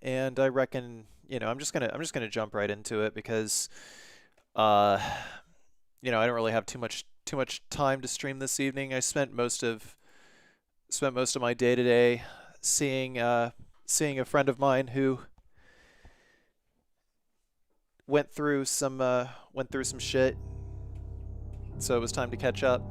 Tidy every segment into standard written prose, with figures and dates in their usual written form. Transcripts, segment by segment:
and I reckon, I'm just gonna jump right into it because, uh, I don't really have too much time to stream this evening. I spent most of my day today seeing a friend of mine who went through some shit, so it was time to catch up.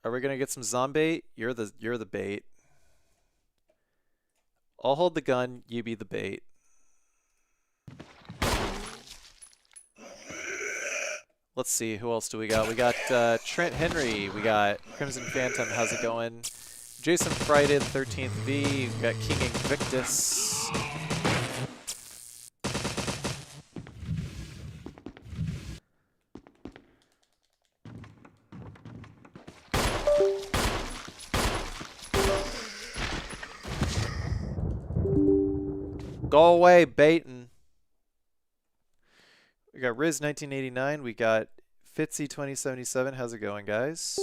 Are we gonna get some zombie? You're the bait. I'll hold the gun, you be the bait. Let's see, who else do we got? We got Trent Henry, we got Crimson Phantom, how's it going? Jason Friday the 13th V, we got King Invictus. Go away, baitin'. We got Riz 1989, we got Fitzy 2077, how's it going, guys?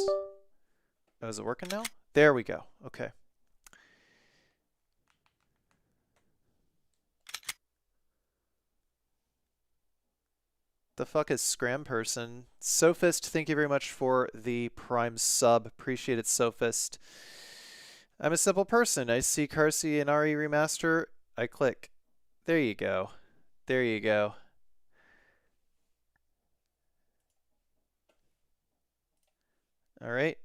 Oh, is it working now? There we go, okay. The fuck is Scram Person? Sophist, thank you very much for the Prime sub. Appreciate it, Sophist. I'm a simple person. I see Carsey and RE Remaster. I click. There you go. There you go. Alright.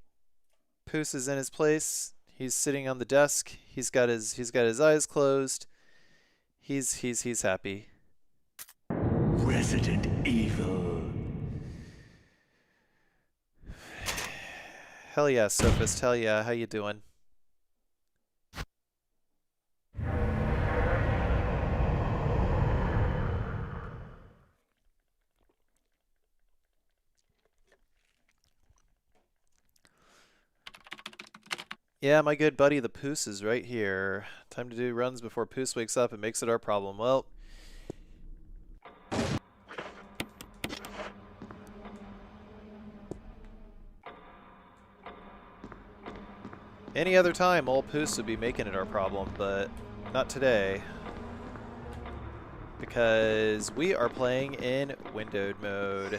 Poos is in his place. He's sitting on the desk. He's got his eyes closed. He's happy. Resident Evil. Hell yeah, Sophist. Hell yeah. How you doing? Yeah, my good buddy the Poos is right here. Time to do runs before Poos wakes up and makes it our problem. Well, any other time, old Poos would be making it our problem, but not today. Because we are playing in windowed mode.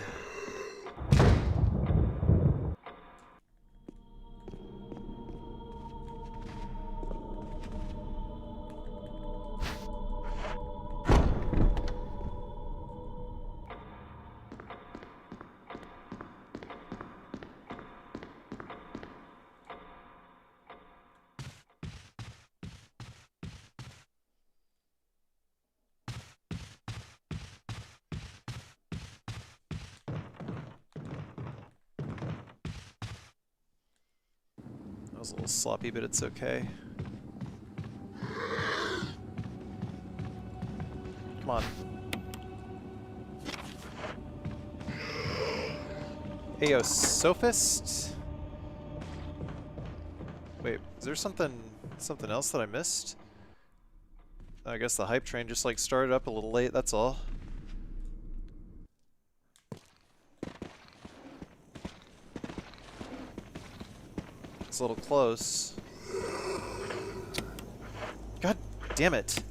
That was a little sloppy, but it's okay. Come on. Hey, yo, Sophist? Wait, is there something else that I missed? I guess the hype train just like started up a little late, that's all. It's a little close. God damn it.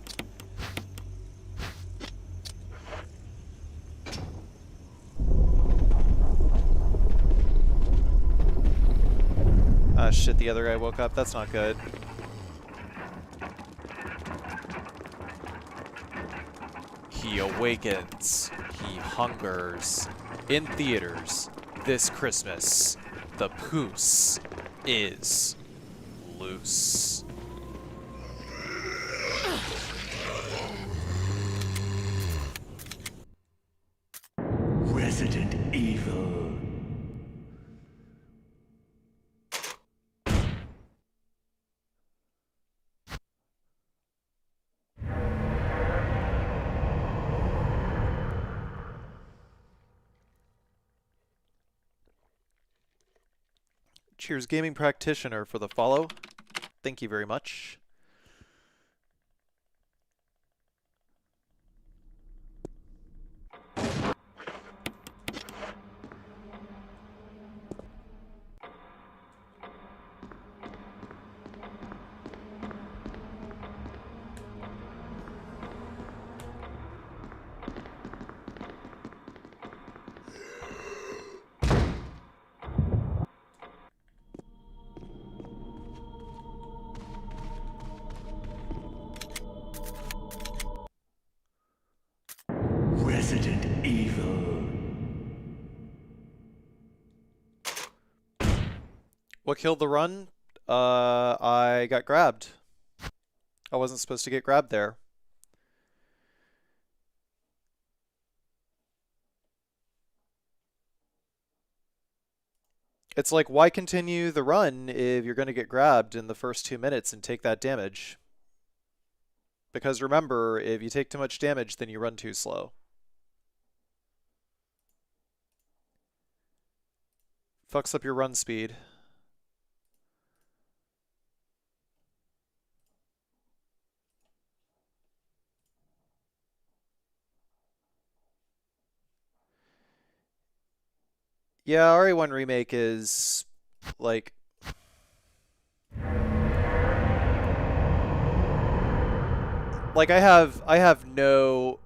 Ah shit, the other guy woke up. That's not good. He awakens. He hungers. In theaters this Christmas, the Poos is loose. Resident Evil. Cheers, Gaming Practitioner, for the follow. Thank you very much. What killed the run? I got grabbed. I wasn't supposed to get grabbed there. It's like, why continue the run if you're going to get grabbed in the first 2 minutes and take that damage? Because remember, if you take too much damage, then you run too slow. Fucks up your run speed. Yeah, RE1 Remake is like I have no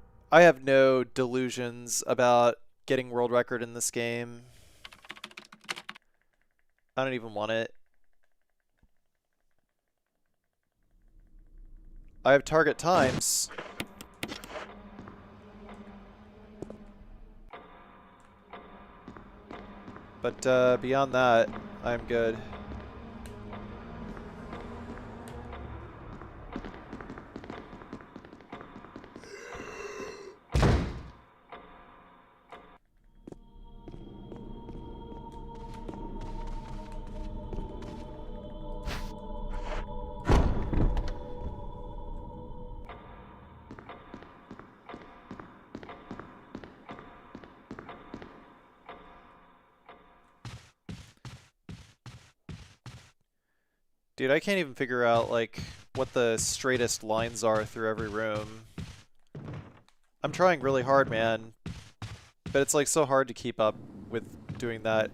delusions about getting world record in this game. I don't even want it. I have target times. But beyond that, I'm good. Dude, I can't even figure out, like, what the straightest lines are through every room. I'm trying really hard, man. But it's, like, so hard to keep up with doing that.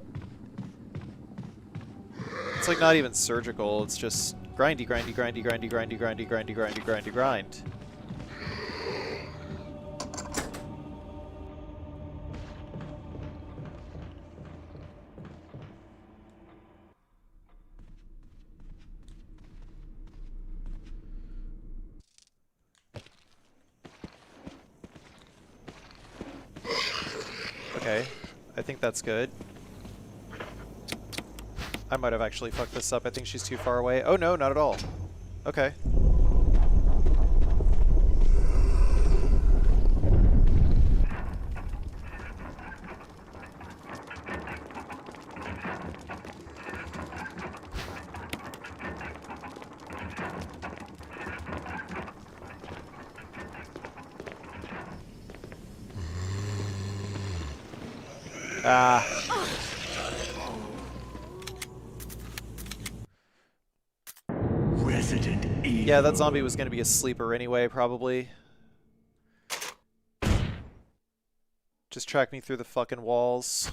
It's, like, not even surgical. It's just grindy, grindy, grindy, grindy, grindy, grindy, grindy, grindy, grindy, grind. Okay, I think that's good. I might have actually fucked this up. I think she's too far away. Oh no, not at all. Okay. Ah. Resident Evil. Yeah, that zombie was gonna be a sleeper anyway, probably. Just track me through the fucking walls.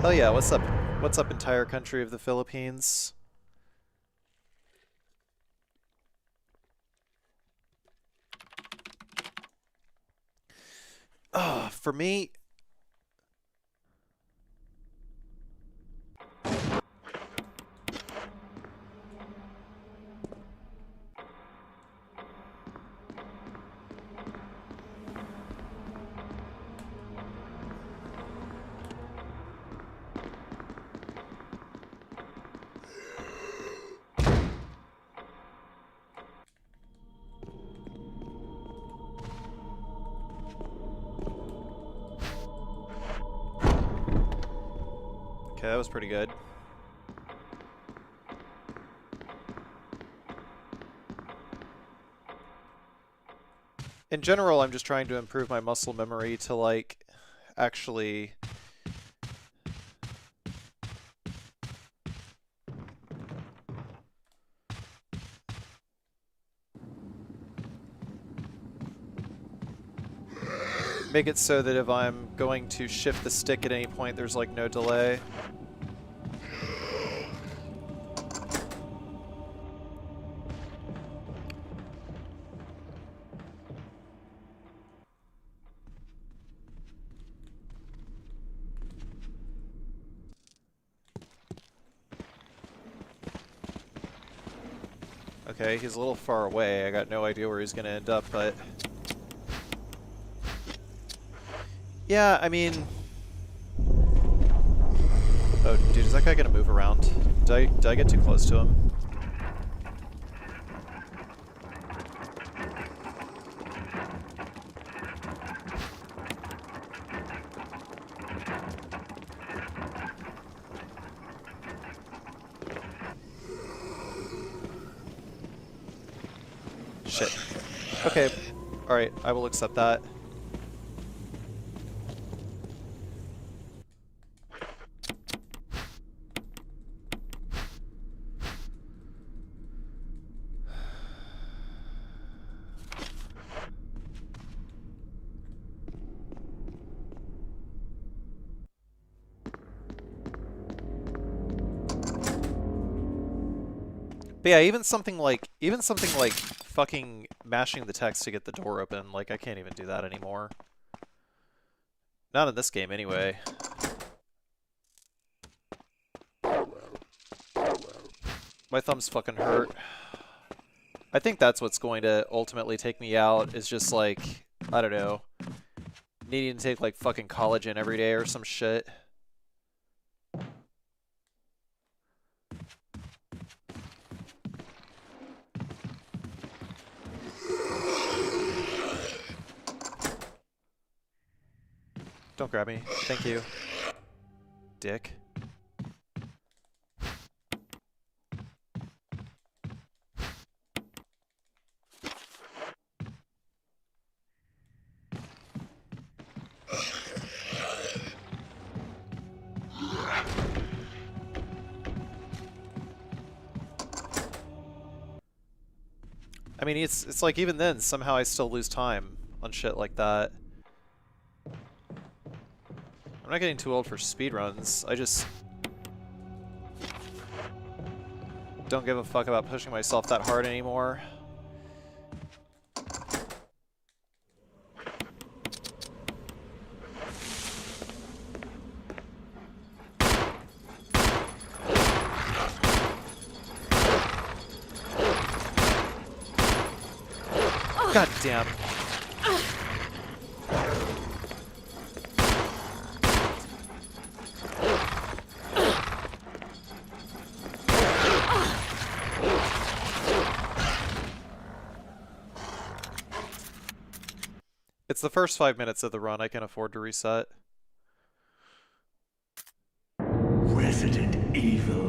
Hell yeah, what's up? What's up, entire country of the Philippines? For me... Okay, that was pretty good. In general, I'm just trying to improve my muscle memory to, like, actually... make it so that if I'm going to shift the stick at any point, there's, like, no delay. Okay, he's a little far away. I got no idea where he's going to end up, but... yeah, I mean... oh, Is that guy gonna move around? Did I get too close to him? Shit. Okay. Alright, I will accept that. But yeah, even something like fucking mashing the text to get the door open, like I can't even do that anymore. Not in this game anyway. My thumbs fucking hurt. I think that's what's going to ultimately take me out, is just like, I don't know, needing to take like fucking collagen every day or some shit. Don't grab me. Thank you. Dick. I mean, it's like even then, somehow I still lose time on shit like that. I'm not getting too old for speedruns. I just don't give a fuck about pushing myself that hard anymore. God damn. It's the first 5 minutes of the run. I can afford to reset. Resident Evil.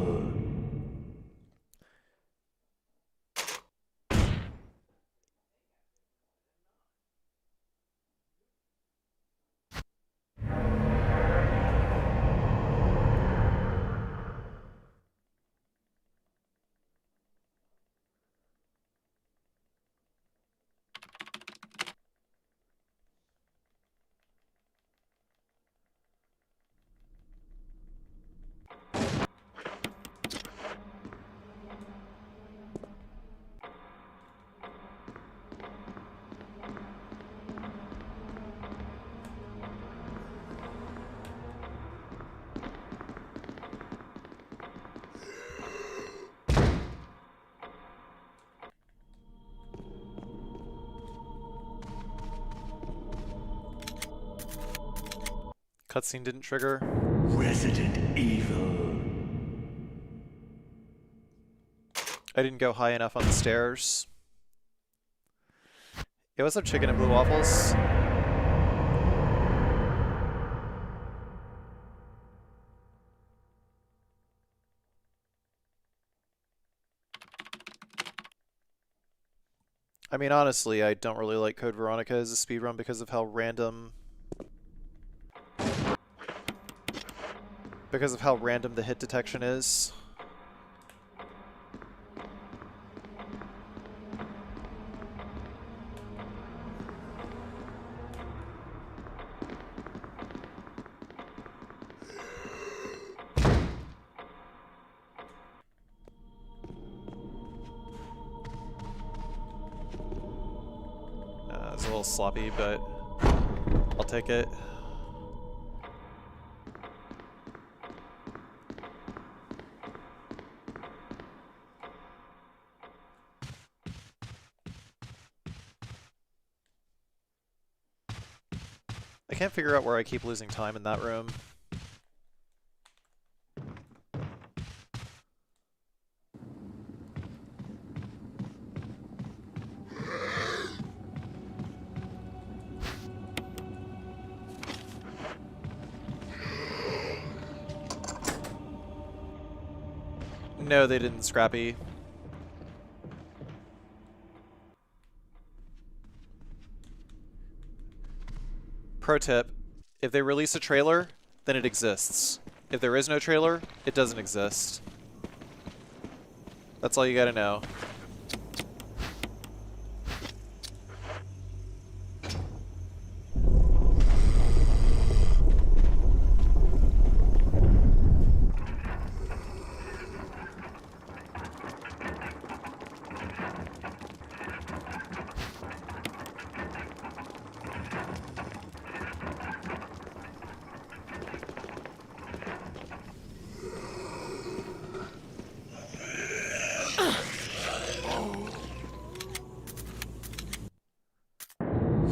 Cutscene didn't trigger. Resident Evil. I didn't go high enough on the stairs. Yeah, what's up, chicken and blue waffles? I mean, honestly, I don't really like Code Veronica as a speedrun because of how random... because of how random the hit detection is. It's a little sloppy, but I'll take it. I can't figure out where I keep losing time in that room. No, they didn't, Scrappy. Pro tip, if they release a trailer, then it exists. If there is no trailer, it doesn't exist. That's all you gotta know.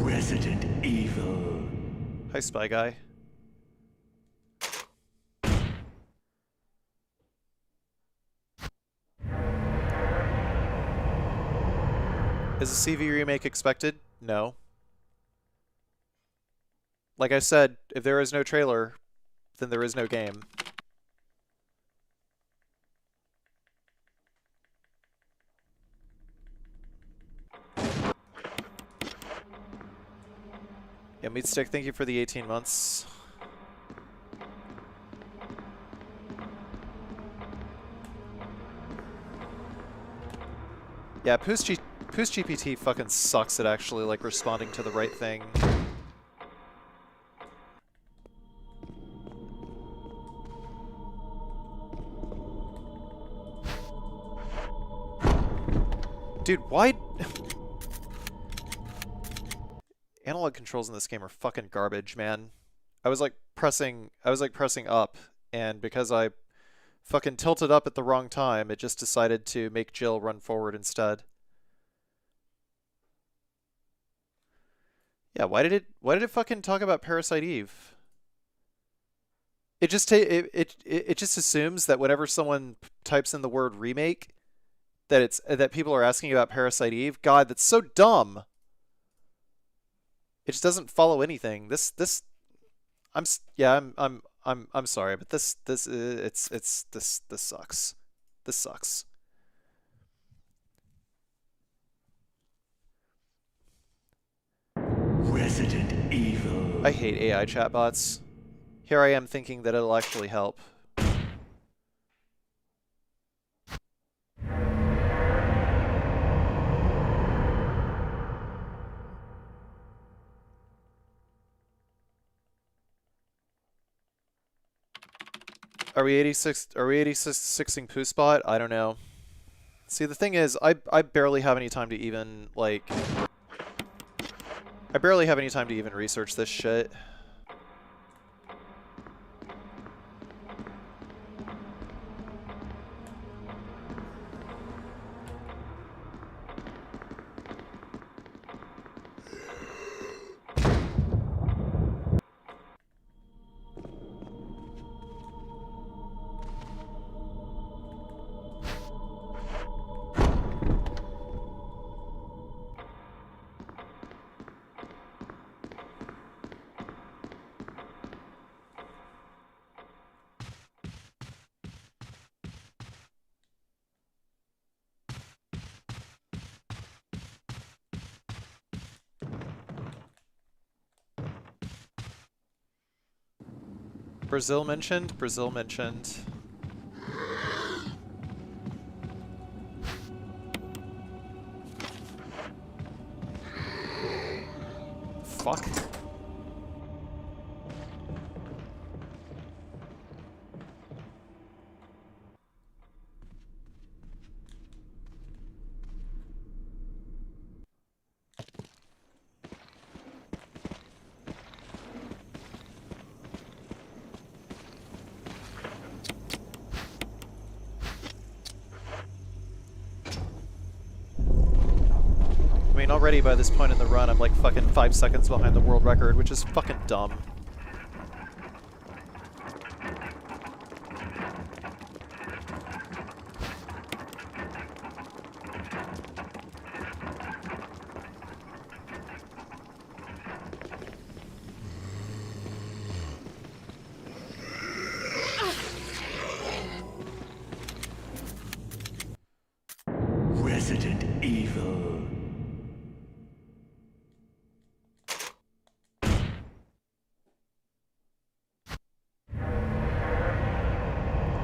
Resident Evil. Hi, Spy Guy. Is a CV remake expected? No. Like I said, if there is no trailer, then there is no game. Yeah, Meatstick, thank you for the 18 months. Yeah, PoostGPT fucking sucks at actually, like, responding to the right thing. Dude, why... Analog controls in this game are fucking garbage, man. I was like pressing up, and because I fucking tilted up at the wrong time, it just decided to make Jill run forward instead. Yeah, why did it fucking talk about Parasite Eve? It just it just assumes that whenever someone types in the word remake, that people are asking about Parasite Eve. God, that's so dumb. It just doesn't follow anything. I'm sorry, but this sucks. This sucks. Resident Evil. I hate AI chatbots. Here I am thinking that it'll actually help. Are we 86ing Poo Spot? I don't know. See, the thing is, I barely have any time to even, like... I barely have any time to even research this shit. Brazil mentioned? Brazil mentioned. Fuck. I mean, already by this point in the run, I'm like fucking 5 seconds behind the world record, which is fucking dumb. Resident Evil.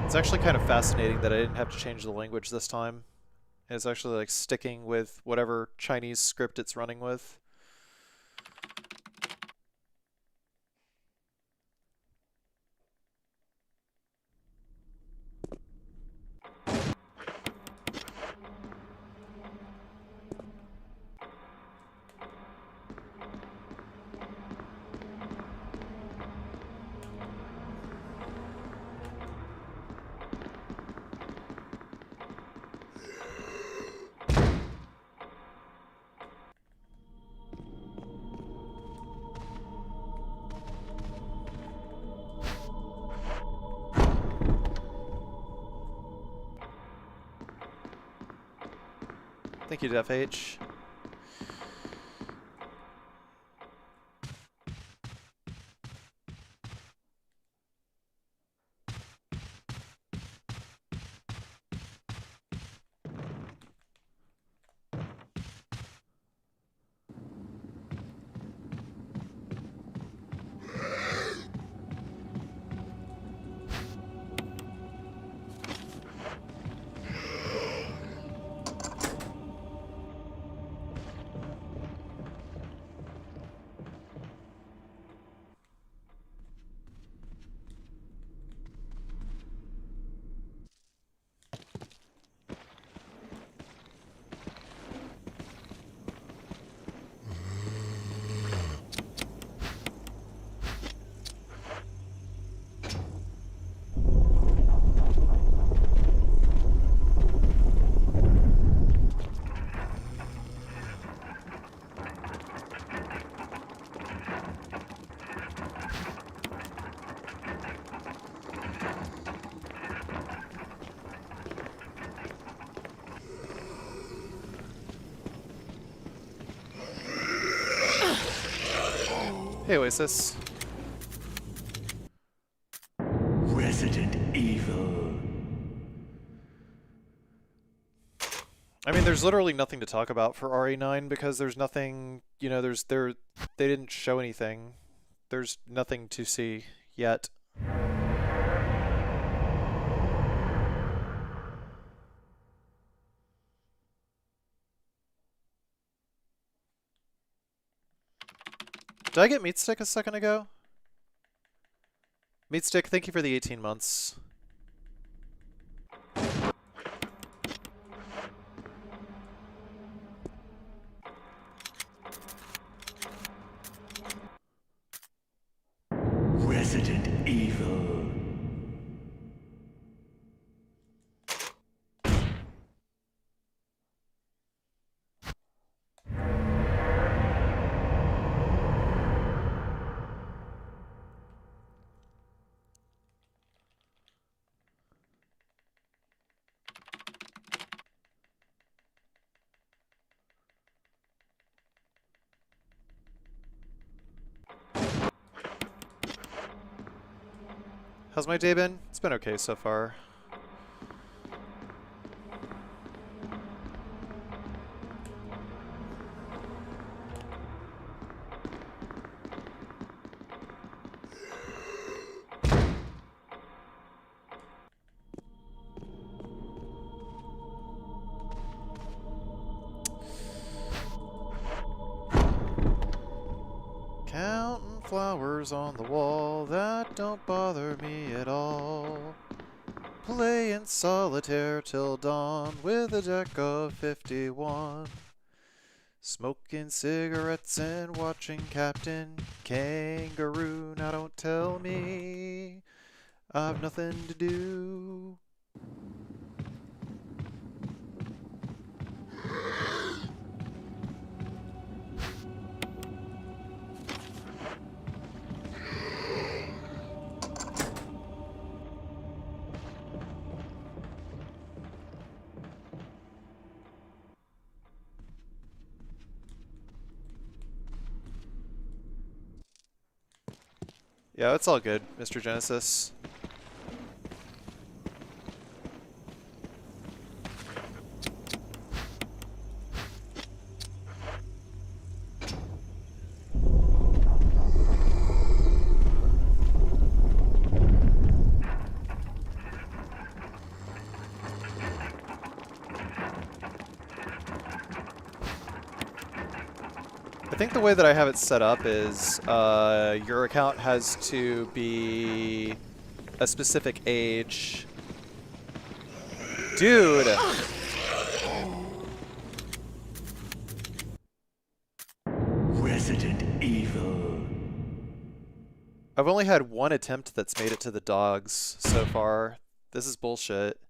It's actually kind of fascinating that I didn't have to change the language this time. It's actually like sticking with whatever Chinese script it's running with. Thank you, Def H. Hey, Oasis. Resident Evil. I mean, there's literally nothing to talk about for RE9 because there's nothing, you know, they didn't show anything. There's nothing to see yet. Did I get Meat Stick a second ago? Meat Stick, thank you for the 18 months. Resident Evil. How's my day been? It's been okay so far. Counting flowers on the wall, that don't bother me at all. Playing solitaire till dawn with a deck of 51. Smoking cigarettes and watching Captain Kangaroo. Now don't tell me I've nothing to do. Yeah, it's all good, Mr. Genesis. I think the way that I have it set up is your account has to be a specific age. Dude! Resident Evil. I've only had one attempt that's made it to the dogs so far. This is bullshit.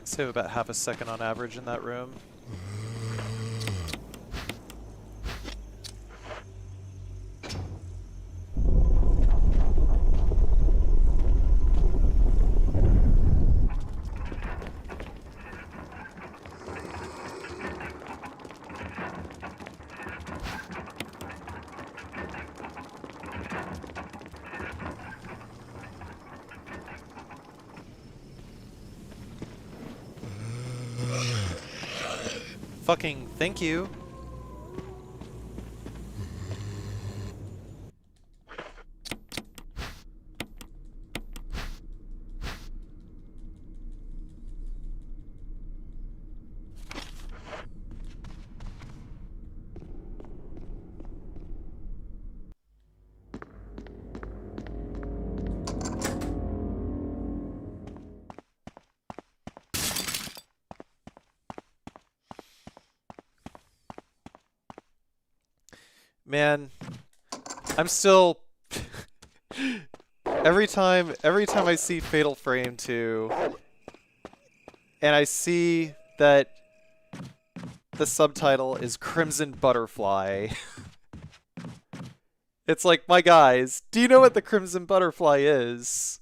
Save about half a second on average in that room. Fucking thank you. Man, I'm still every time I see Fatal Frame 2 and I see that the subtitle is Crimson Butterfly. It's like, my guys, do you know what the Crimson Butterfly is?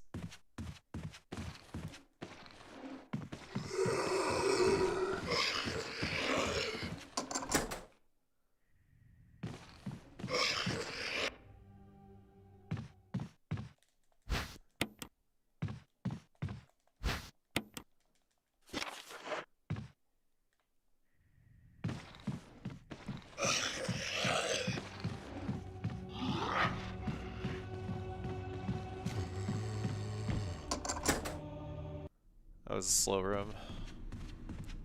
That was a slow room.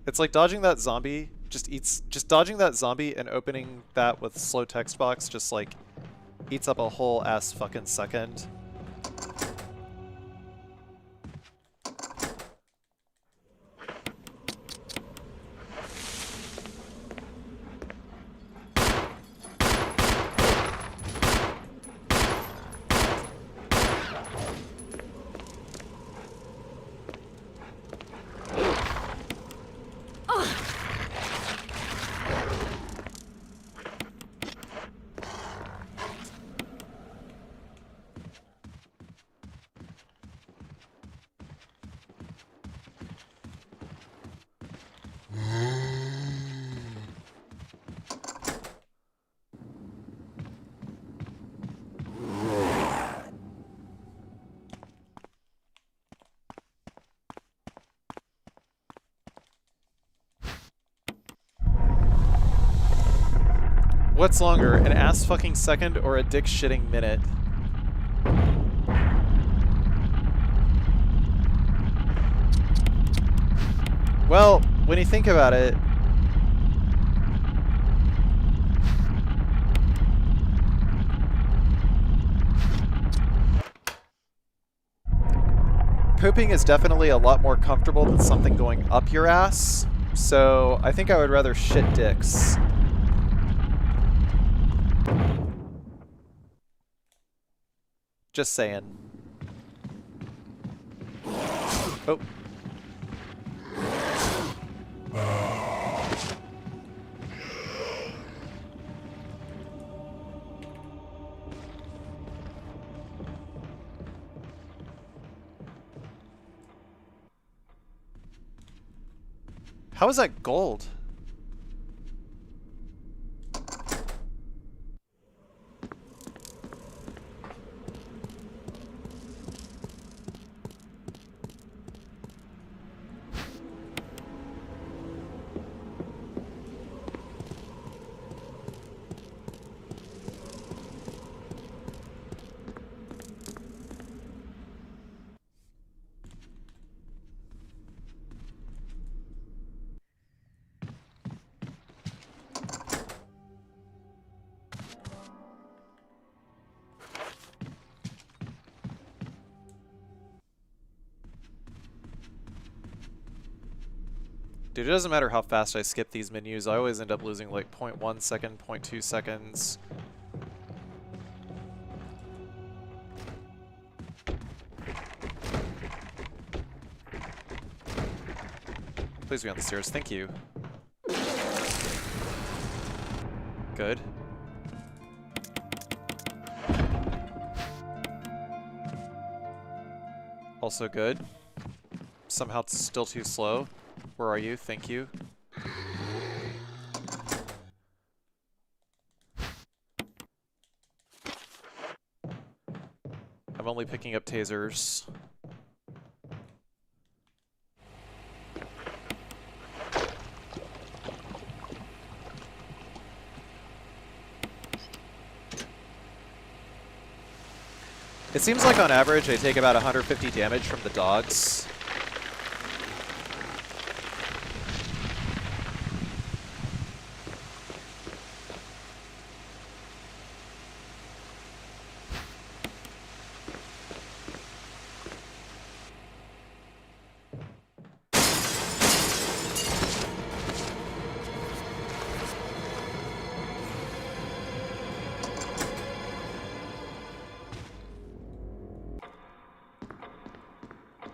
It's like dodging that zombie just dodging that zombie and opening that with slow text box just like eats up a whole ass fucking second. What's longer, an ass fucking second or a dick shitting minute? Well, when you think about it, pooping is definitely a lot more comfortable than something going up your ass, so I think I would rather shit dicks. Just saying. Oh. How is that gold? Dude, it doesn't matter how fast I skip these menus, I always end up losing like 0.1 second, 0.2 seconds. Please be on the stairs, thank you. Good. Also good. Somehow it's still too slow. Where are you? Thank you. I'm only picking up tasers. It seems like on average I take about 150 damage from the dogs.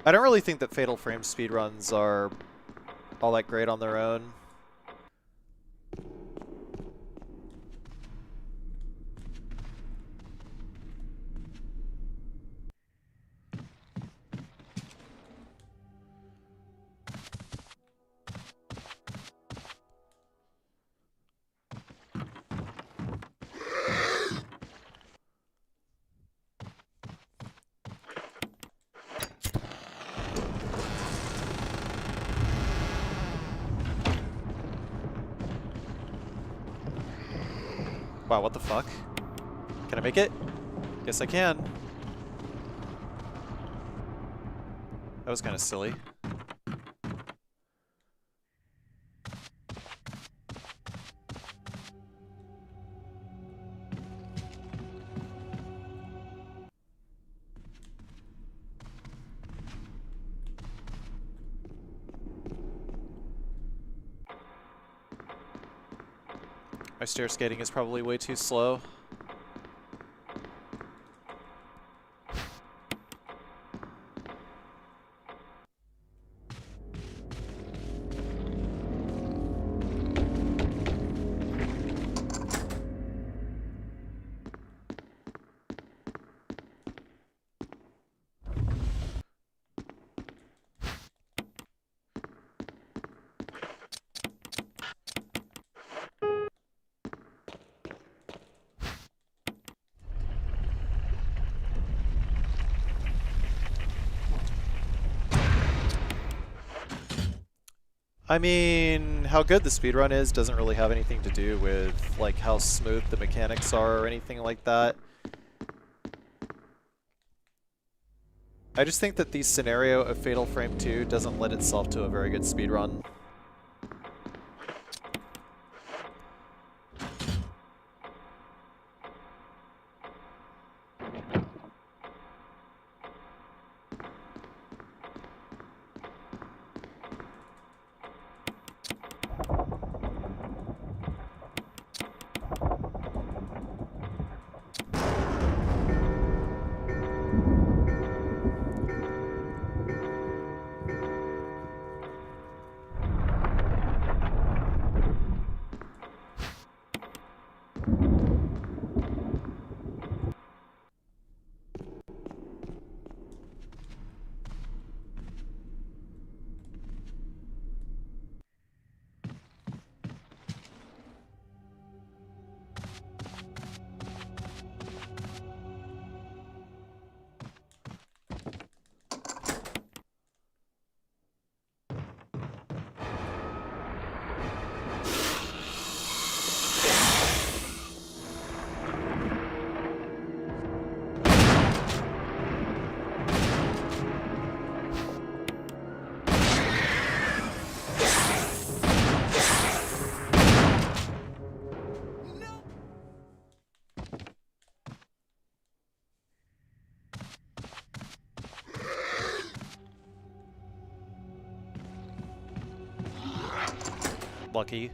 I don't really think that Fatal Frame speedruns are all that great on their own. Wow, what the fuck? Can I make it? Yes, I can. That was kind of silly. My stair skating is probably way too slow. I mean, how good the speedrun is doesn't really have anything to do with like how smooth the mechanics are or anything like that. I just think that the scenario of Fatal Frame 2 doesn't lend itself to a very good speedrun. Lucky.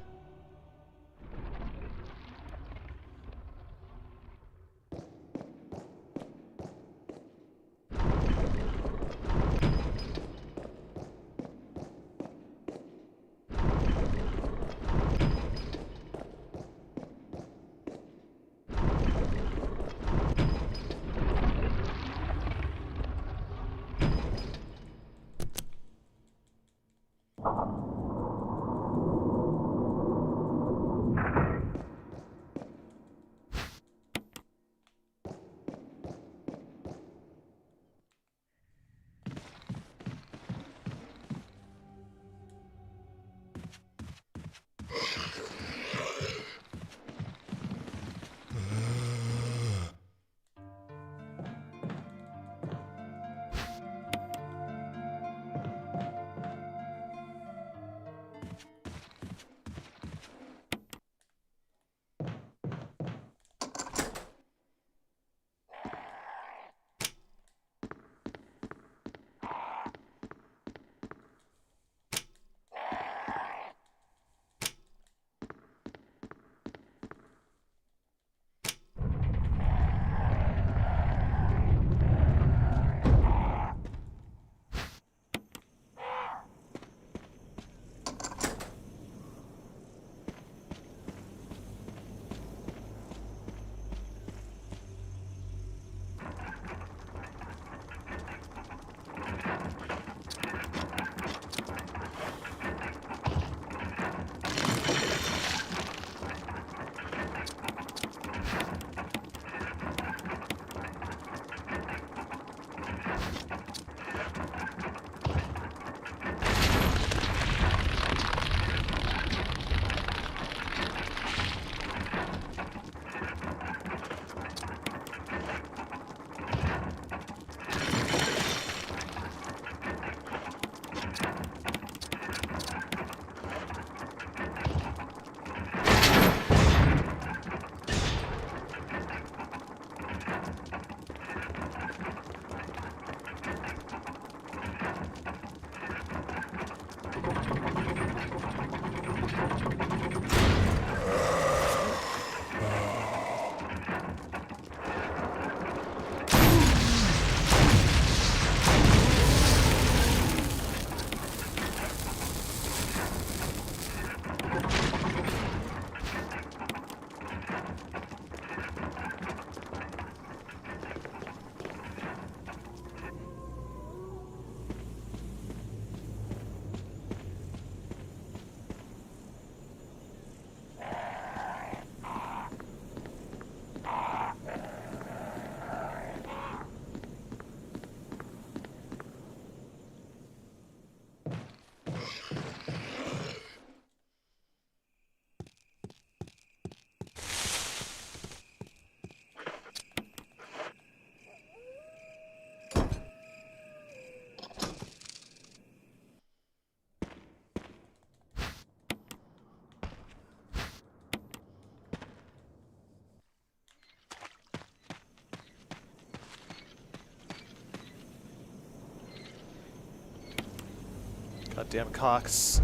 Goddamn cocks.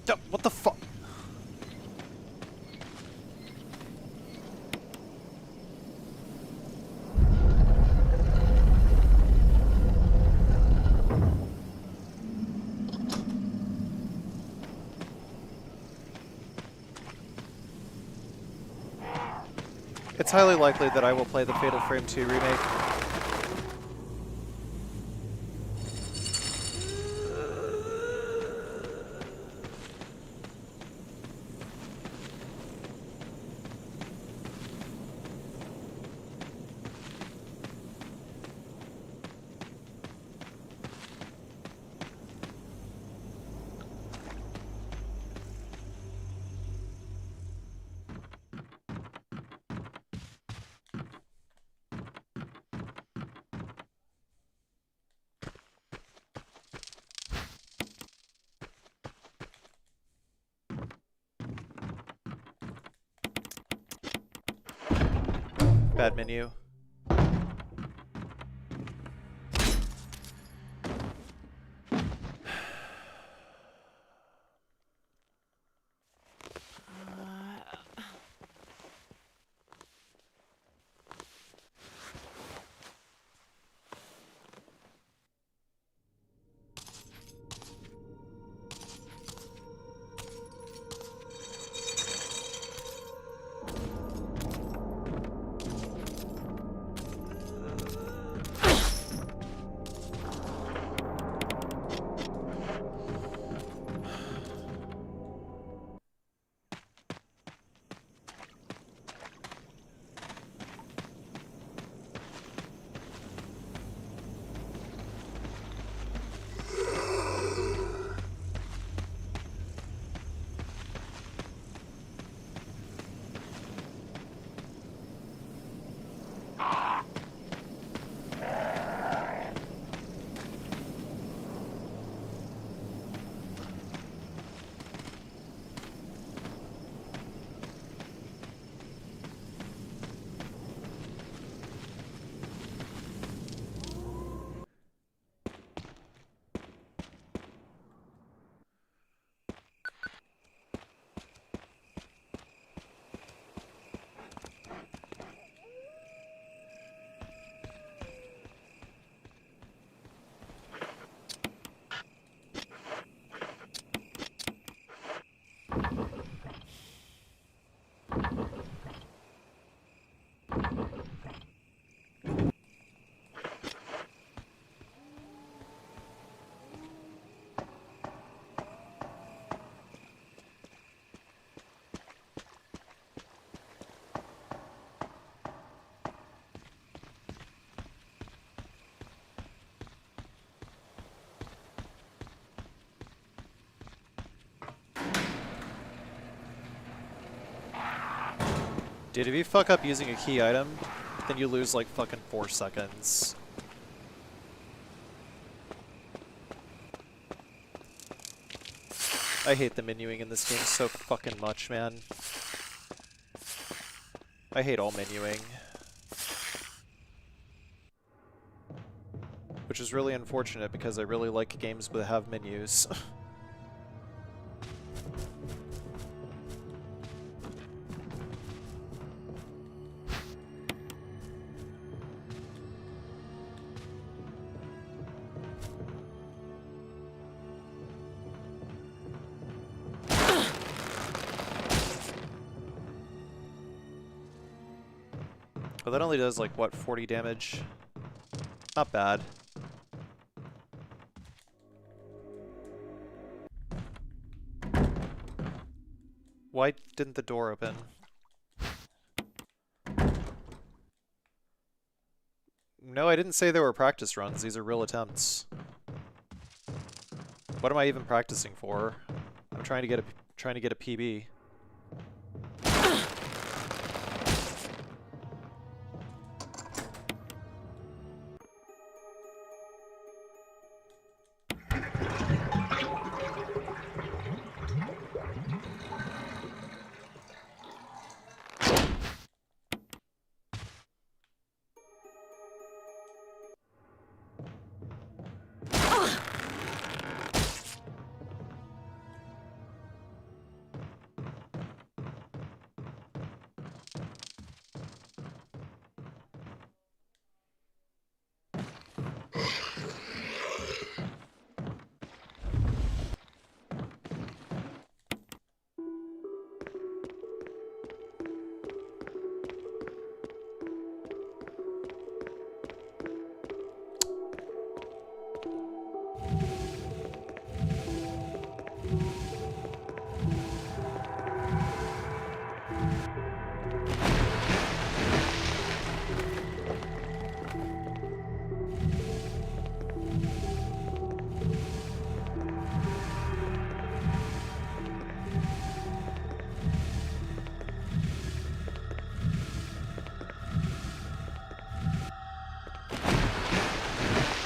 Oh, what the fuck? It's highly likely that I will play the Fatal Frame 2 remake. Bad menu. Dude, if you fuck up using a key item, then you lose like fucking 4 seconds. I hate the menuing in this game so fucking much, man. I hate all menuing. Which is really unfortunate because I really like games that have menus. But that only does like, what, 40 damage? Not bad. Why didn't the door open? No, I didn't say they were practice runs. These are real attempts. What am I even practicing for? I'm trying to get a PB.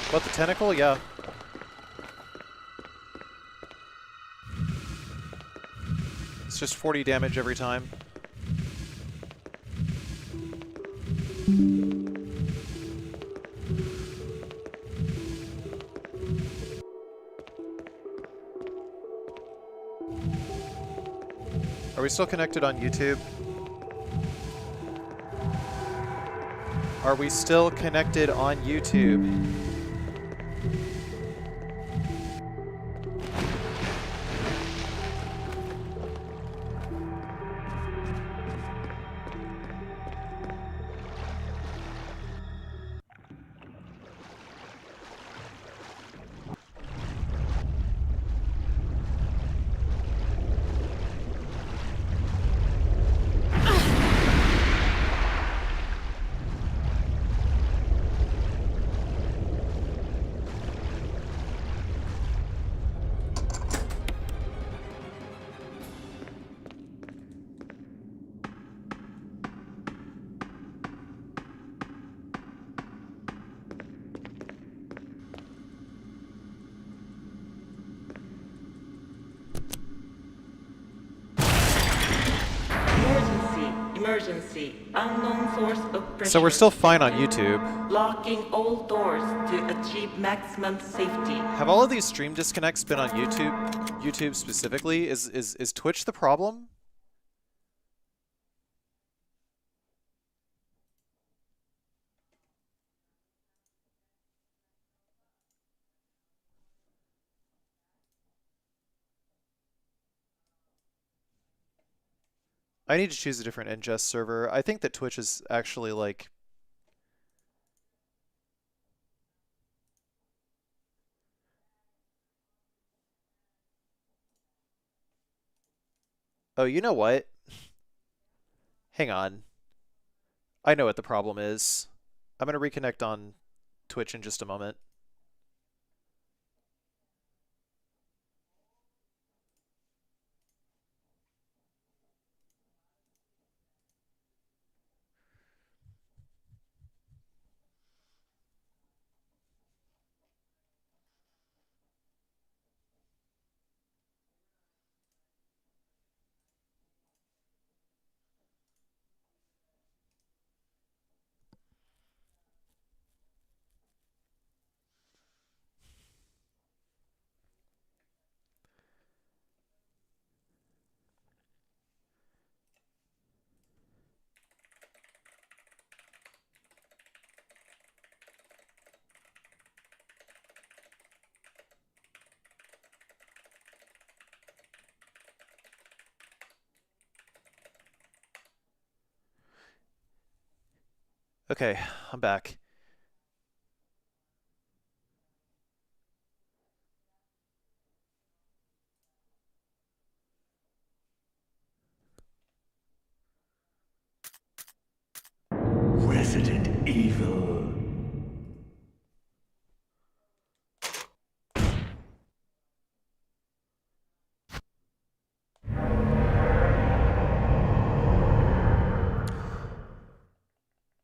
What, the tentacle? Yeah. It's just 40 damage every time. Are we still connected on YouTube? Are we still connected on YouTube? Emergency. Unknown source of pressure. So we're still fine on YouTube. Locking all doors to achieve maximum safety. Have all of these stream disconnects been on YouTube? YouTube specifically? Is Twitch the problem? I need to choose a different ingest server. I think that Twitch is actually like... Oh, you know what? Hang on. I know what the problem is. I'm going to reconnect on Twitch in just a moment. Okay, I'm back. Resident Evil.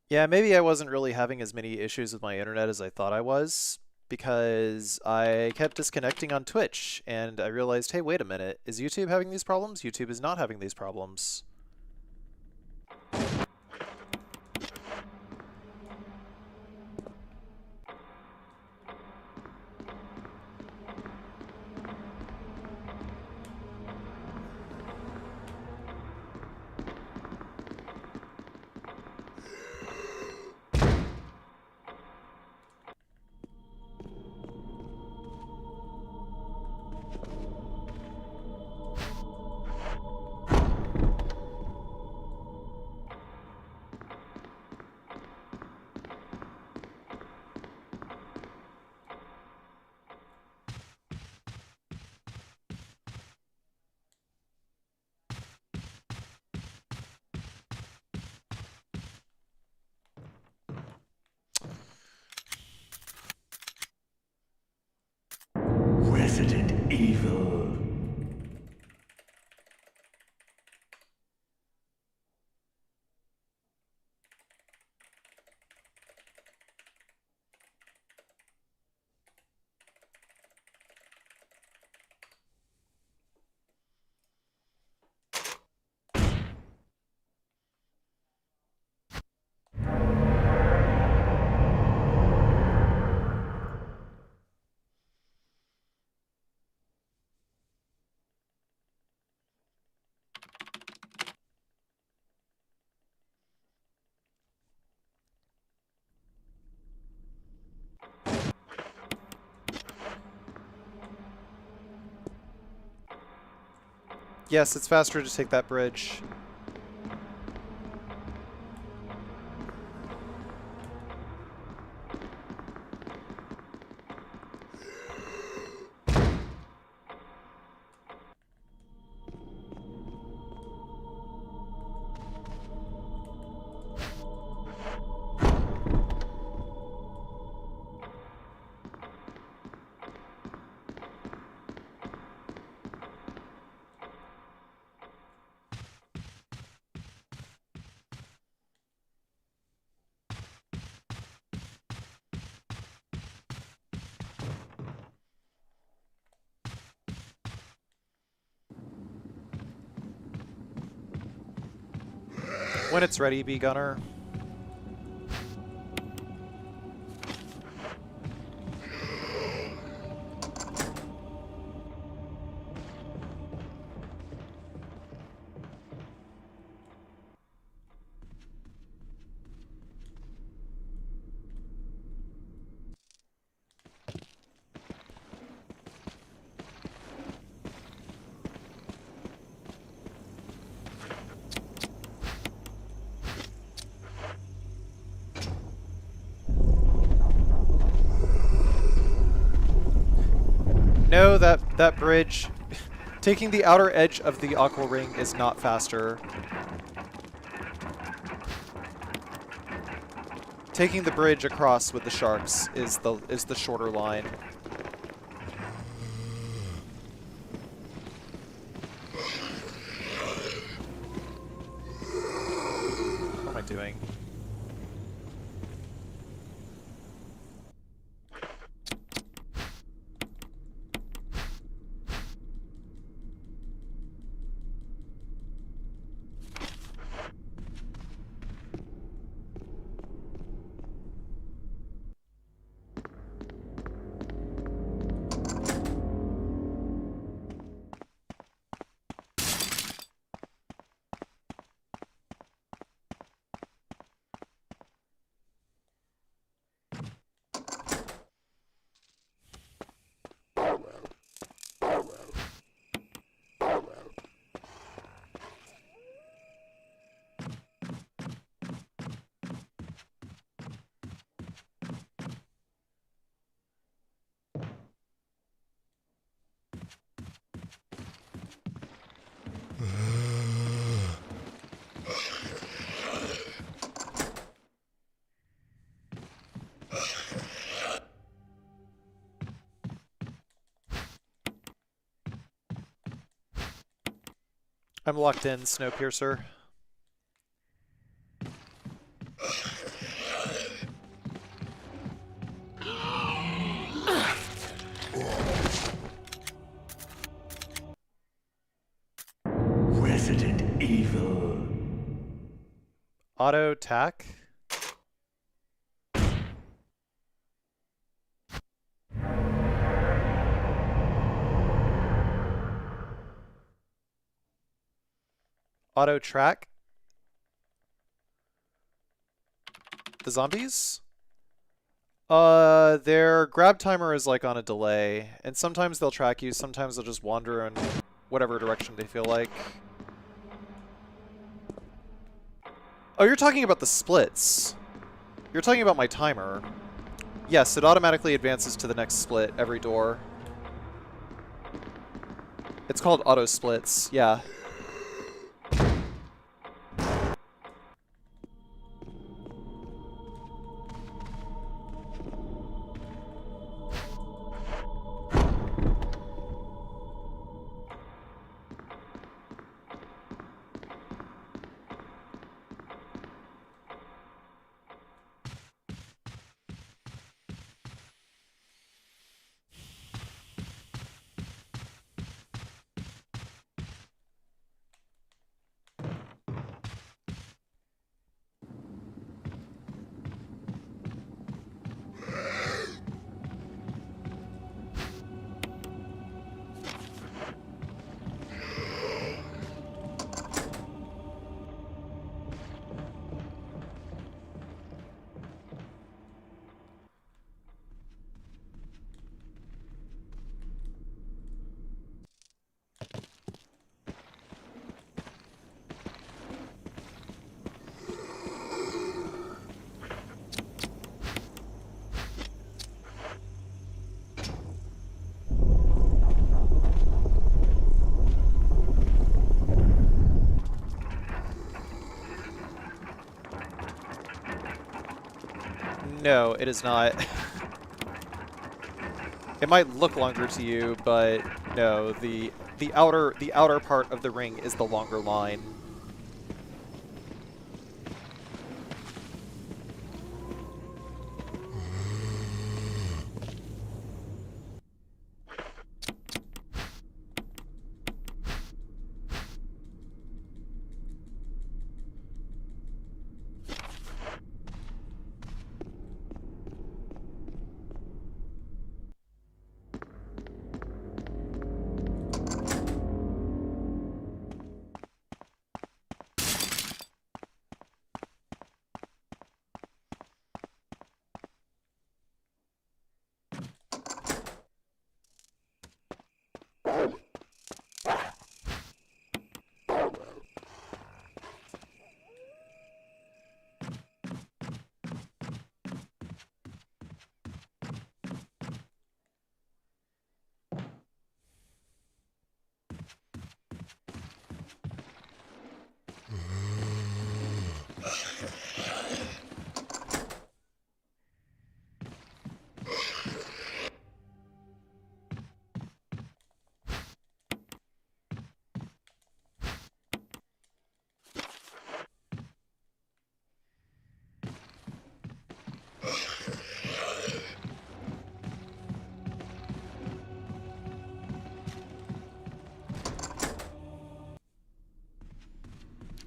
Yeah, maybe I wasn't really having as many issues with my internet as I thought I was, because I kept disconnecting on Twitch, and I realized, hey, wait a minute, is YouTube having these problems? YouTube is not having these problems. Yes, it's faster to take that bridge. When it's ready, B Gunner. No, that bridge... Taking the outer edge of the aqua ring is not faster. Taking the bridge across with the sharks is the shorter line. What am I doing? I'm locked in, Snowpiercer. Resident Evil. Auto attack? Auto track? The zombies? Their grab timer is like on a delay, and sometimes they'll track you, sometimes they'll just wander in whatever direction they feel like. Oh, you're talking about the splits. You're talking about my timer. Yes, it automatically advances to the next split every door. It's called auto splits, yeah. No, it is not. It might look longer to you, but no, the outer part of the ring is the longer line.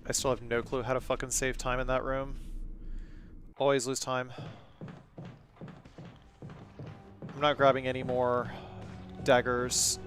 I still have no clue how to fucking save time in that room. Always lose time. I'm not grabbing any more daggers.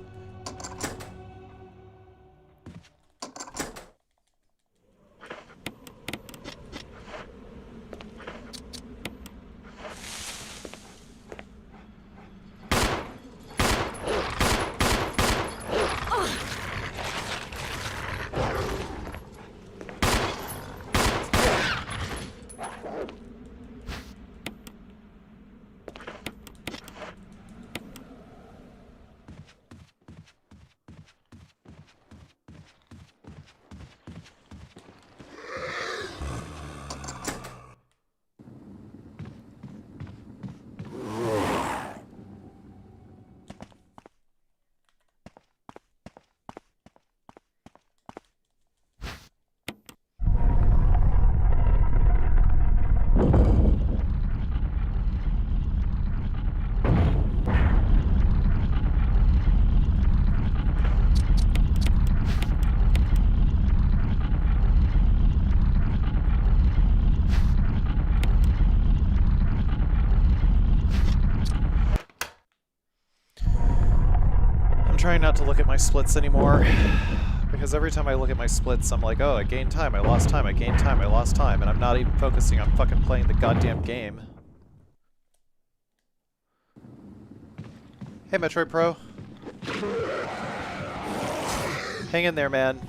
Trying not to look at my splits anymore, because every time I look at my splits, I'm like, oh, I gained time, I lost time, I gained time, I lost time, and I'm not even focusing on fucking playing the goddamn game. Hey, Metroid Pro. Hang in there, man.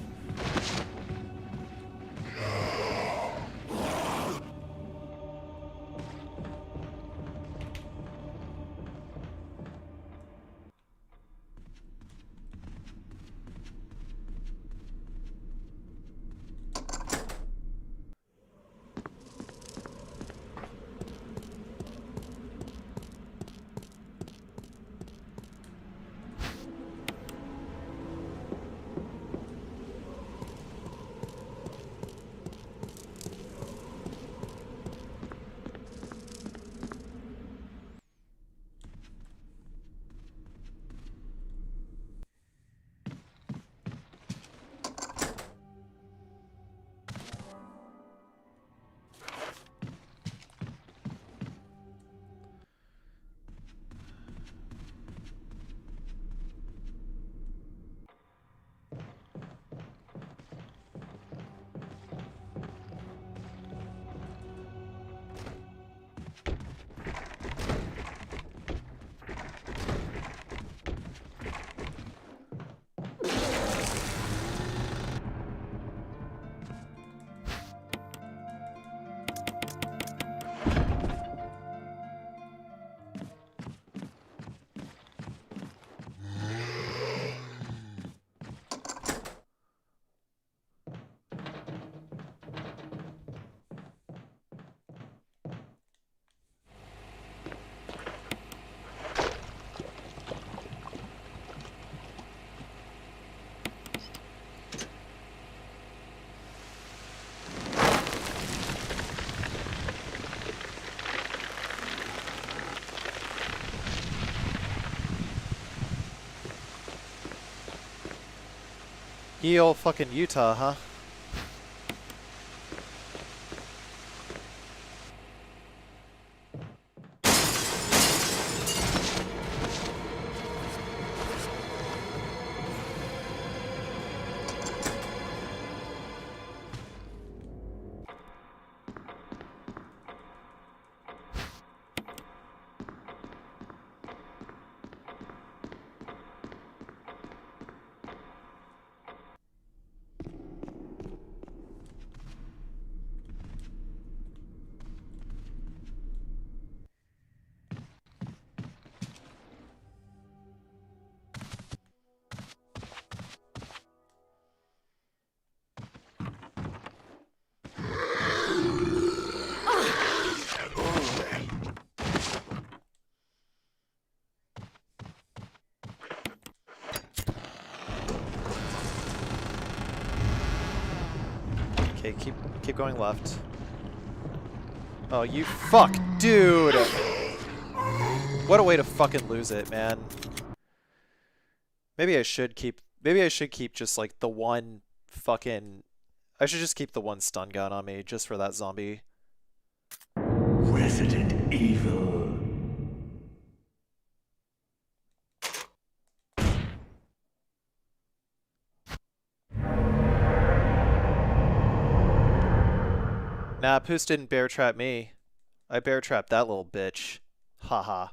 Ye ol' fucking Utah, huh? Okay, keep going left. Oh, you fuck, dude! What a way to fucking lose it, man. Maybe I should keep just like the one fucking I should just keep the one stun gun on me just for that zombie. Resident Evil. Nah, Poos didn't bear trap me. I bear trapped that little bitch. Haha.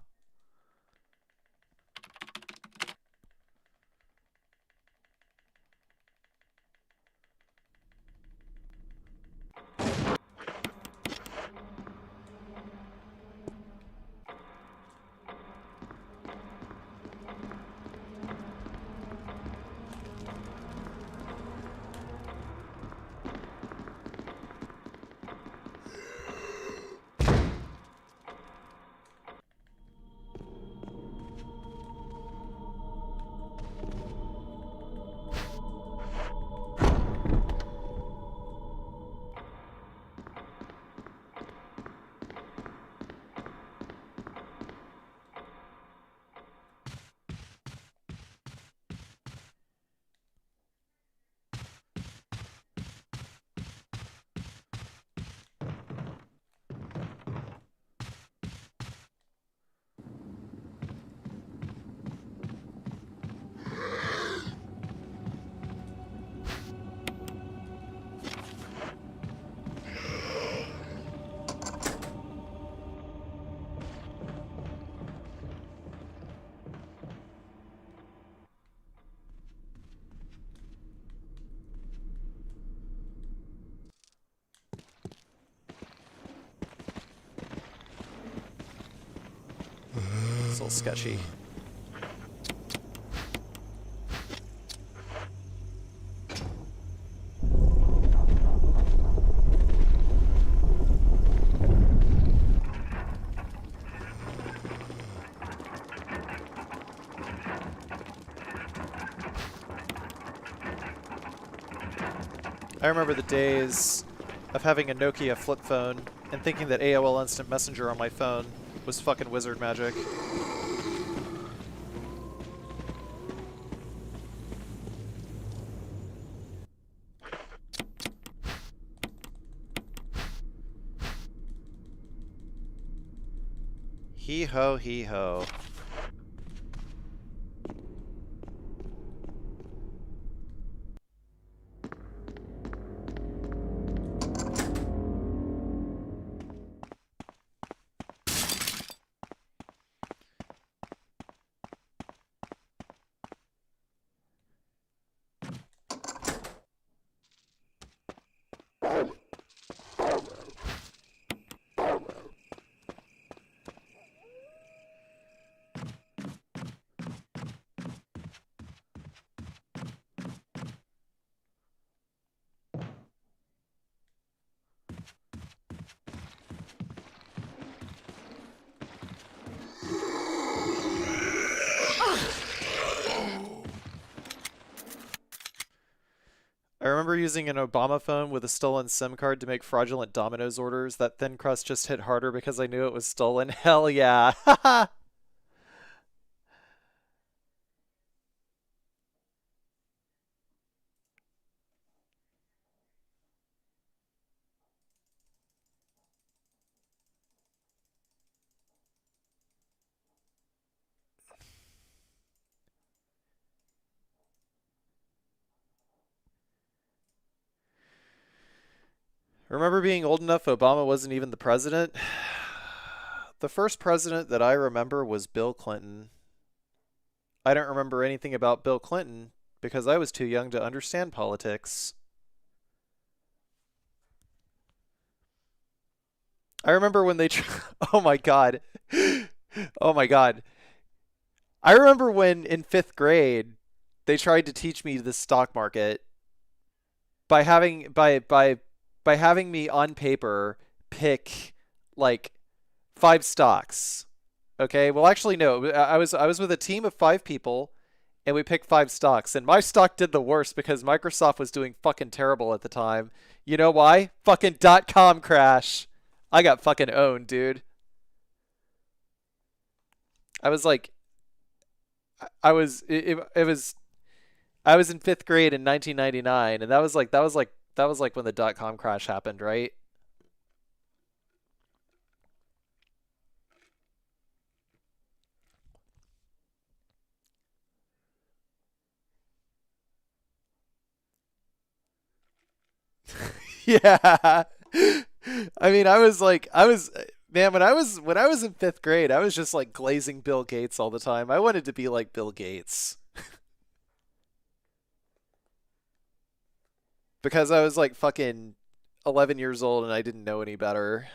It's a little sketchy. I remember the days of having a Nokia flip phone and thinking that AOL Instant Messenger on my phone was fucking wizard magic. Hee ho, hee ho. I remember using an Obama phone with a stolen SIM card to make fraudulent Domino's orders. That thin crust just hit harder because I knew it was stolen. Hell yeah. Haha. Remember being old enough Obama wasn't even the president? The first president that I remember was Bill Clinton. I don't remember anything about Bill Clinton because I was too young to understand politics. I remember when they oh my god. Oh my god. I remember when in 5th grade they tried to teach me the stock market by having me on paper pick like 5 stocks. Okay? Well, actually no. I was with a team of 5 people and we picked 5 stocks and my stock did the worst because Microsoft was doing fucking terrible at the time. You know why? Fucking .com crash. I got fucking owned, dude. I was like I was it was I was in 5th grade in 1999 and that was like when the .com crash happened, right? Yeah. I mean, man, when I was in 5th grade, I was just like glazing Bill Gates all the time. I wanted to be like Bill Gates because I was like fucking 11 years old and I didn't know any better.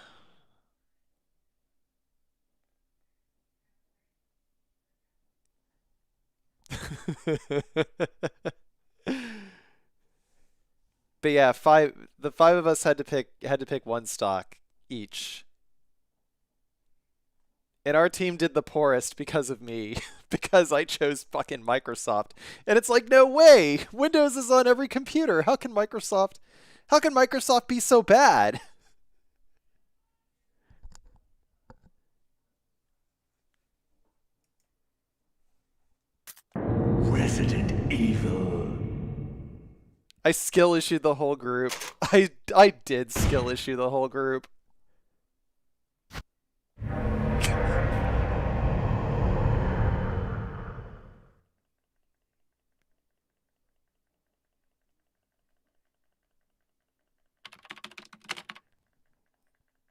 But yeah, the 5 of us had to pick 1 stock each. And our team did the poorest because of me, because I chose fucking Microsoft. And it's like, no way. Windows is on every computer. How can Microsoft be so bad? Resident Evil. I skill issued the whole group. I did skill issue the whole group.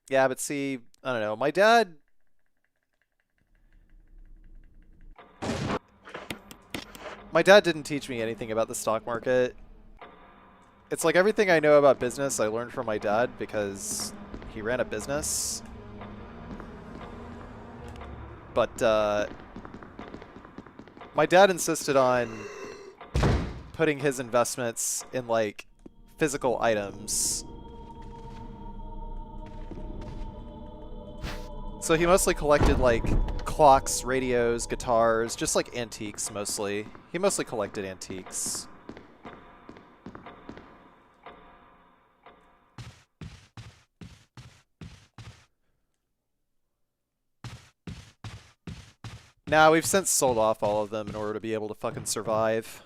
Yeah, but see, I don't know. My dad didn't teach me anything about the stock market. It's like everything I know about business I learned from my dad because he ran a business. But my dad insisted on putting his investments in like physical items. So he mostly collected like clocks, radios, guitars, just like antiques mostly. He mostly collected antiques. Now we've since sold off all of them in order to be able to fucking survive.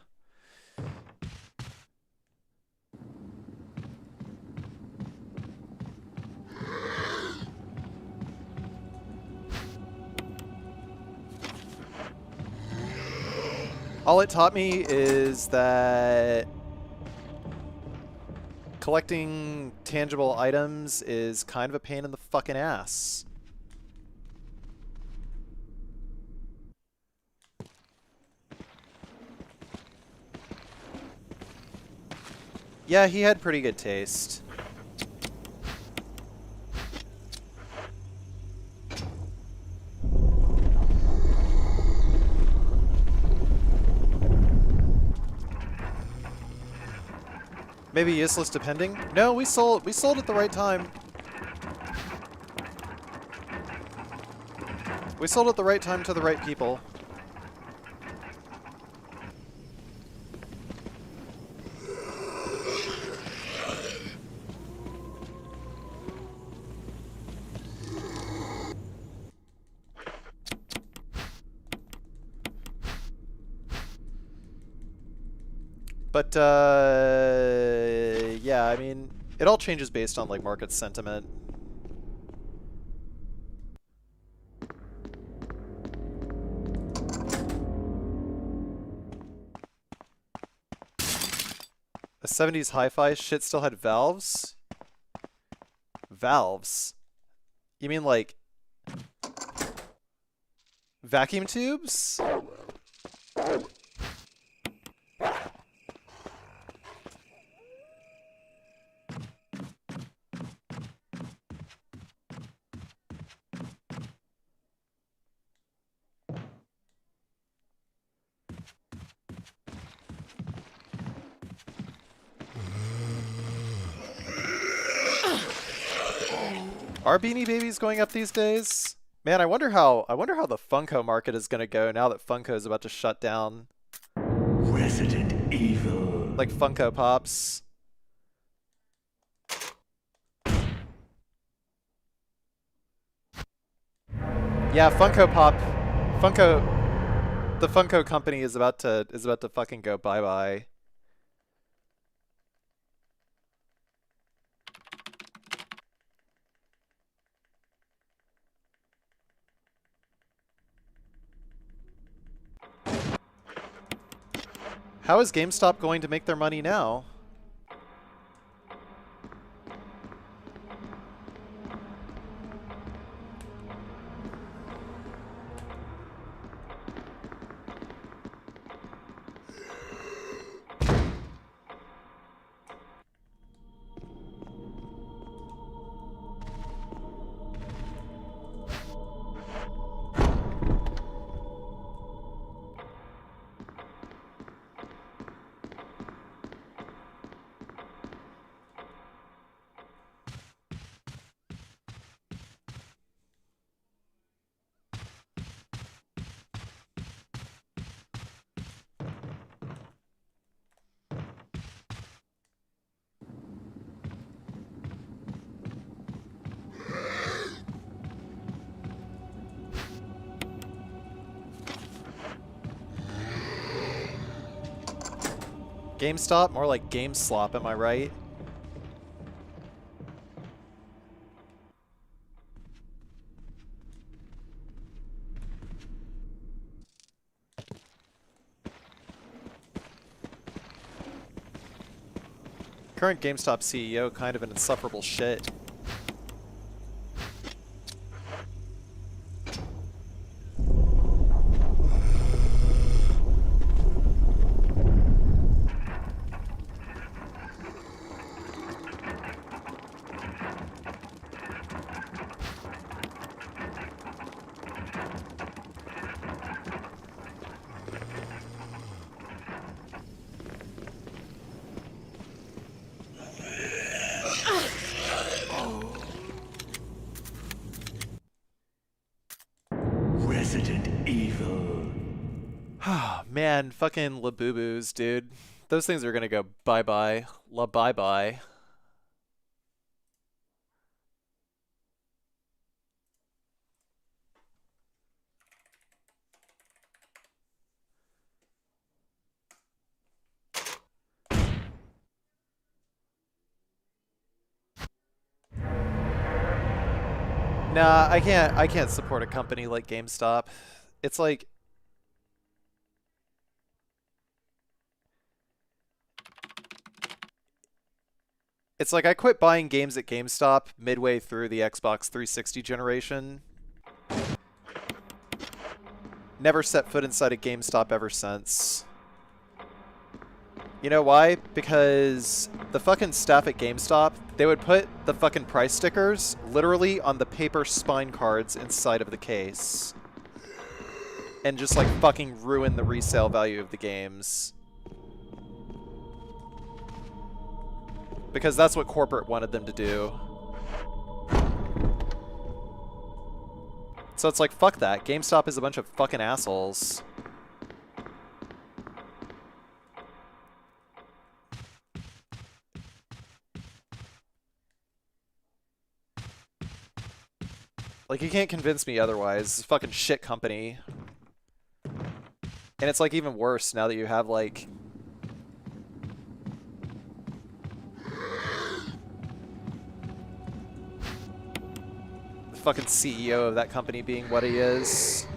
All it taught me is that collecting tangible items is kind of a pain in the fucking ass. Yeah, he had pretty good taste. Maybe useless depending? No, we sold at the right time. We sold at the right time to the right people. But, yeah, I mean, it all changes based on, like, market sentiment. A 70s hi-fi shit still had valves? Valves? You mean like vacuum tubes? Are Beanie Babies going up these days? Man, I wonder how the Funko market is gonna go now that Funko is about to shut down. Resident Evil. Like Funko Pops. Yeah, Funko Pop, the Funko company is about to fucking go bye-bye. How is GameStop going to make their money now? GameStop? More like GameSlop, am I right? Current GameStop CEO, kind of an insufferable shit. Resident Evil. Man, fucking Labubu's, dude. Those things are gonna go bye-bye. La bye-bye. Nah, I can't support a company like GameStop. It's like I quit buying games at GameStop midway through the Xbox 360 generation. Never set foot inside a GameStop ever since. You know why? Because the fucking staff at GameStop, they would put the fucking price stickers literally on the paper spine cards inside of the case. And just like fucking ruin the resale value of the games. Because that's what corporate wanted them to do. So it's like, fuck that. GameStop is a bunch of fucking assholes. Like, you can't convince me otherwise. It's a fucking shit company. And it's like even worse now that you have like... the fucking CEO of that company being what he is.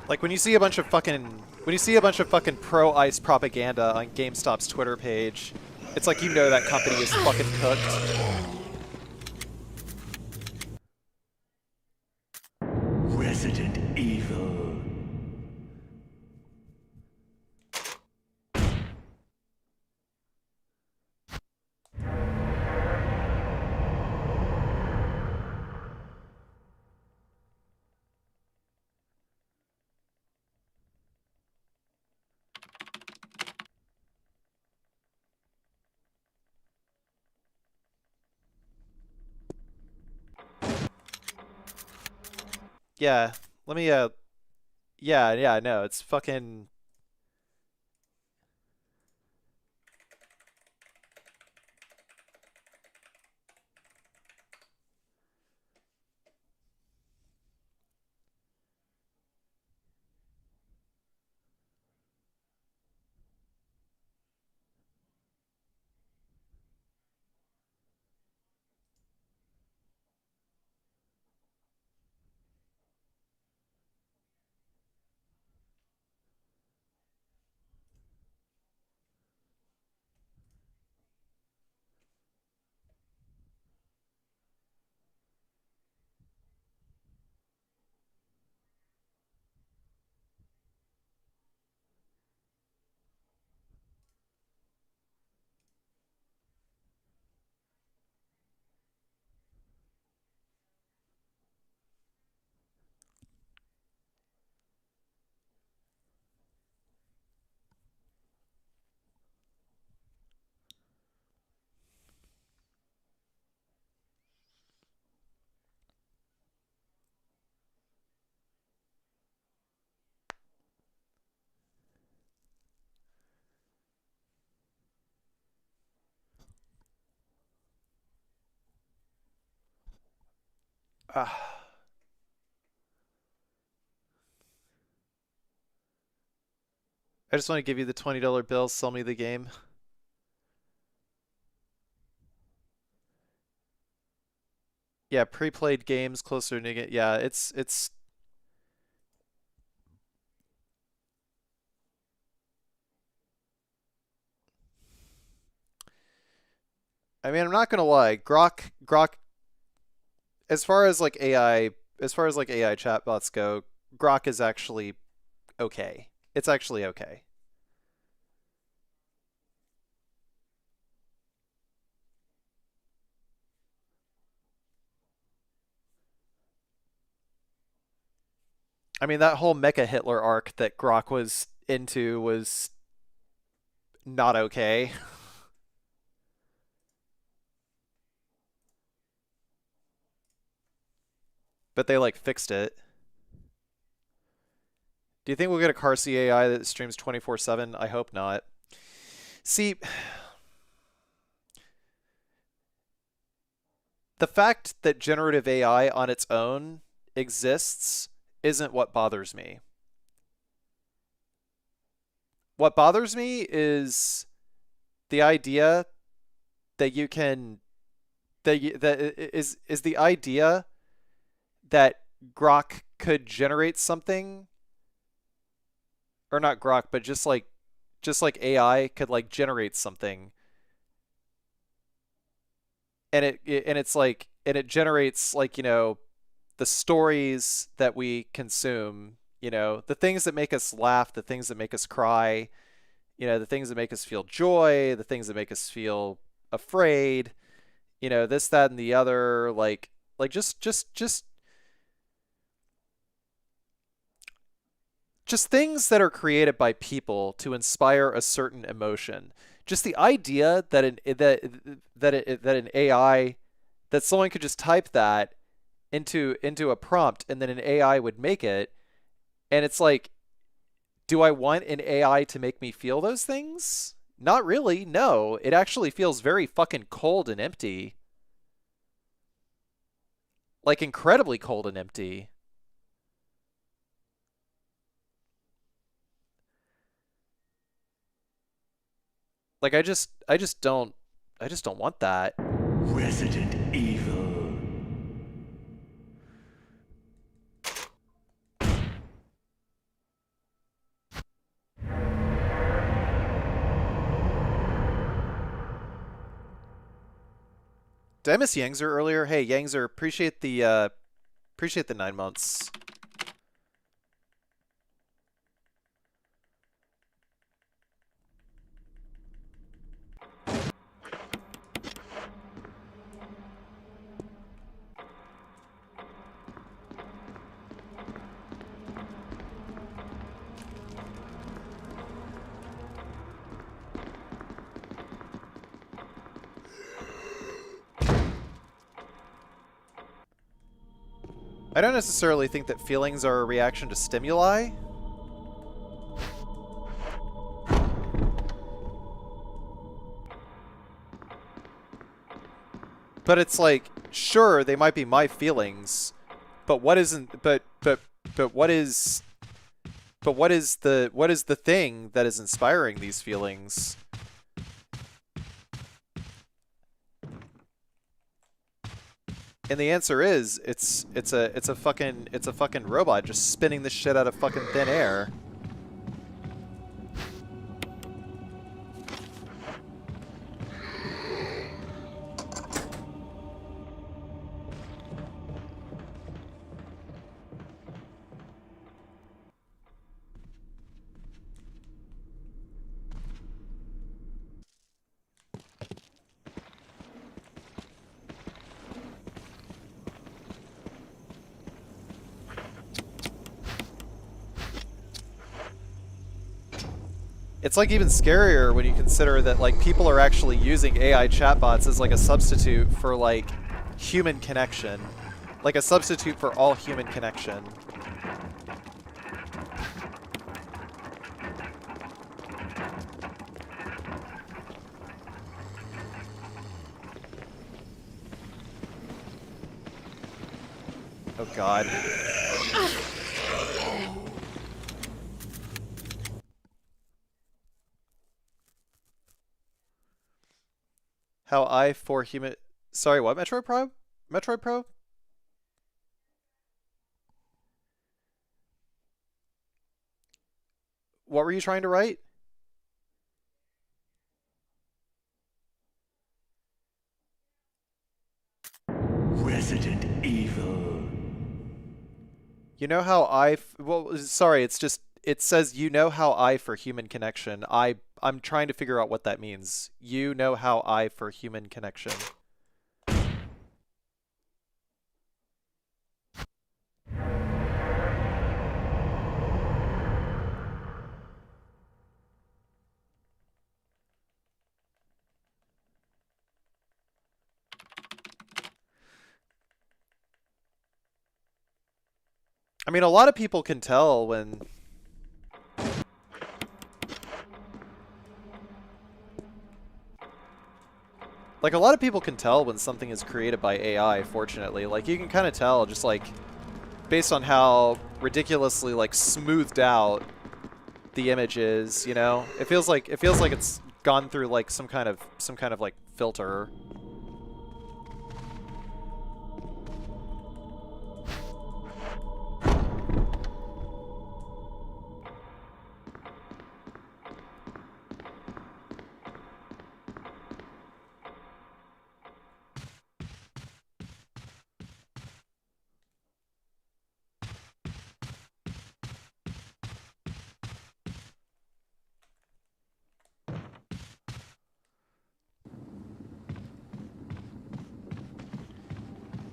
Like when you see a bunch of fucking pro ice propaganda on GameStop's Twitter page, it's like you know that company is fucking cooked. Resident Evil. Yeah, let me yeah, no, it's fucking ah. I just want to give you the $20 bill, sell me the game. Yeah, pre-played games closer to yeah, it's I mean, I'm not gonna lie, Grok as far as like AI as far as like AI chatbots go, Grok is actually okay. It's actually okay. I mean, that whole Mecha Hitler arc that Grok was into was not okay, but they like fixed it. Do you think we'll get a Carsey AI that streams 24/7? I hope not. See, the fact that generative AI on its own exists isn't what bothers me. What bothers me is the idea that you can that is the idea that Grok could generate something, or not Grok, but just like AI could like generate something, and it generates like the stories that we consume, the things that make us laugh, the things that make us cry, the things that make us feel joy, the things that make us feel afraid, this, that, and the other, like just things that are created by people to inspire a certain emotion. Just the idea that an AI, that someone could just type that into a prompt and then an AI would make it, and it's like, do I want an AI to make me feel those things? Not really. No, it actually feels very fucking cold and empty, like incredibly cold and empty. Like I just don't want that. Resident Evil. Did I miss Yangzer earlier? Hey, Yangzer, appreciate the 9 months. I don't necessarily think that feelings are a reaction to stimuli. But it's like, sure, they might be my feelings, but what isn't but what is the thing that is inspiring these feelings? And the answer is it's a fucking robot just spinning the shit out of fucking thin air. It's like even scarier when you consider that like people are actually using AI chatbots as like a substitute for like human connection. Like a substitute for all human connection. Oh god. How I for human... Sorry, what? Metroid Prime? Metroid Pro? What were you trying to write? Resident Evil. You know how I... Well, sorry, it's just... It says, you know how I for human connection. I'm trying to figure out what that means. You know how I for human connection. I mean, a lot of people can tell when... Like, a lot of people can tell when something is created by AI, fortunately. Like, you can kind of tell just, like, based on how ridiculously, like, smoothed out the image is, you know? It feels like it's gone through, like, some kind of like, filter.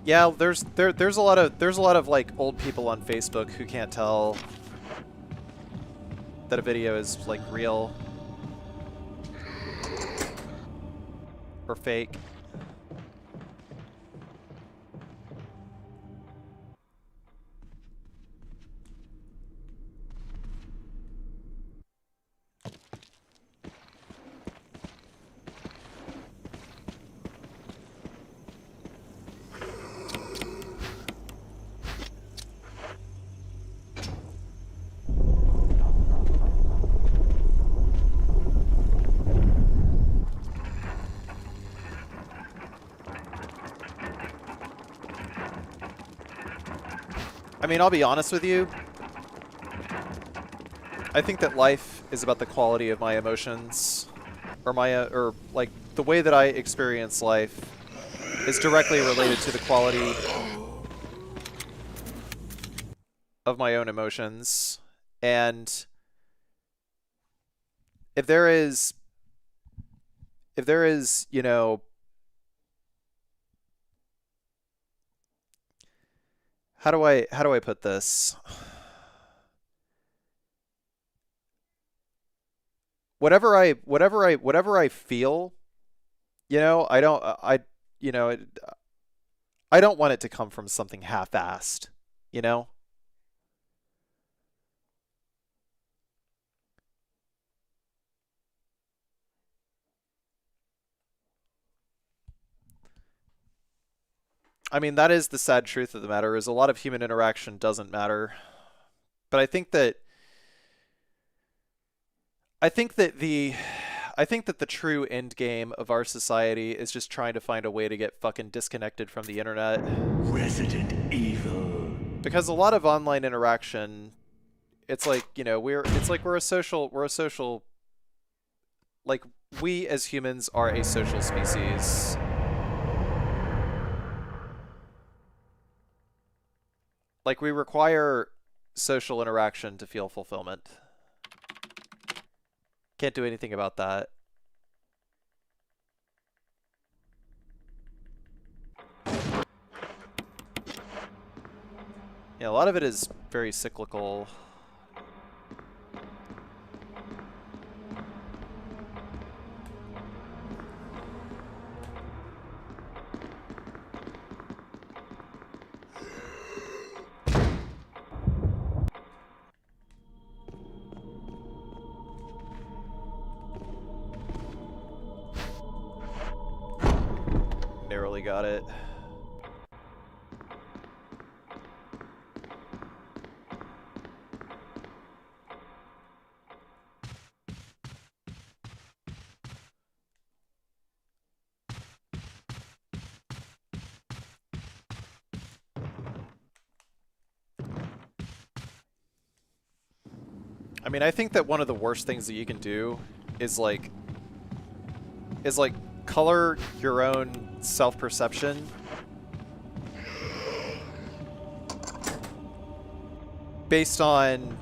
Yeah, there's a lot of like old people on Facebook who can't tell that a video is like real or fake. I mean, I'll be honest with you. I think that life is about the quality of my emotions, or my, or like the way that I experience life is directly related to the quality of my own emotions. And if there is, you know, how do I put this? Whatever I feel, you know, you know, I don't want it to come from something half-assed, you know? I mean, that is the sad truth of the matter, is a lot of human interaction doesn't matter. But I think that the I think that the true end game of our society is just trying to find a way to get fucking disconnected from the internet. Resident Evil. Because a lot of online interaction, it's like, you know, we're a social, like, we as humans are a social species. Like, we require social interaction to feel fulfillment. Can't do anything about that. Yeah, a lot of it is very cyclical. Narrowly got it. I mean, I think that one of the worst things that you can do is like color your own self-perception based on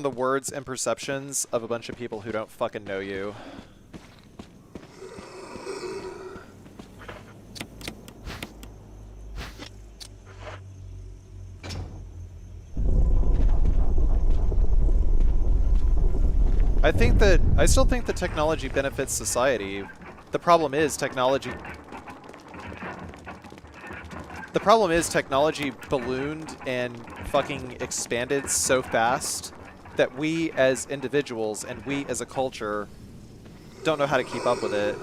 the words and perceptions of a bunch of people who don't fucking know you. I still think that technology benefits society. The problem is technology ballooned and fucking expanded so fast that we as individuals and we as a culture don't know how to keep up with it.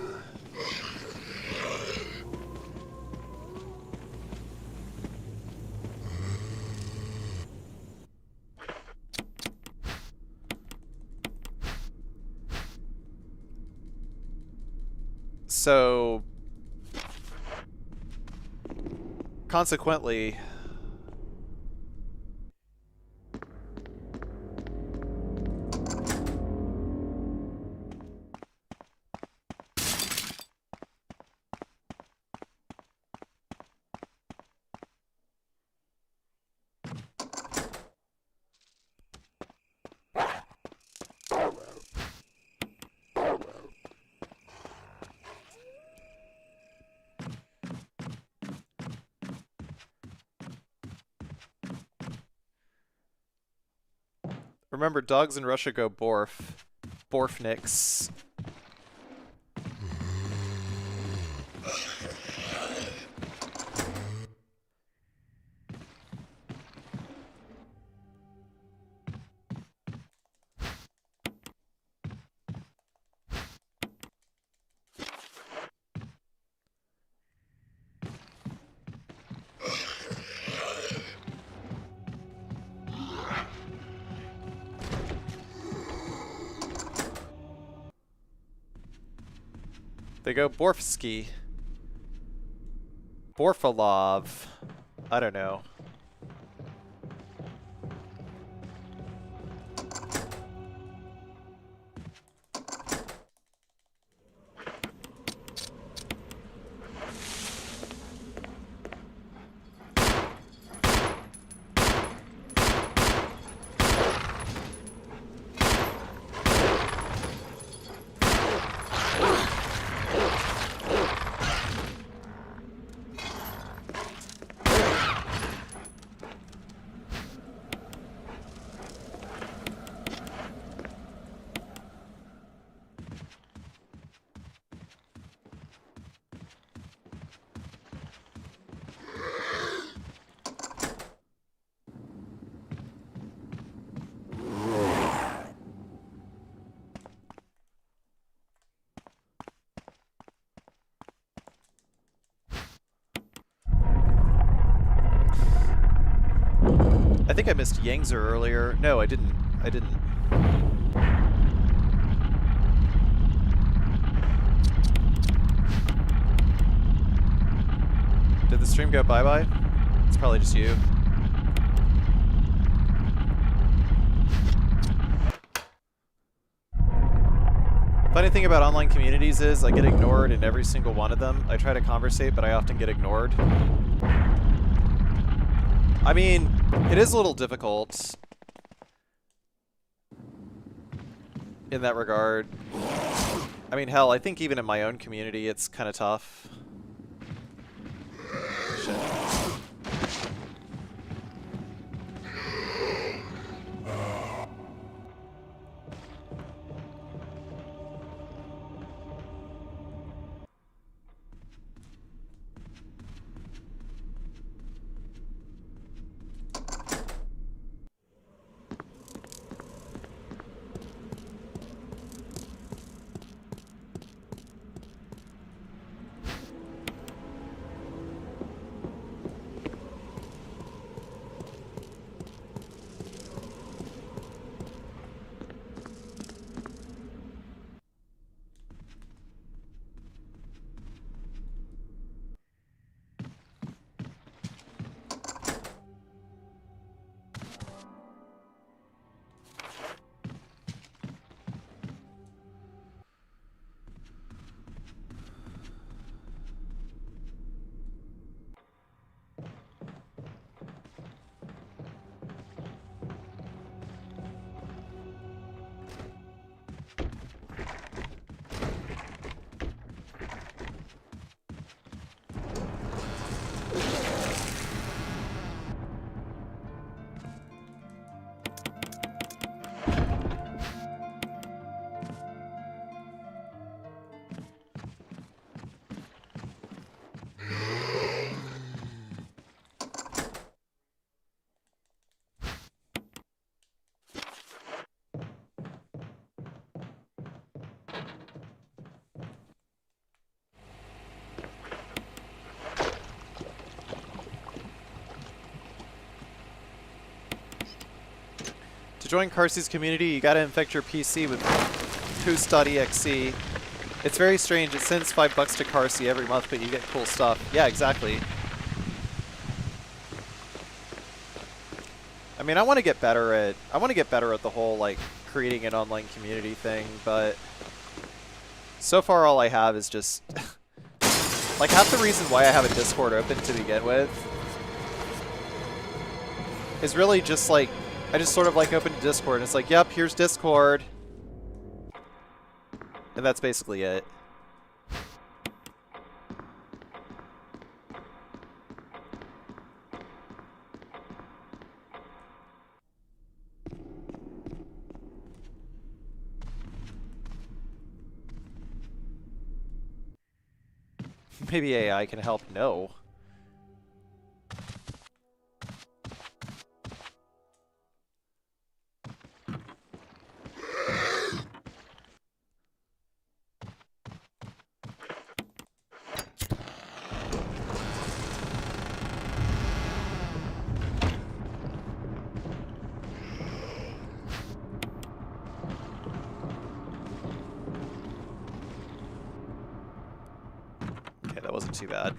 So, consequently, remember, dogs in Russia go borf. Borfniks. They go Borfsky. Borfalov. I don't know. think I missed Yangzer earlier. No, I didn't. I didn't. Did the stream go bye-bye? It's probably just you. Funny thing about online communities is I get ignored in every single one of them. I try to conversate, but I often get ignored. I mean, it is a little difficult in that regard. I mean, hell, I think even in my own community, it's kind of tough. Shit. To join Carsey's community, you gotta infect your PC with Poos.exe. It's very strange. It sends $5 to Carsey every month, but you get cool stuff. Yeah, exactly. I mean, I want to get better at the whole like creating an online community thing, but so far all I have is just like half the reason why I have a Discord open to begin with is really just like I just sort of like open Discord and it's like, yep, here's Discord. And that's basically it. Maybe AI can help. No. Okay, that wasn't too bad.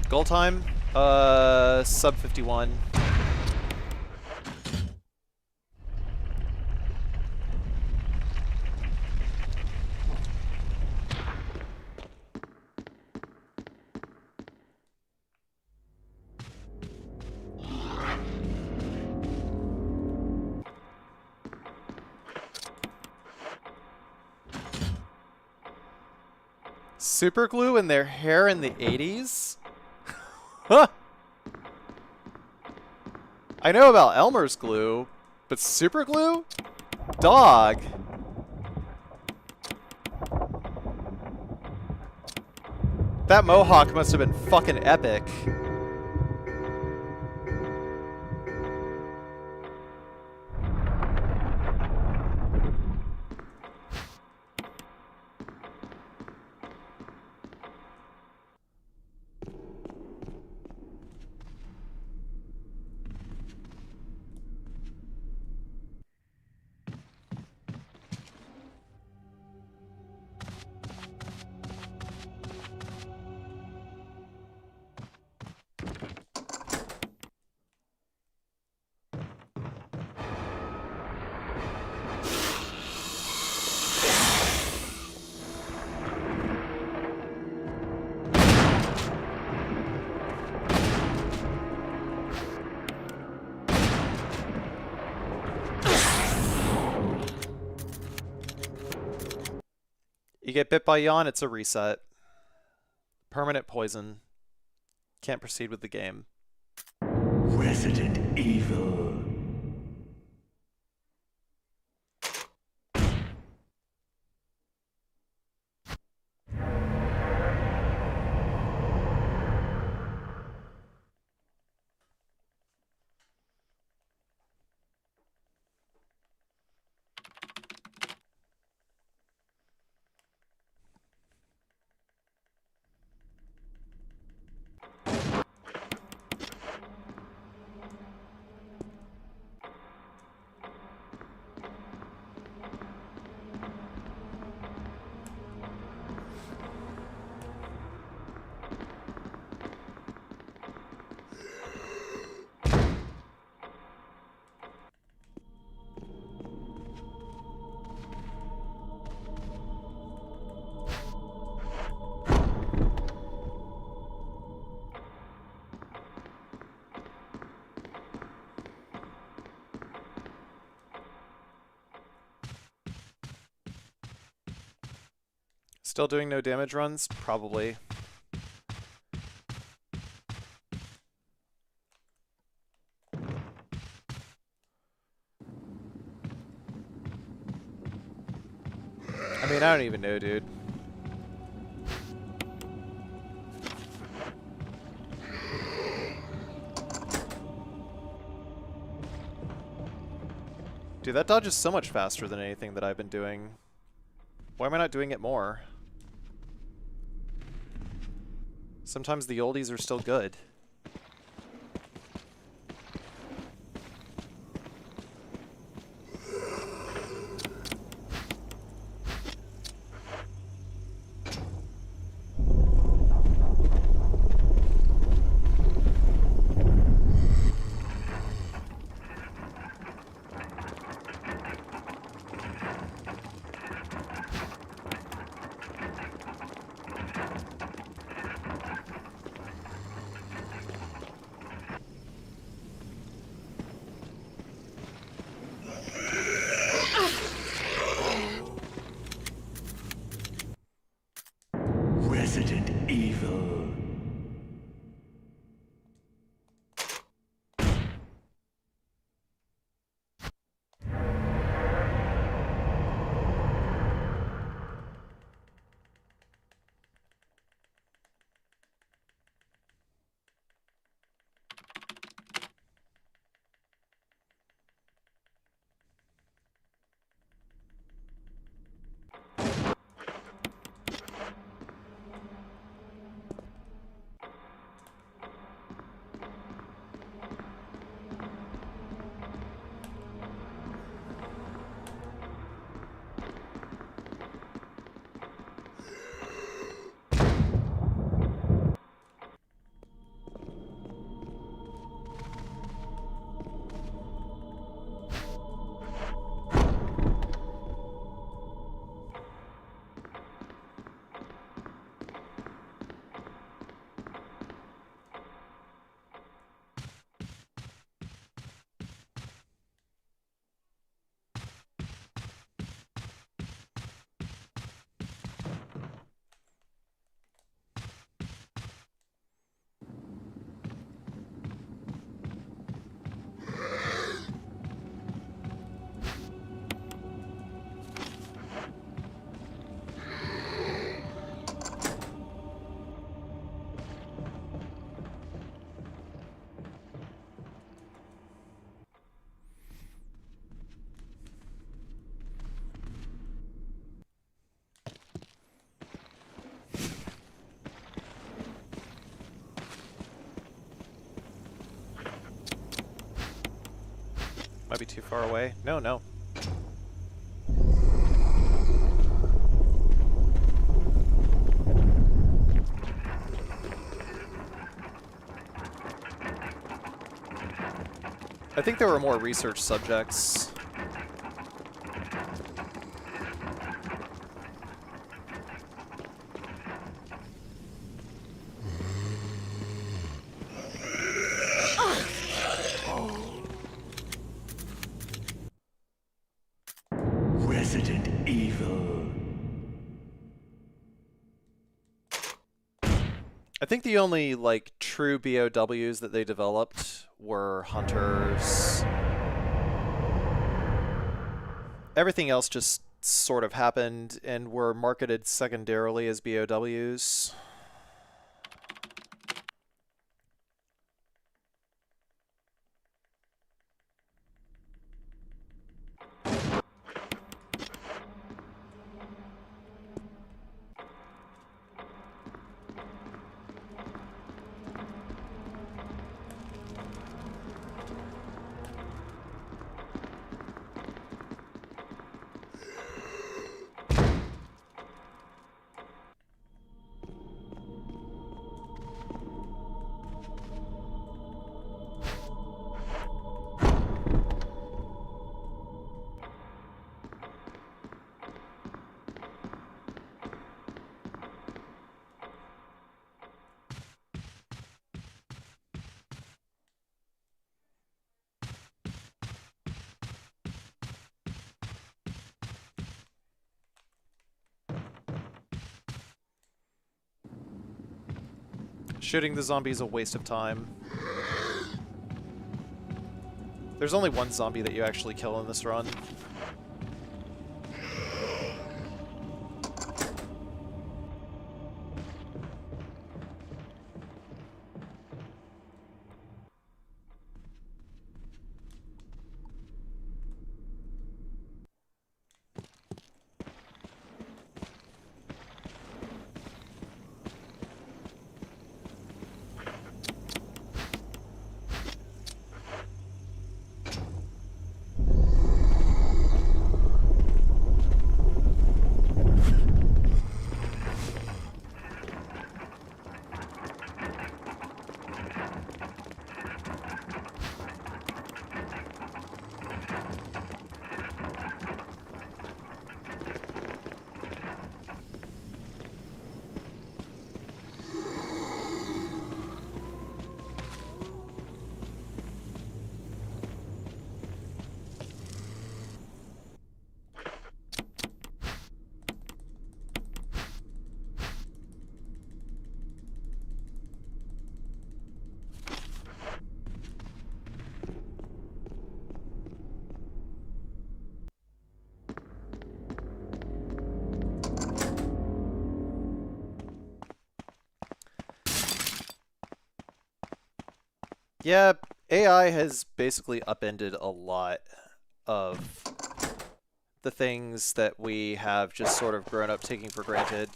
Goal time? Sub 51. Super glue in their hair in the 80s? Huh! I know about Elmer's glue, but super glue? Dog. That mohawk must have been fucking epic. You get bit by yawn, it's a reset. Permanent poison. Can't proceed with the game. Resident Evil. Still doing no damage runs? Probably. I mean, I don't even know, dude. Dude, that dodge is so much faster than anything that I've been doing. Why am I not doing it more? Sometimes the oldies are still good. Might be too far away. No, no. I think there were more research subjects. Resident Evil. I think the only, like, true BOWs that they developed were hunters. Everything else just sort of happened and were marketed secondarily as BOWs. Shooting the zombie is a waste of time. There's only one zombie that you actually kill in this run. Yeah, AI has basically upended a lot of the things that we have just sort of grown up taking for granted.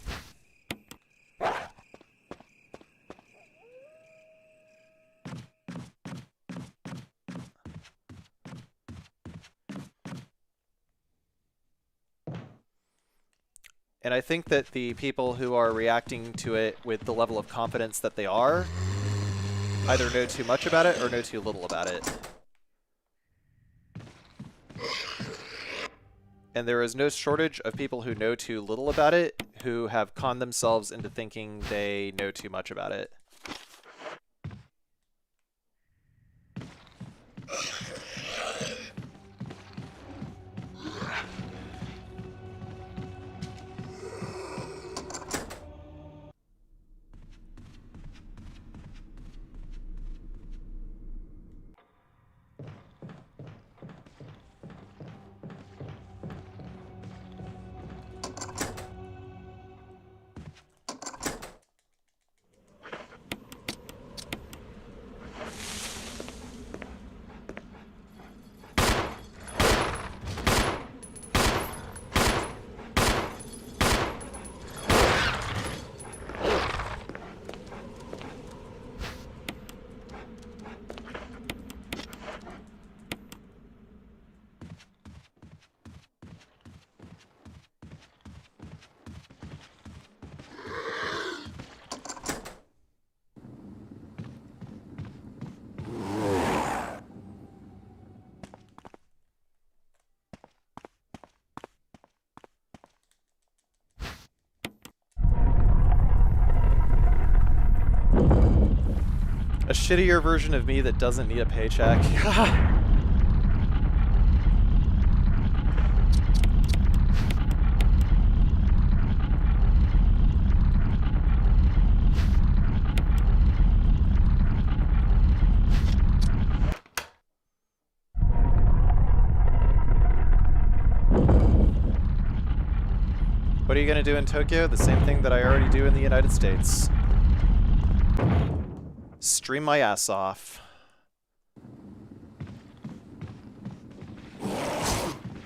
And I think that the people who are reacting to it with the level of confidence that they are either know too much about it or know too little about it. And there is no shortage of people who know too little about it who have conned themselves into thinking they know too much about it. shittier version of me that doesn't need a paycheck. What are you gonna do in Tokyo? The same thing that I already do in the United States. Stream my ass off.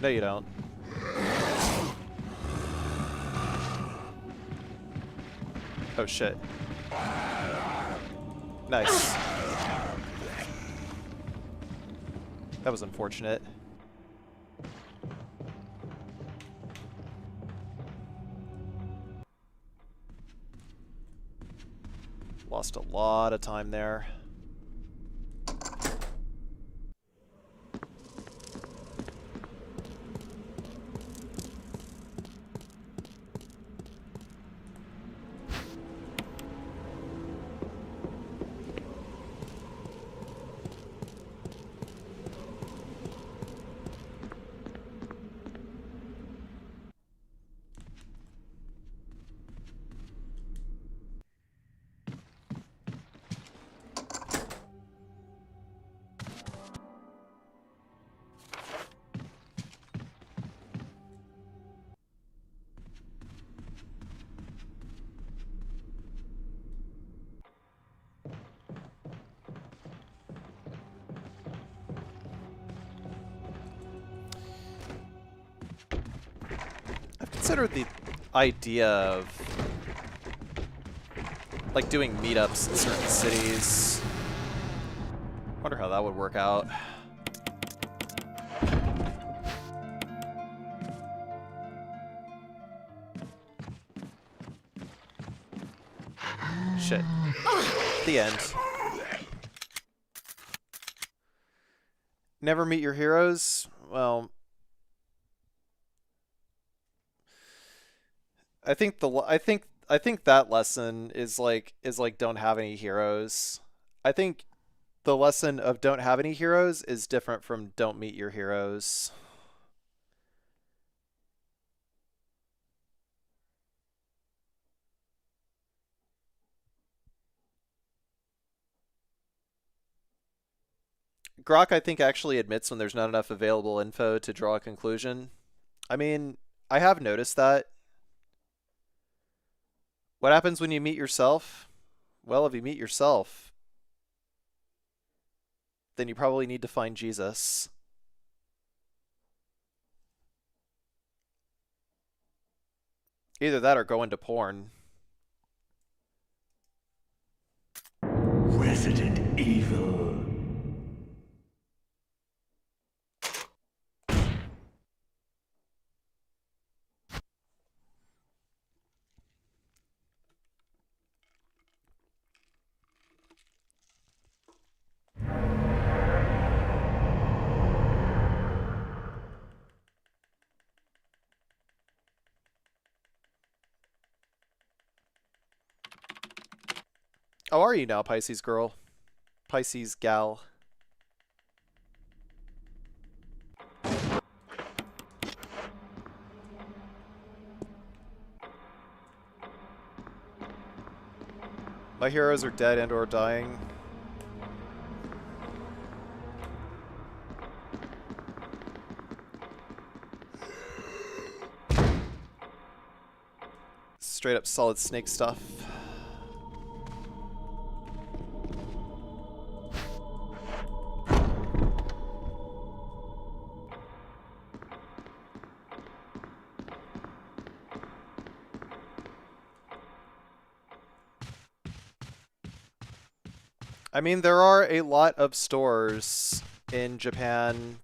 No, you don't. Oh shit. Nice. That was unfortunate. Lost a lot of time there. Considered the idea of like doing meetups in certain cities. Wonder how that would work out. Shit. The end. Never meet your heroes? Well, I think that lesson is like don't have any heroes. I think the lesson of don't have any heroes is different from don't meet your heroes. Grok, I think, actually admits when there's not enough available info to draw a conclusion. I mean, I have noticed that. What happens when you meet yourself? Well, if you meet yourself, then you probably need to find Jesus. Either that or go into porn. Resident Evil. How are you now, Pisces girl? Pisces gal. My heroes are dead and or dying. Straight up Solid Snake stuff. I mean, there are a lot of stores in Japan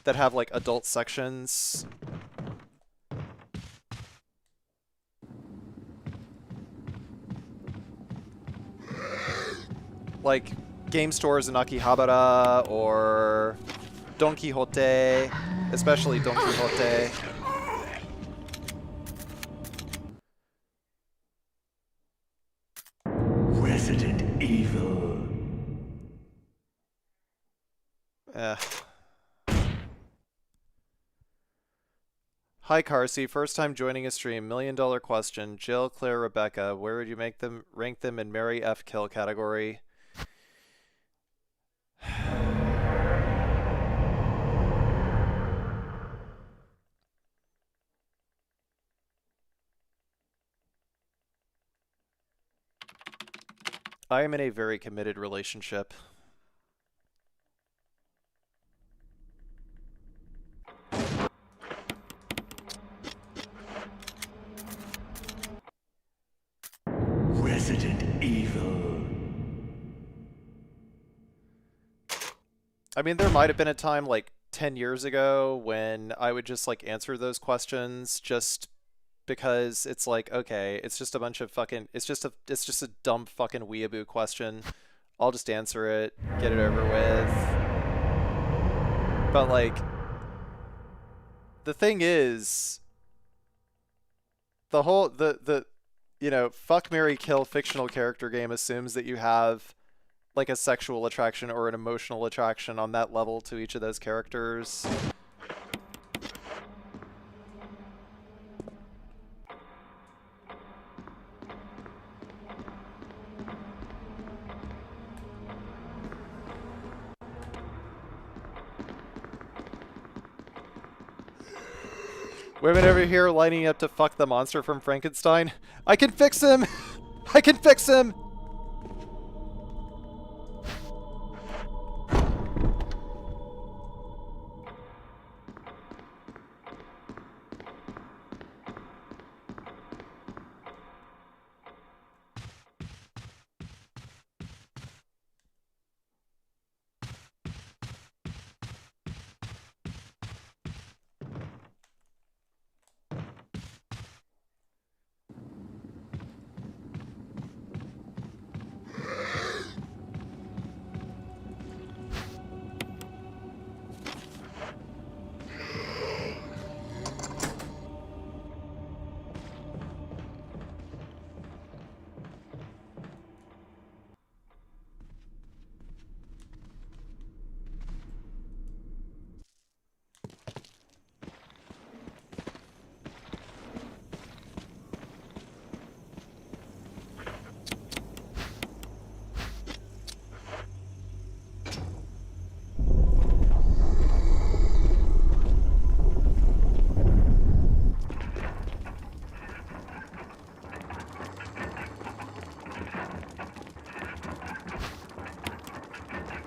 that have like adult sections. Like game stores in Akihabara or Don Quixote, especially Don Quixote. Resident Evil. Hi, Carsey. First time joining a stream. $1 million question. Jill, Claire, Rebecca. Where would you make them rank them in Mary F. Kill category? I am in a very committed relationship. Resident Evil. I mean, there might have been a time like 10 years ago when I would just like answer those questions just because it's like, okay, it's just a bunch of fucking it's just a dumb fucking weeaboo question. I'll just answer it, get it over with. But like the thing is the whole the you know, fuck Marry Kill fictional character game assumes that you have like a sexual attraction or an emotional attraction on that level to each of those characters. Women over here lining up to fuck the monster from Frankenstein. I can fix him! I can fix him!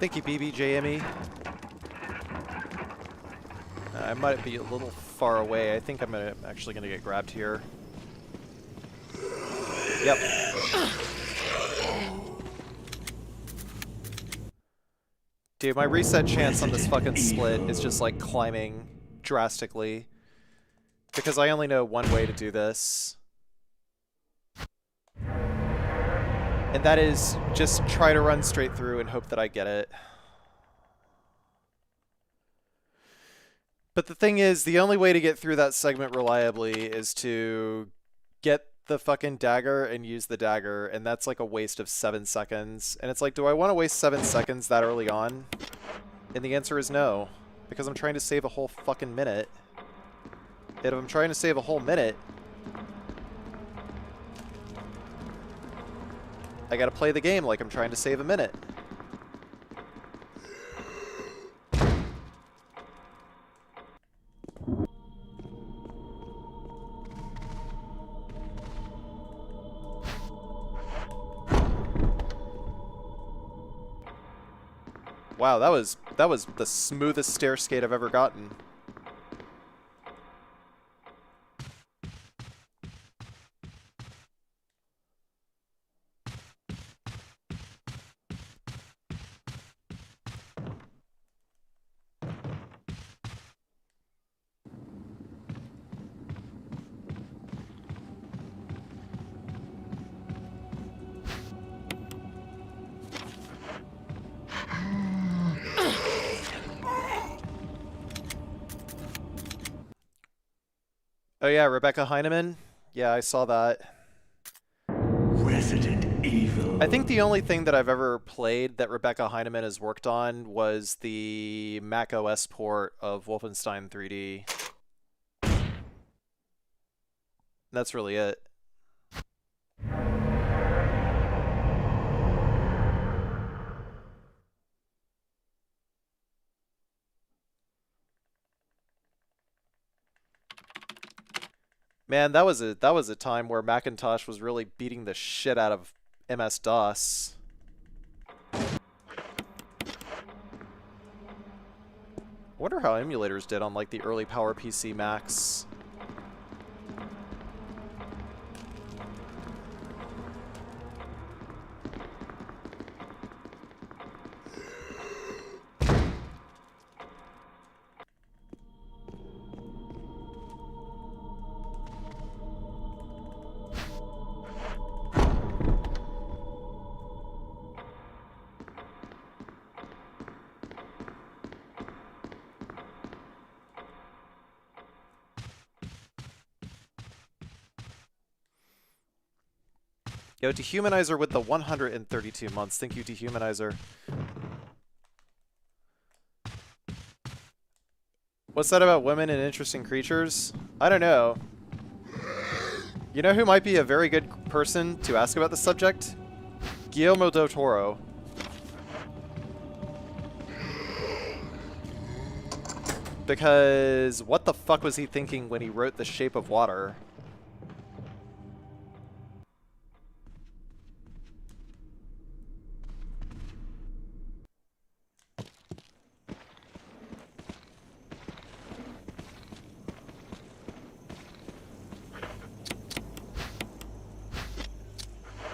Thank you, BBJME. I might be a little far away. I think I'm actually gonna get grabbed here. Yep. Dude, my reset chance on this fucking split is just like climbing drastically. Because I only know one way to do this. And that is just try to run straight through and hope that I get it. But the thing is, the only way to get through that segment reliably is to get the fucking dagger and use the dagger, and that's like a waste of 7 seconds. And it's like, do I want to waste 7 seconds that early on? And the answer is no, because I'm trying to save a whole fucking minute. And if I'm trying to save a whole minute, I gotta play the game like I'm trying to save a minute. Wow, that was the smoothest stair skate I've ever gotten. Oh yeah, Rebecca Heineman? Yeah, I saw that. Resident Evil. I think the only thing that I've ever played that Rebecca Heineman has worked on was the Mac OS port of Wolfenstein 3D. That's really it. Man, that was a time where Macintosh was really beating the shit out of MS-DOS. I wonder how emulators did on like the early PowerPC Macs. Yo, Dehumanizer with the 132 months. Thank you, Dehumanizer. What's that about women and interesting creatures? I don't know. You know who might be a very good person to ask about the subject? Guillermo del Toro. Because what the fuck was he thinking when he wrote The Shape of Water?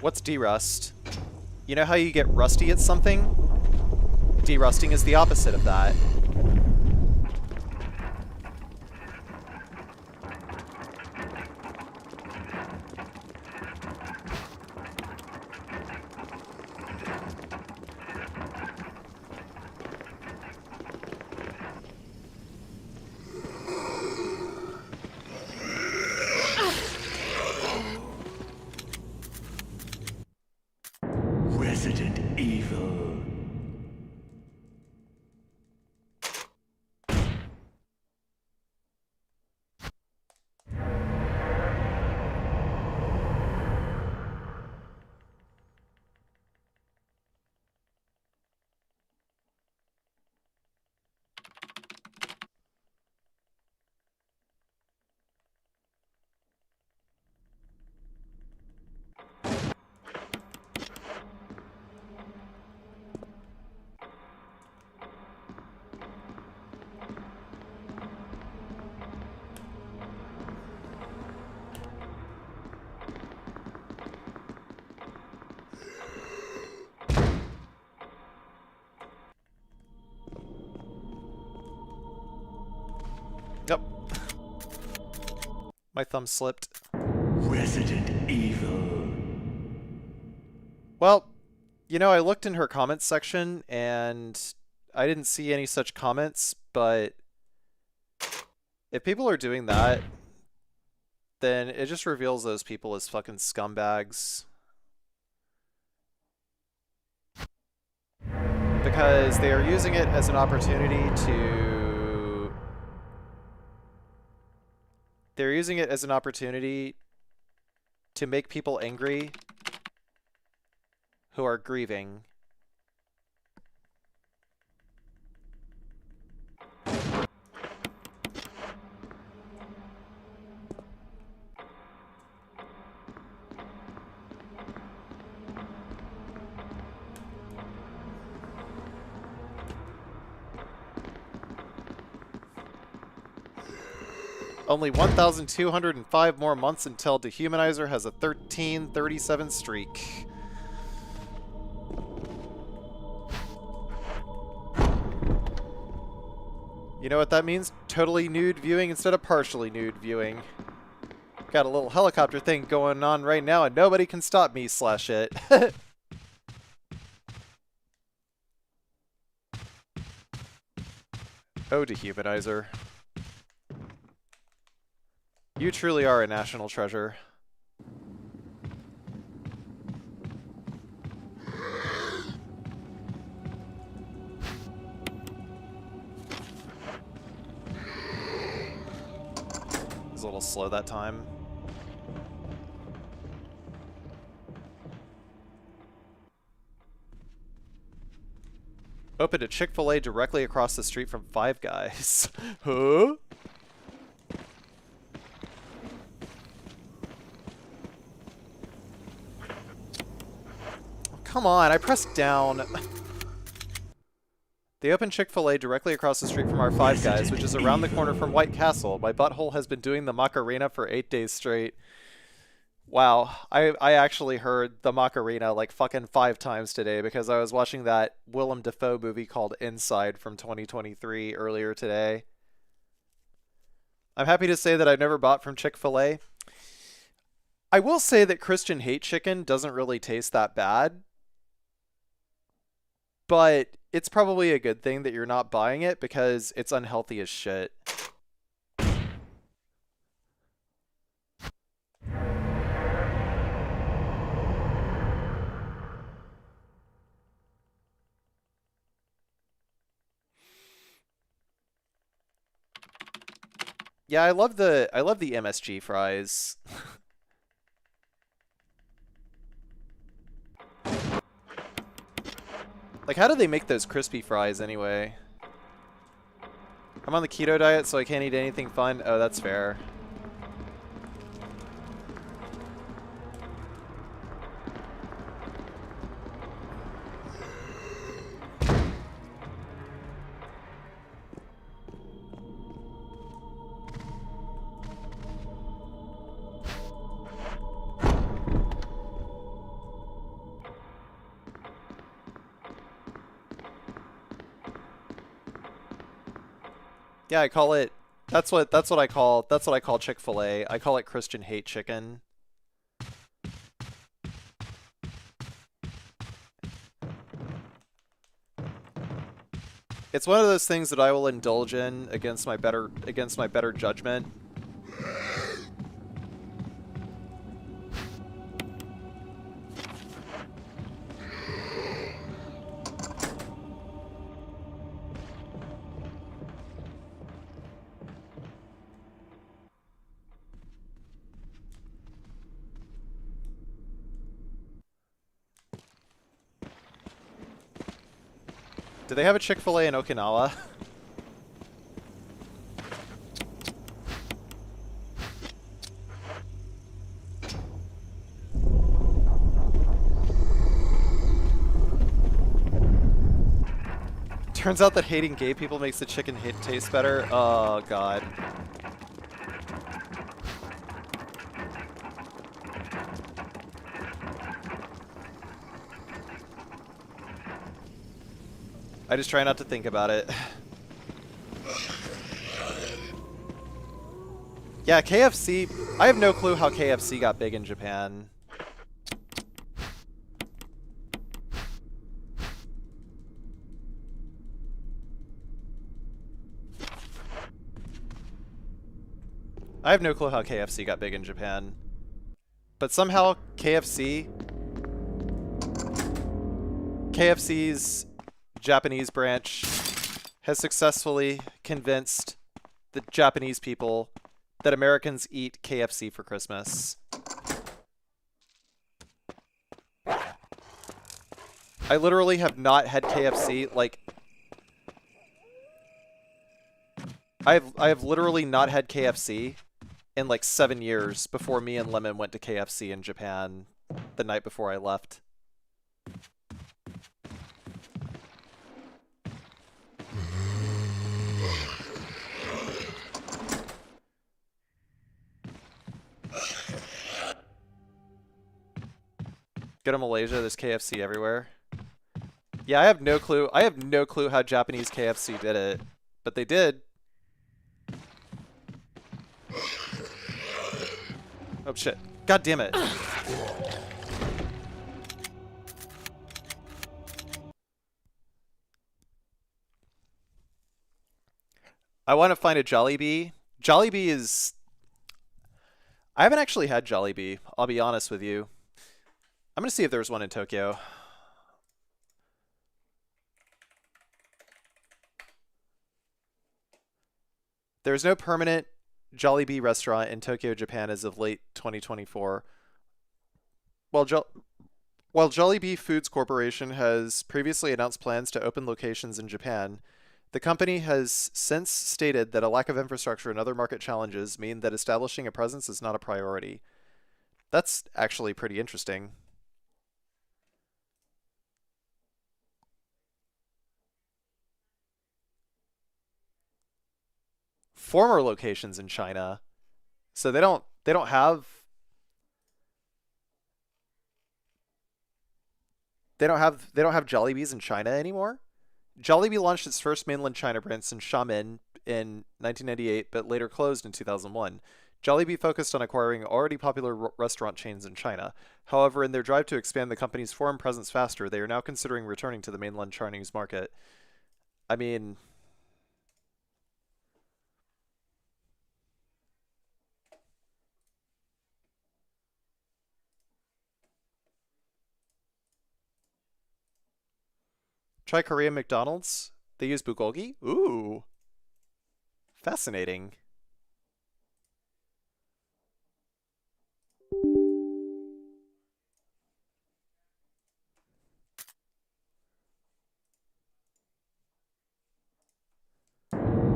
What's derust? You know how you get rusty at something? Derusting is the opposite of that. Resident Evil. Yep. My thumb slipped. Resident Evil. Well, you know, I looked in her comments section and I didn't see any such comments, but if people are doing that, then it just reveals those people as fucking scumbags. Because they are using it as an opportunity to... They're using it as an opportunity to make people angry who are grieving. Only 1,205 more months until Dehumanizer has a 1337 streak. You know what that means? Totally nude viewing instead of partially nude viewing. Got a little helicopter thing going on right now and nobody can stop me slash it. Oh, Dehumanizer. You truly are a national treasure. It was a little slow that time. Opened a Chick-fil-A directly across the street from Five Guys. Huh? Come on, I pressed down. They opened Chick-fil-A directly across the street from our Five Guys, which is around the corner from White Castle. My butthole has been doing the Macarena for 8 days straight. Wow, I actually heard the Macarena like fucking 5 times today because I was watching that Willem Dafoe movie called Inside from 2023 earlier today. I'm happy to say that I've never bought from Chick-fil-A. I will say that Christian hate chicken doesn't really taste that bad, but it's probably a good thing that you're not buying it because it's unhealthy as shit. Yeah, I love the MSG fries. Like, how do they make those crispy fries anyway? I'm on the keto diet, so I can't eat anything fun. Oh, that's fair. Yeah, I call it. That's what I call Chick-fil-A. I call it Christian hate chicken. It's one of those things that I will indulge in against my better judgment. Do they have a Chick-fil-A in Okinawa? Turns out that hating gay people makes the chicken taste better. Oh, God. I just try not to think about it. Yeah, KFC. I have no clue how KFC got big in Japan. I have no clue how KFC got big in Japan. But somehow KFC's Japanese branch has successfully convinced the Japanese people that Americans eat KFC for Christmas. I literally have not had KFC, like... I have literally not had KFC in like 7 years before me and Lemon went to KFC in Japan the night before I left. Go to Malaysia, there's KFC everywhere. Yeah, I have no clue. I have no clue how Japanese KFC did it, but they did. Oh shit. God damn it. I want to find a Jollibee. Jollibee is... I haven't actually had Jollibee, I'll be honest with you. I'm going to see if there's one in Tokyo. There's no permanent Jollibee restaurant in Tokyo, Japan as of late 2024. Well, While Jollibee Foods Corporation has previously announced plans to open locations in Japan, the company has since stated that a lack of infrastructure and other market challenges mean that establishing a presence is not a priority. That's actually pretty interesting. Former locations in China, so they don't have Jollibees in China anymore. Jollibee launched its first mainland China branch in Xiamen in 1998, but later closed in 2001. Jollibee focused on acquiring already popular restaurant chains in China. However, in their drive to expand the company's foreign presence faster, they are now considering returning to the mainland Chinese market. I mean, try Korean McDonald's. They use bulgogi. Ooh, fascinating.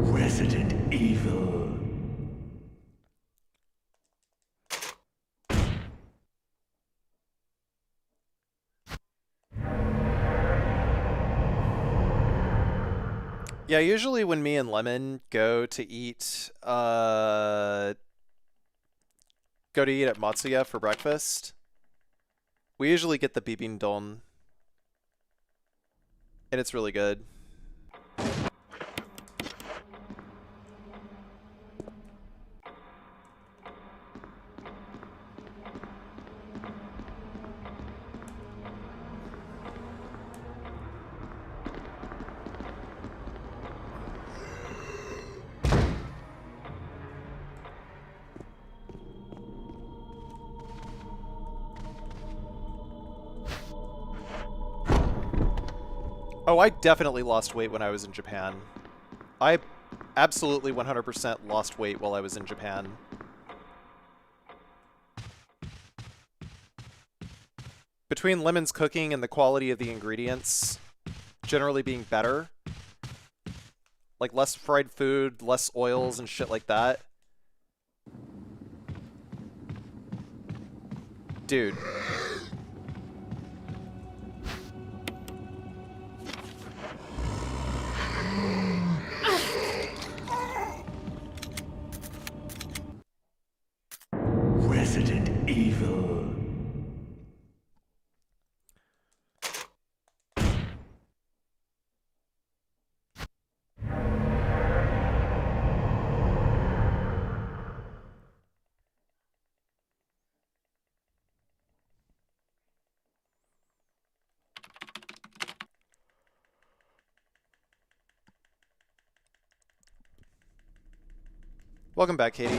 Resident Evil. Yeah, usually when me and Lemon go to eat at Matsuya for breakfast, we usually get the bibindon, and it's really good. Oh, I definitely lost weight when I was in Japan. I absolutely 100% lost weight while I was in Japan. Between Lemon's cooking and the quality of the ingredients generally being better, like less fried food, less oils and shit like that. Dude. Resident Evil. Welcome back, Katie.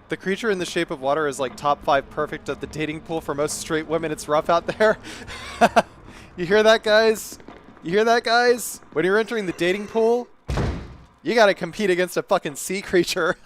The creature in the shape of water is like top 5 perfect at the dating pool for most straight women. It's rough out there. You hear that, guys? You hear that, guys? When you're entering the dating pool, you gotta compete against a fucking sea creature.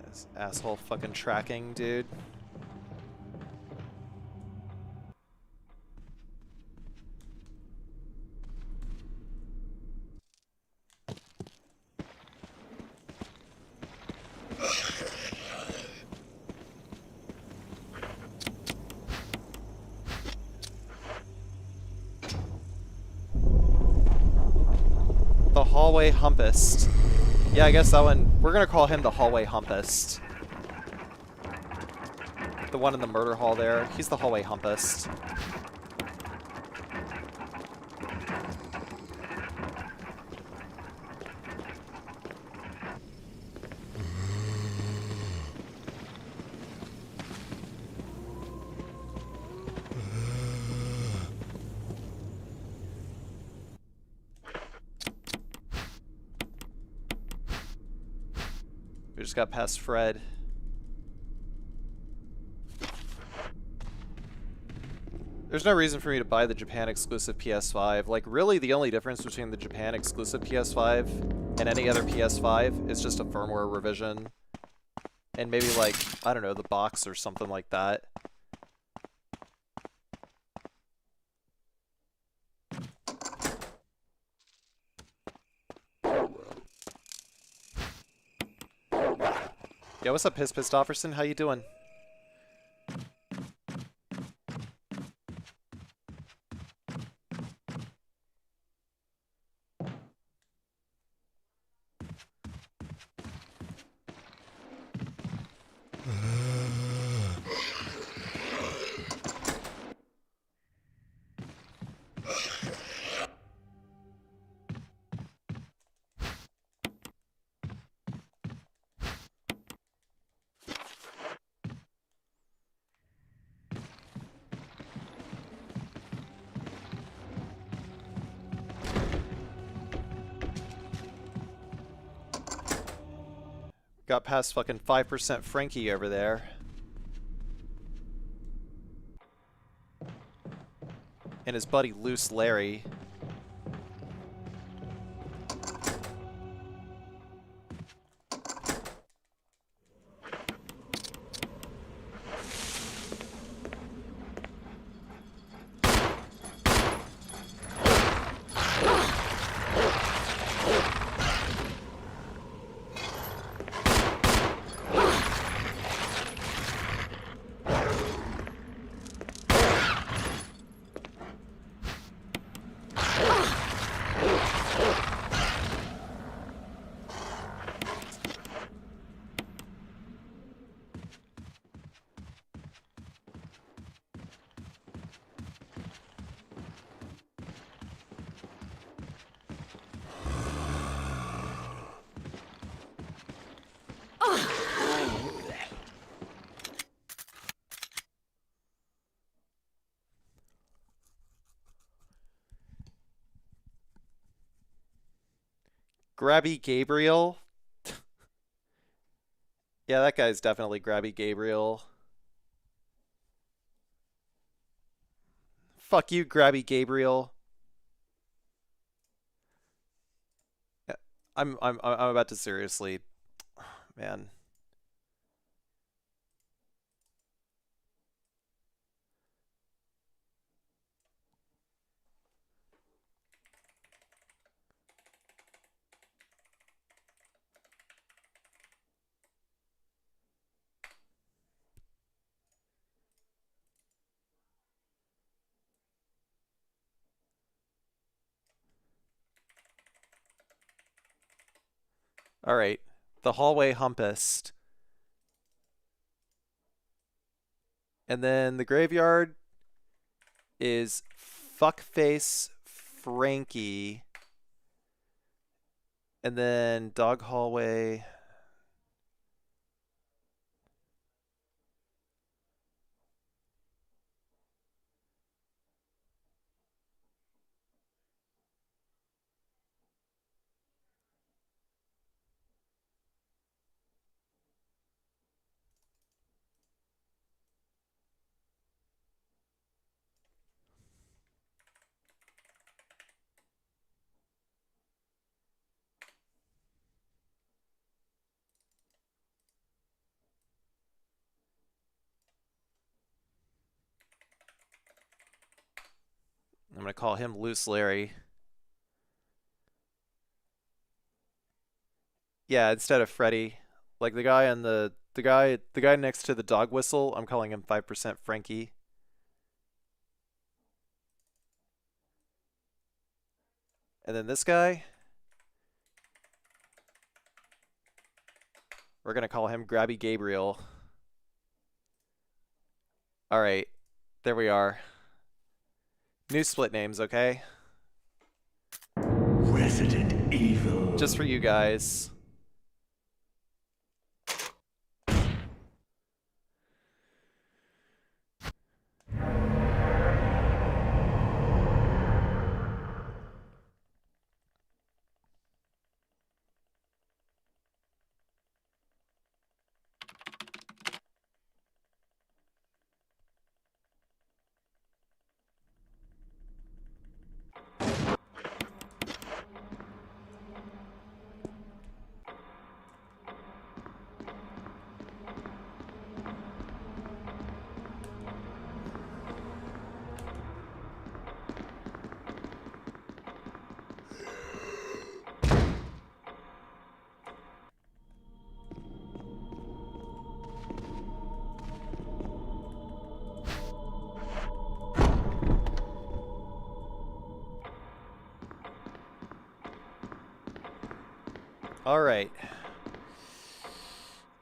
This asshole fucking tracking, dude. The hallway humpist. Yeah, I guess that one, we're gonna call him the hallway humpist. The one in the murder hall there. He's the hallway humpist. We just got past Fred. There's no reason for me to buy the Japan exclusive PS5. Like, really the only difference between the Japan exclusive PS5 and any other PS5 is just a firmware revision. And maybe, like, I don't know, the box or something like that. Yeah, what's up, Piss Offerson? How you doing? Got past fucking 5% Frankie over there. And his buddy Loose Larry. Grabby Gabriel. Yeah, that guy's definitely Grabby Gabriel. Fuck you, Grabby Gabriel. Yeah, I'm about to seriously, man. All right, the hallway humpist, and then the graveyard is fuckface Frankie, and then dog hallway. I'm gonna call him Loose Larry. Yeah, instead of Freddy, like the guy on the guy next to the dog whistle. I'm calling him 5% Frankie. And then this guy, We're gonna call him Grabby Gabriel. Alright, there we are. New split names, okay? Resident Evil. Just for you guys. Alright.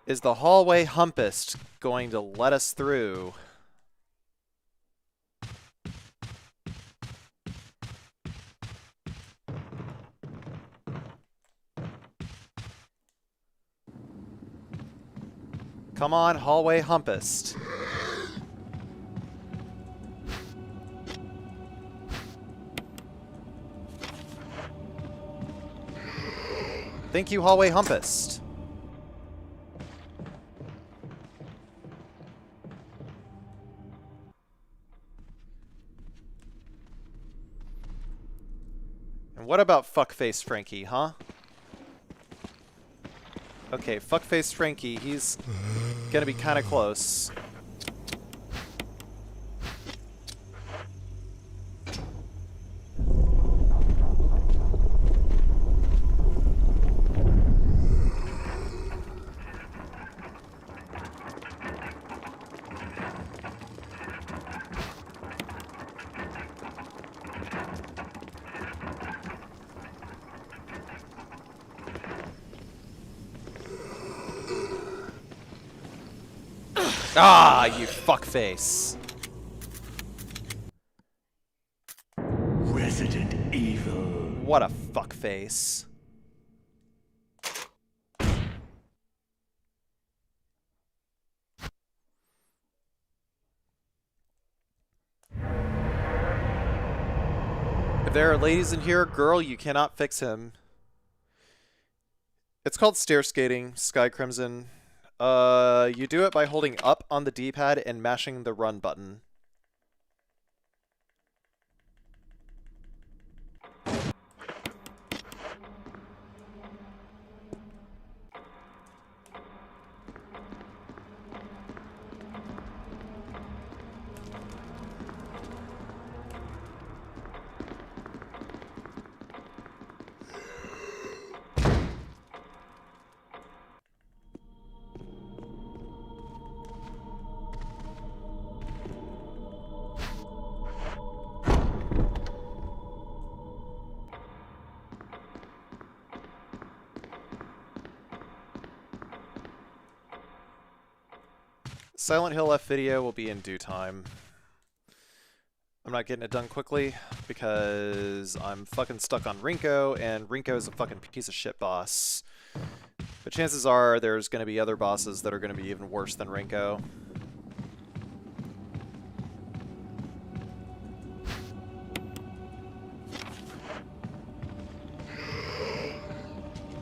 Is the hallway humpist going to let us through? Come on, hallway humpist. Thank you, hallway humpist. And what about fuckface Frankie, huh? Okay, fuckface Frankie, he's gonna be kinda close. Ah, you fuckface. Resident Evil. What a fuckface. If there are ladies in here, girl, you cannot fix him. It's called stair skating, Sky Crimson. You do it by holding up on the D-pad and mashing the run button. Silent Hill F video will be in due time. I'm not getting it done quickly because I'm fucking stuck on Rinko, and Rinko's a fucking piece of shit boss. But chances are there's going to be other bosses that are going to be even worse than Rinko.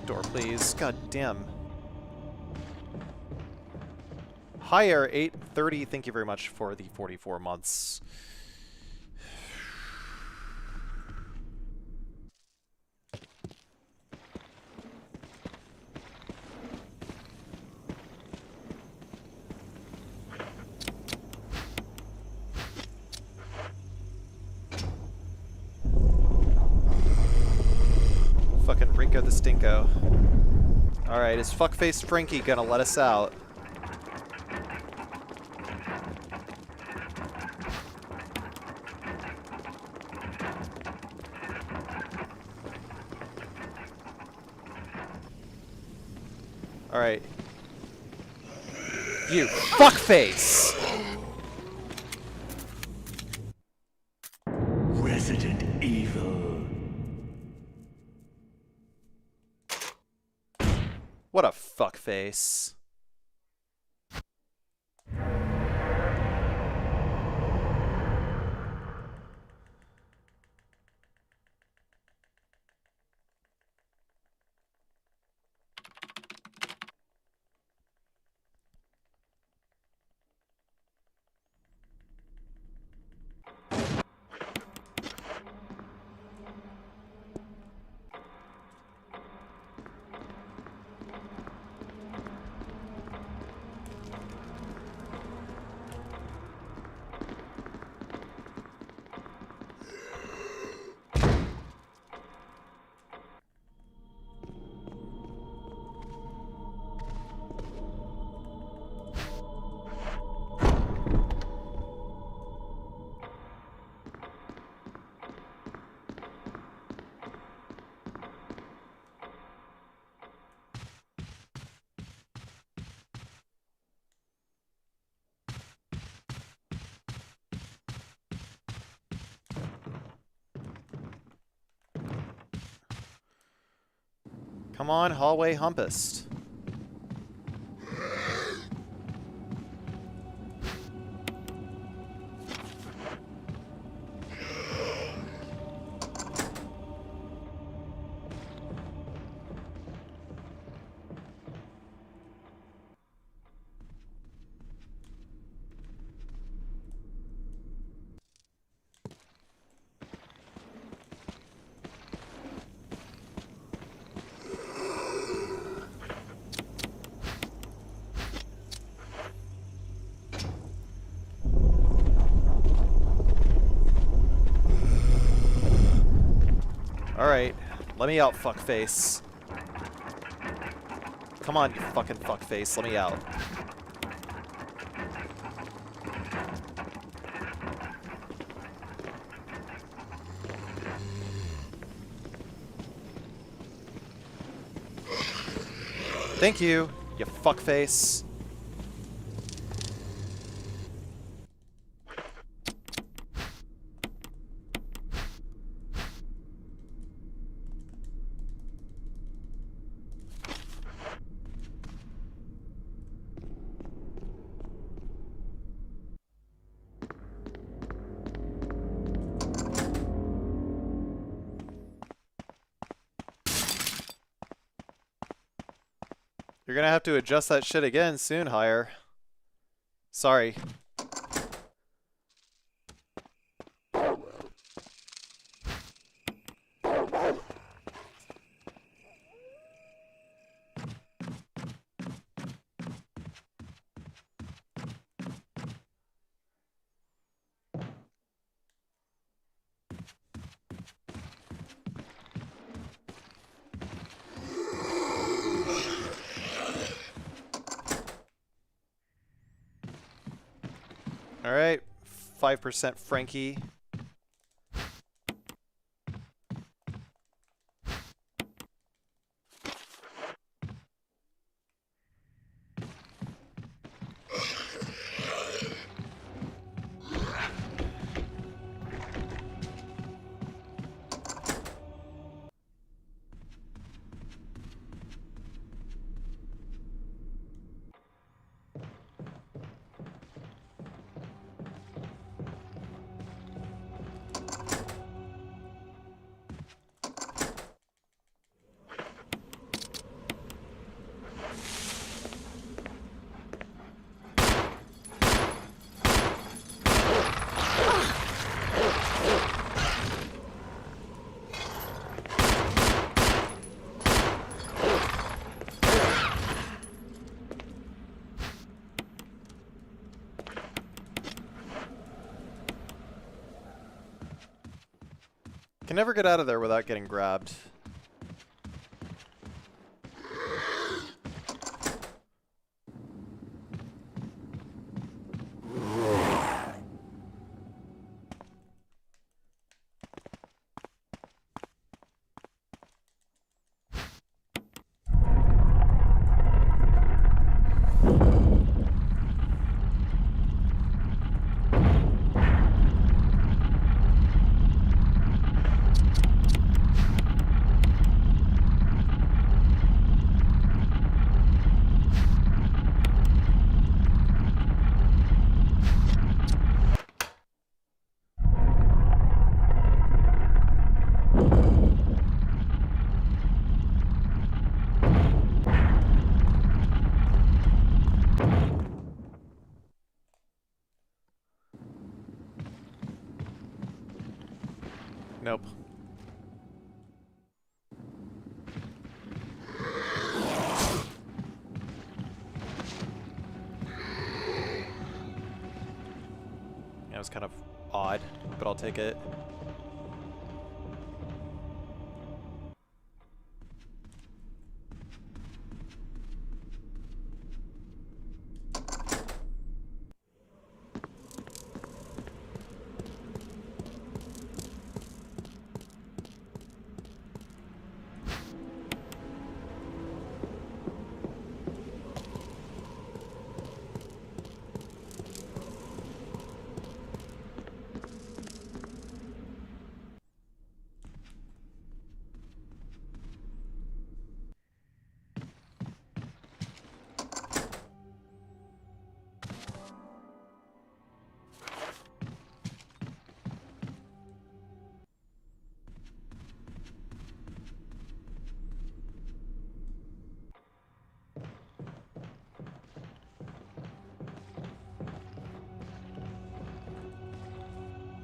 Door, please. God damn. Hi Air 830, thank you very much for the 44 months. Fucking Rinko the Stinko. Alright, is fuckface Frankie gonna let us out? Alright. You fuckface! Resident Evil. What a fuckface. Come on, hallway humpist. Alright, let me out, fuckface. Come on, you fucking fuckface, let me out. Thank you, you fuckface. You're gonna have to adjust that shit again soon, Hire. Sorry. Alright, 5% Frankie. Can never get out of there without getting grabbed. kind of odd, but I'll take it.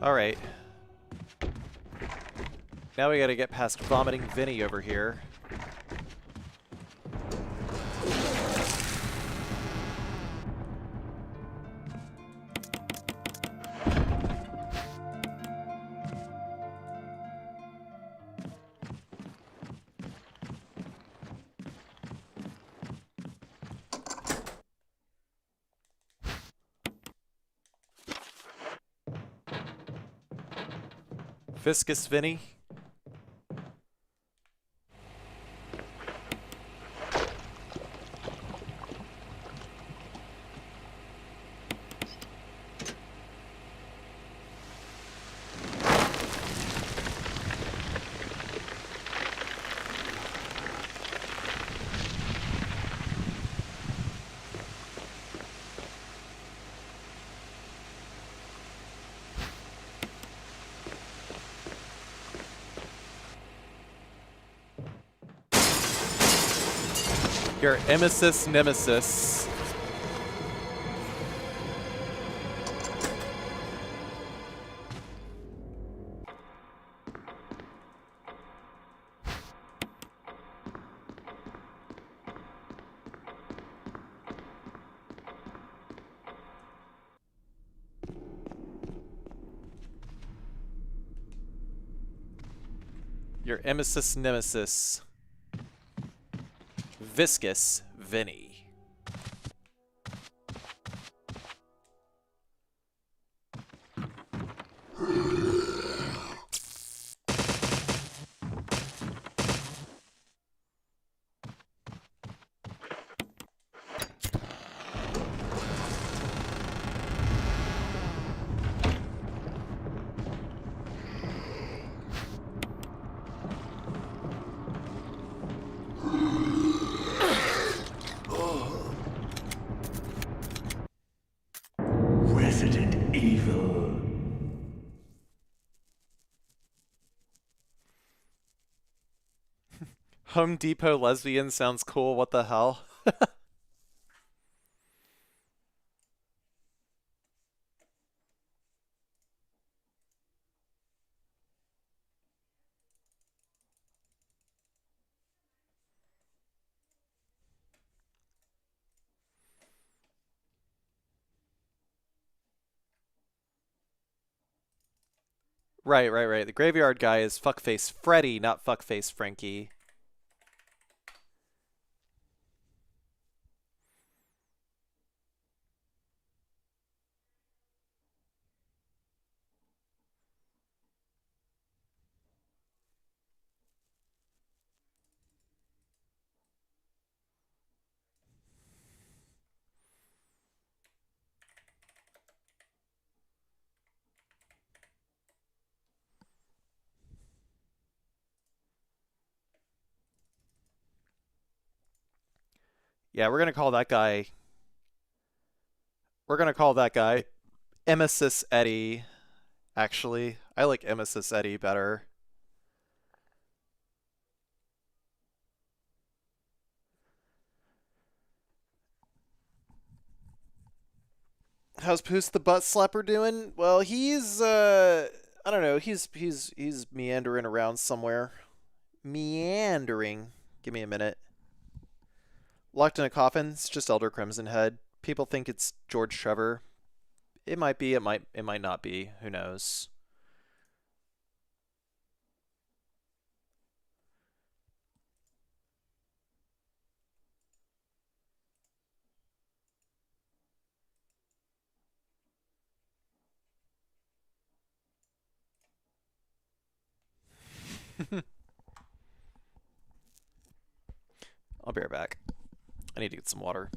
Alright. Now we gotta get past vomiting Vinny over here. Viscous Vinny. Your emesis nemesis. Your emesis nemesis. Viscous Vinny. Resident Evil. Home Depot lesbian sounds cool, what the hell? Right. The graveyard guy is fuckface Freddy, not fuckface Frankie. Yeah, we're gonna call that guy. We're gonna call that guy Emesis Eddie. Actually, I like Emesis Eddie better. How's Poos the Butt Slapper doing? Well, he's I don't know. He's meandering around somewhere. Meandering. Give me a minute. Locked in a coffin. It's just Elder Crimson Head. People think it's George Trevor. It might be, it might not be. Who knows? I'll be right back. I need to get some water.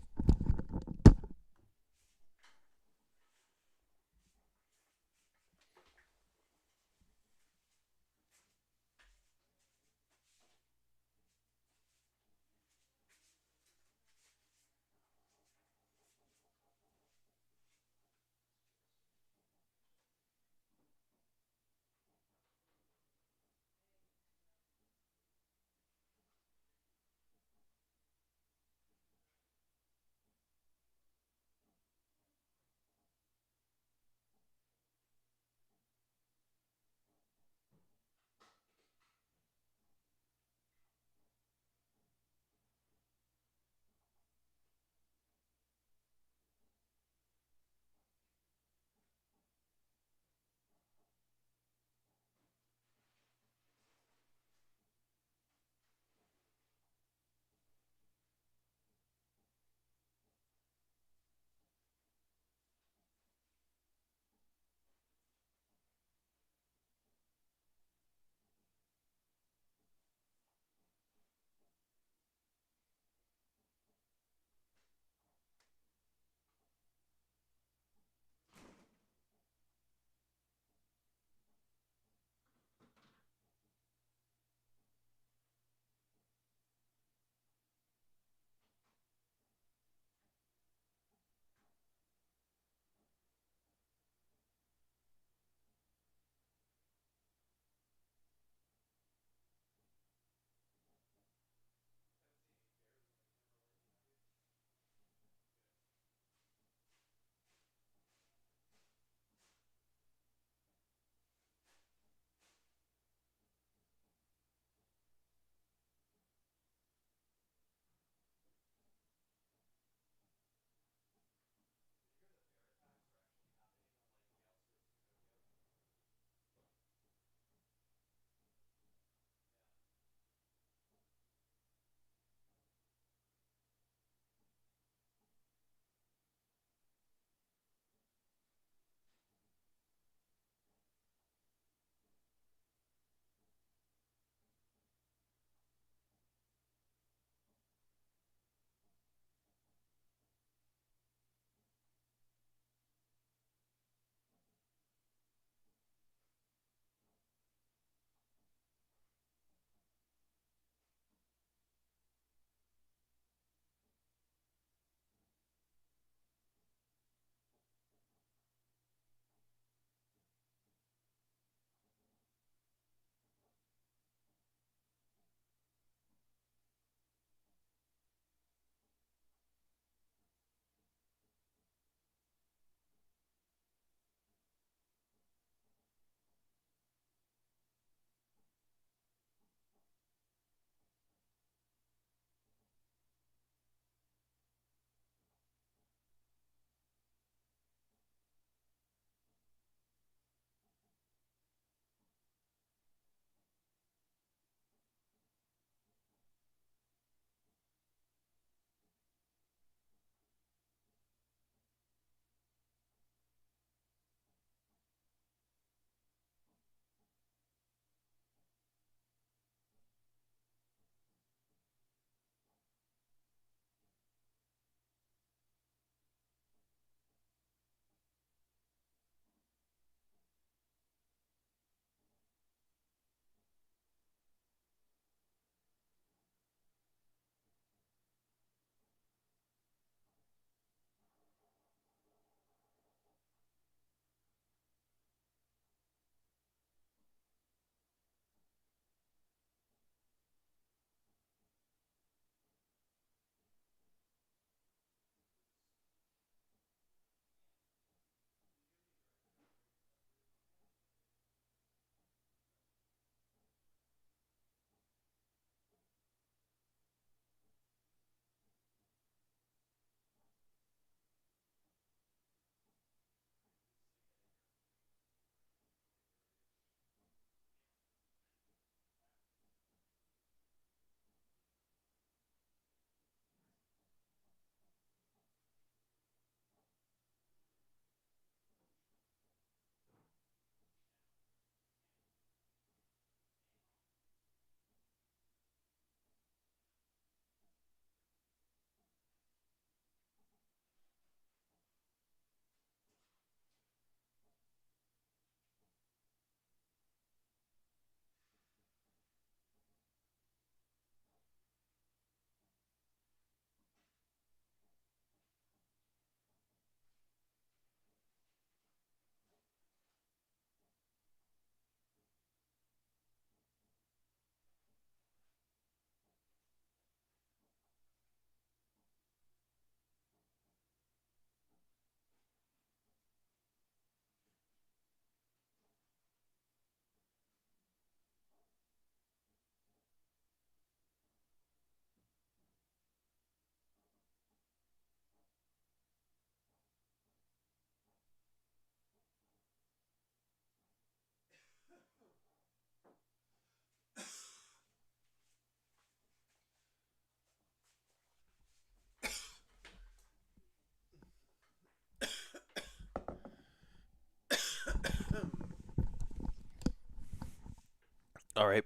All right.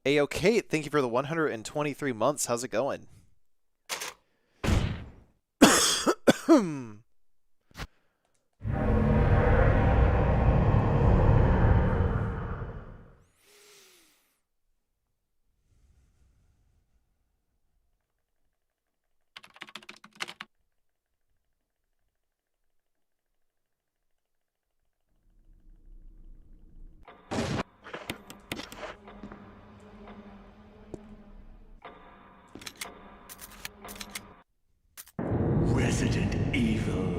A-OK, thank you for the 123 months. How's it going? Resident Evil.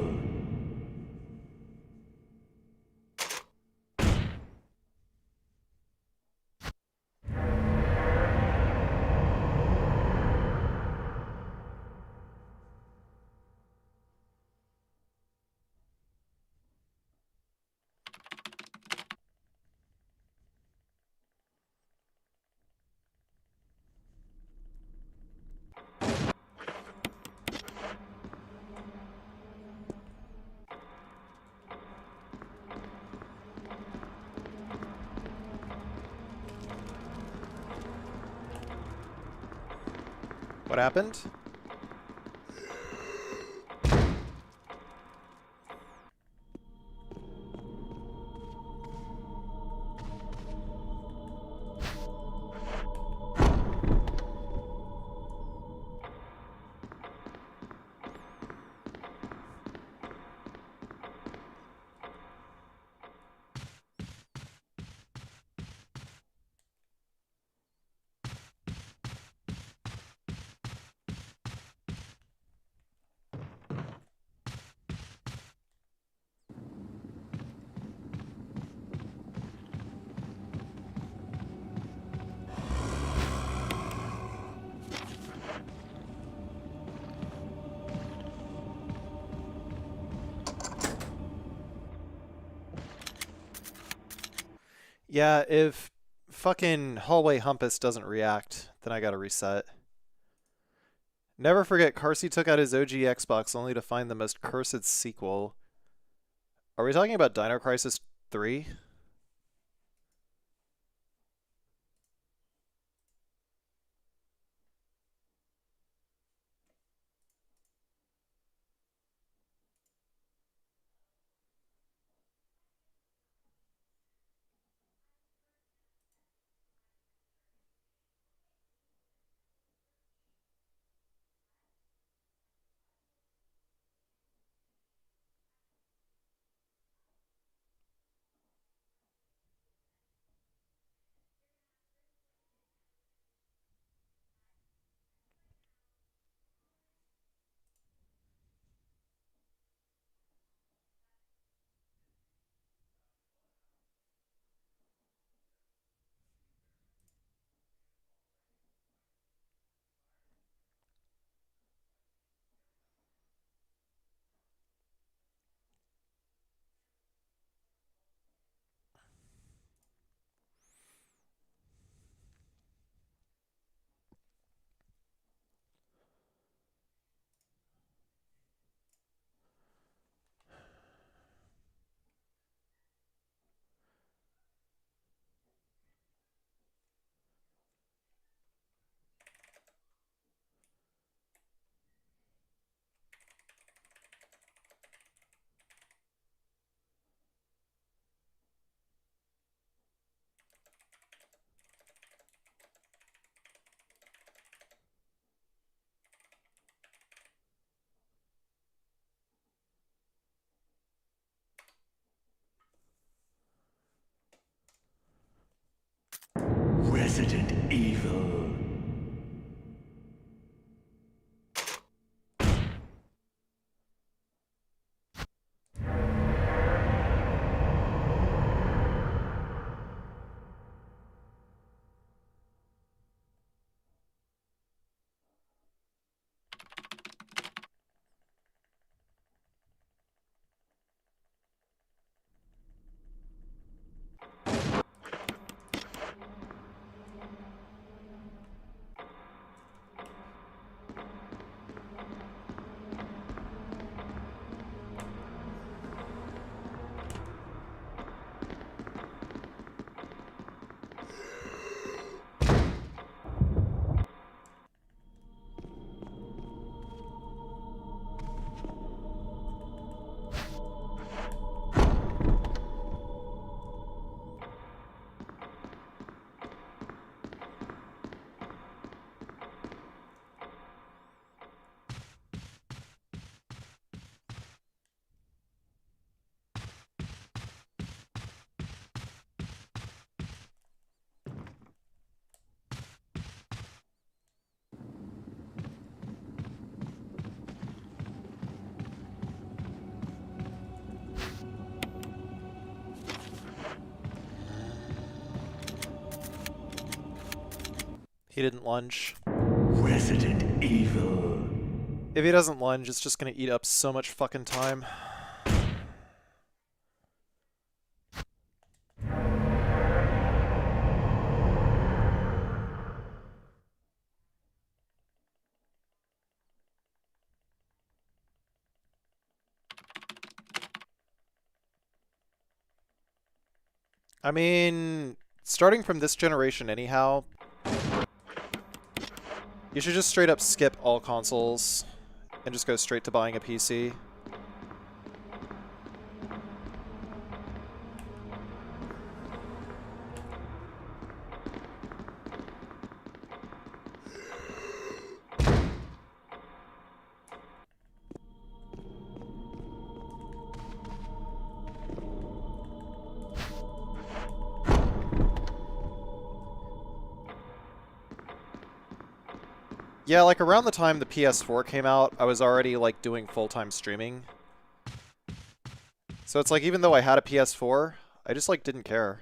What happened? Yeah, if fucking hallway Humpus doesn't react, then I gotta reset. Never forget, Carsey took out his OG Xbox only to find the most cursed sequel. Are we talking about Dino Crisis 3? Resident Evil. he didn't lunge. Resident Evil. If he doesn't lunge, it's just gonna eat up so much fucking time. I mean, starting from this generation anyhow, you should just straight up skip all consoles and just go straight to buying a PC. Yeah, like around the time the PS4 came out, I was already like doing full-time streaming. So it's like even though I had a PS4, I just like didn't care.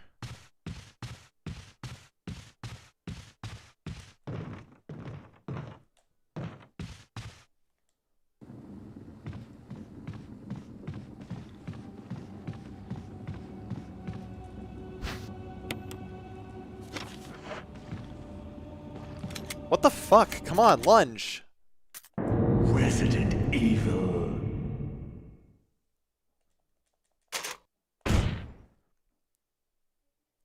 What the fuck? Come on, lunge. Resident Evil.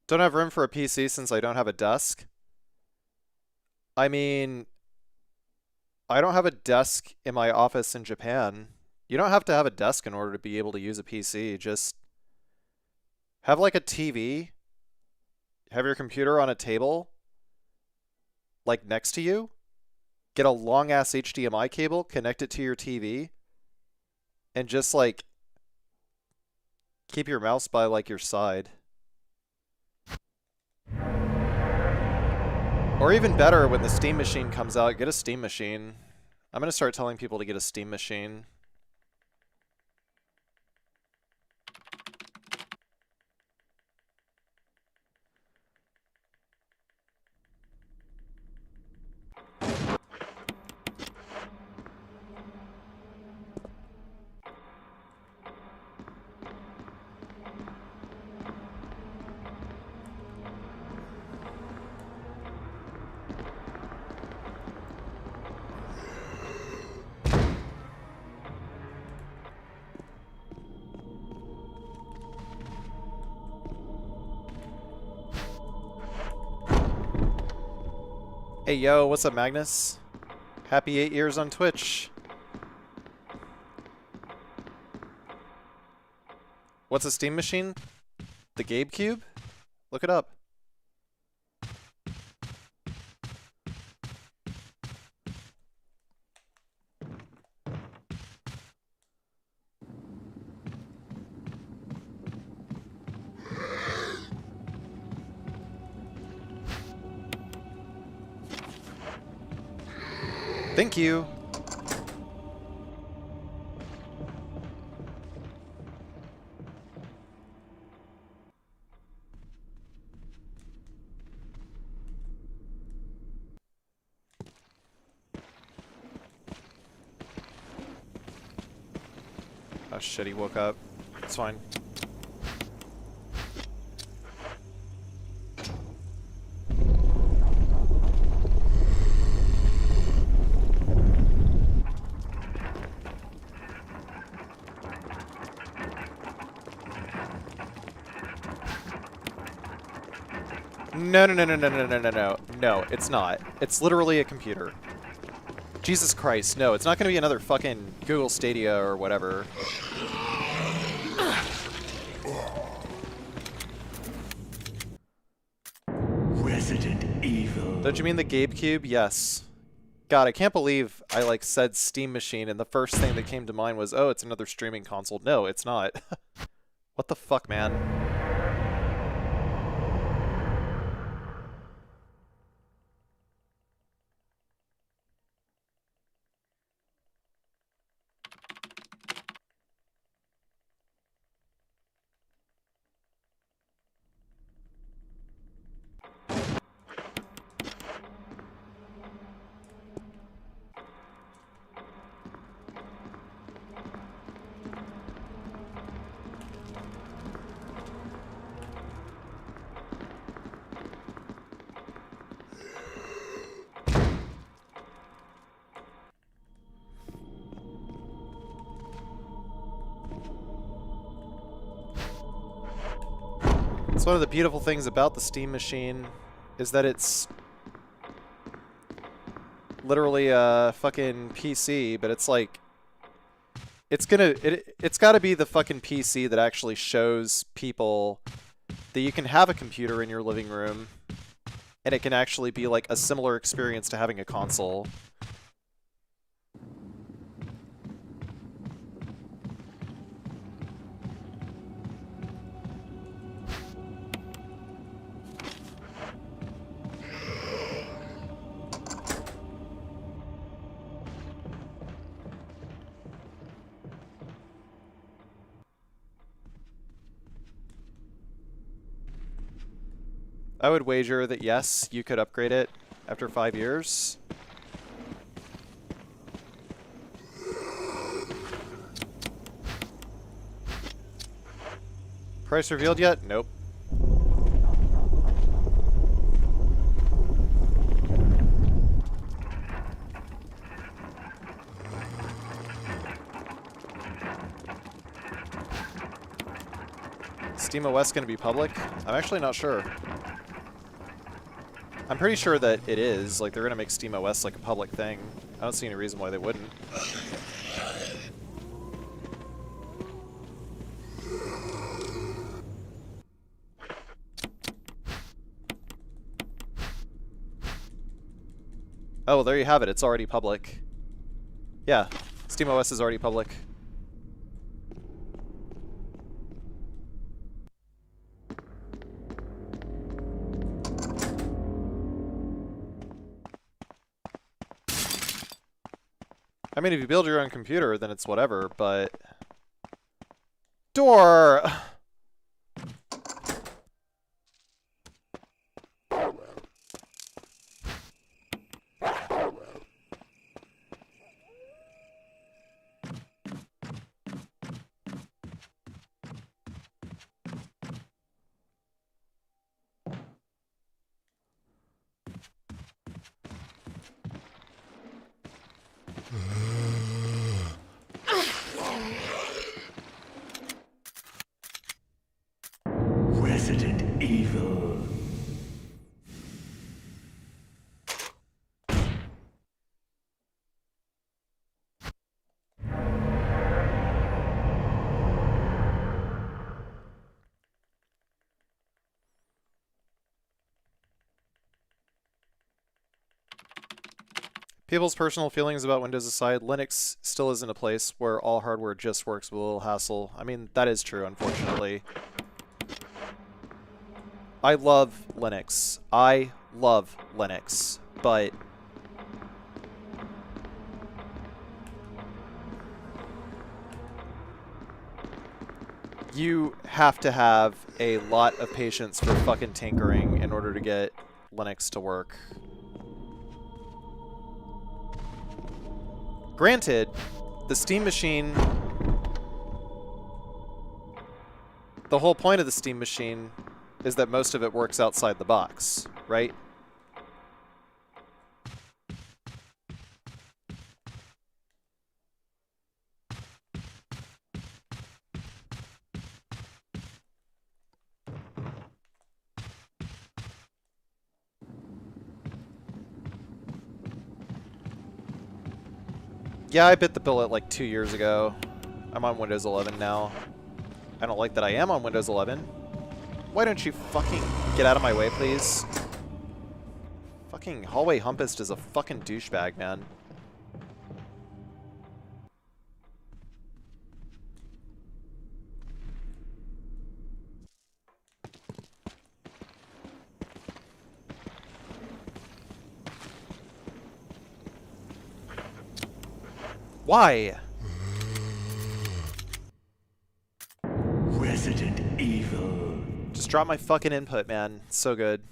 Don't have room for a PC since I don't have a desk. I mean, I don't have a desk in my office in Japan. You don't have to have a desk in order to be able to use a PC. Just have like a TV, have your computer on a table, like next to you, get a long ass HDMI cable, connect it to your TV, and just like keep your mouse by like your side. Or even better, when the Steam machine comes out, get a Steam machine. I'm gonna start telling people to get a Steam machine. Hey yo, what's up Magnus? Happy 8 years on Twitch. What's a Steam machine? The Gabe Cube? Look it up. Thank you. Oh shit, he woke up. It's fine. No, no, no, no, no, no, no, no, no. No, it's not. It's literally a computer. Jesus Christ, no, it's not gonna be another fucking Google Stadia or whatever. Resident Evil. Don't you mean the Gabe Cube? Yes. God, I can't believe I like said Steam machine and the first thing that came to mind was, oh, it's another streaming console. No, it's not. What the fuck, man? It's one of the beautiful things about the Steam machine is that it's literally a fucking PC, but it's like it's got to be the fucking PC that actually shows people that you can have a computer in your living room and it can actually be like a similar experience to having a console. I would wager that yes, you could upgrade it after 5 years. Price revealed yet? Nope. SteamOS going to be public? I'm actually not sure. I'm pretty sure that it is. Like, they're going to make SteamOS like a public thing. I don't see any reason why they wouldn't. Oh, well, there you have it. It's already public. Yeah, SteamOS is already public. I mean, if you build your own computer, then it's whatever, but... Door! Resident Evil. People's personal feelings about Windows aside, Linux still isn't a place where all hardware just works with a little hassle. I mean, that is true, unfortunately. I love Linux. I love Linux, but... you have to have a lot of patience for fucking tinkering in order to get Linux to work. Granted, the Steam machine... the whole point of the Steam machine is that most of it works outside the box, right? Yeah, I bit the bullet like 2 years ago. I'm on Windows 11 now. I don't like that I am on Windows 11. Why don't you fucking get out of my way, please? Fucking Hallway Humpist is a fucking douchebag, man. Why? Resident Evil. Just drop my fucking input, man. It's so good.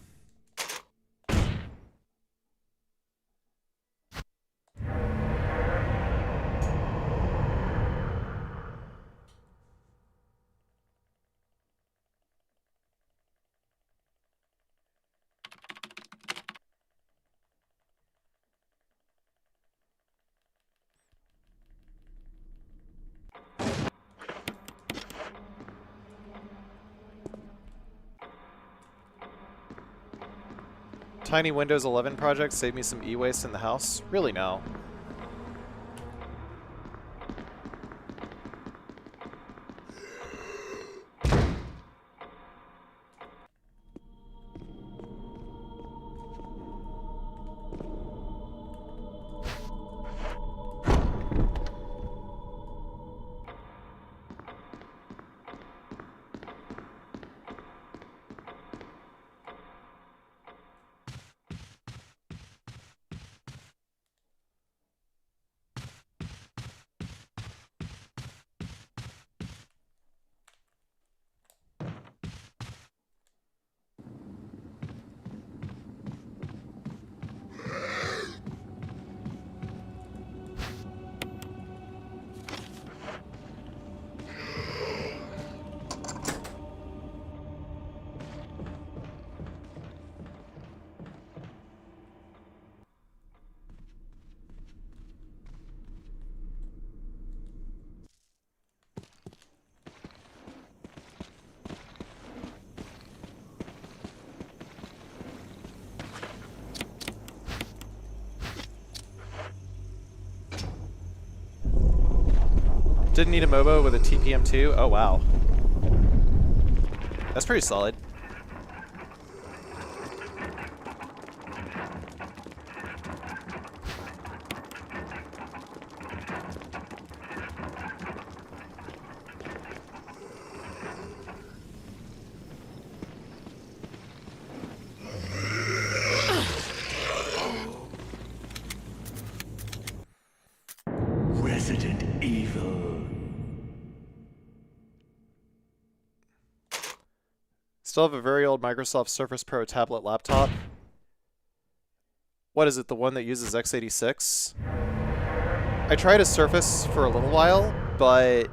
tiny Windows 11 project save me some e-waste in the house? Really, no. Didn't need a MOBO with a TPM2? Oh, wow. That's pretty solid. Resident Evil. Still have a very old Microsoft Surface Pro tablet laptop. What is it, the one that uses x86? I tried a Surface for a little while, but...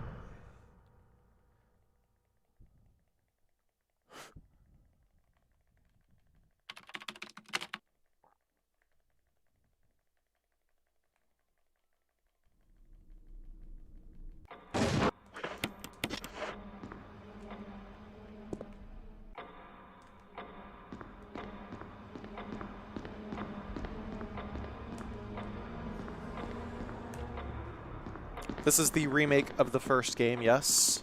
This is the remake of the first game, yes.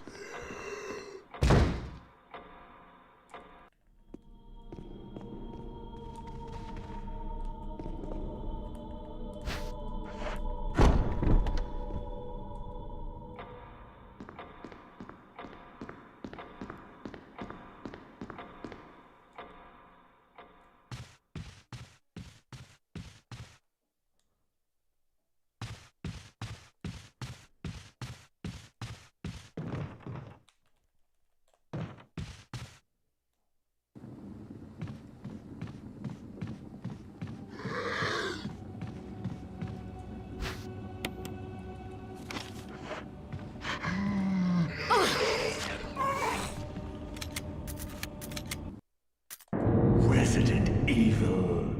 Resident Evil.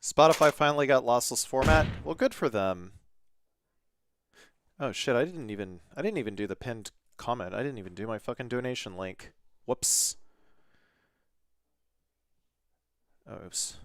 Spotify finally got lossless format. Well, good for them. Oh shit, I didn't even do the pinned comment. I didn't even do my fucking donation link. Whoops. Oh, oops.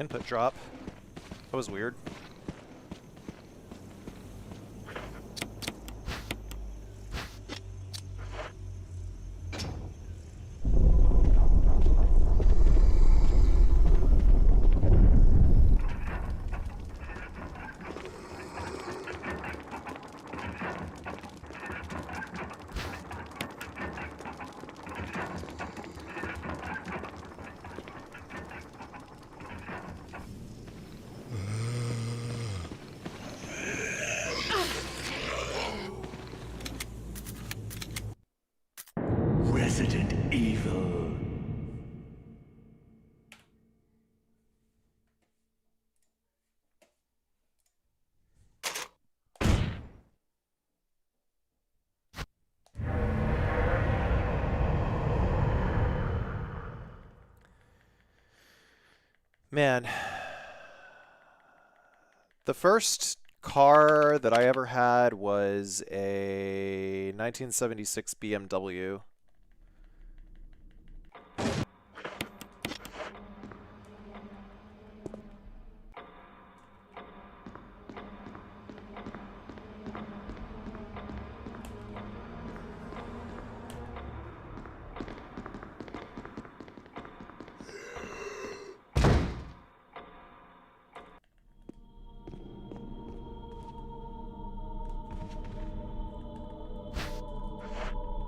Input drop. That was weird. Resident Evil. Man, the first car that I ever had was a 1976 BMW.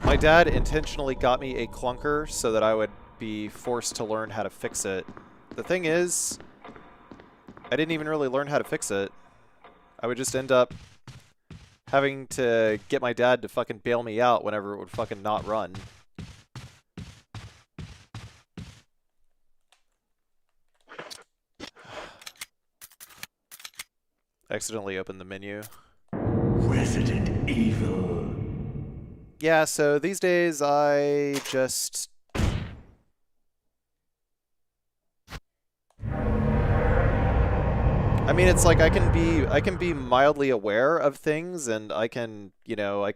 My dad intentionally got me a clunker so that I would be forced to learn how to fix it. The thing is, I didn't even really learn how to fix it. I would just end up having to get my dad to fucking bail me out whenever it would fucking not run. Accidentally opened the menu. Resident Evil. Yeah, so these days I just... I mean, it's like I can be mildly aware of things, and I can, you know,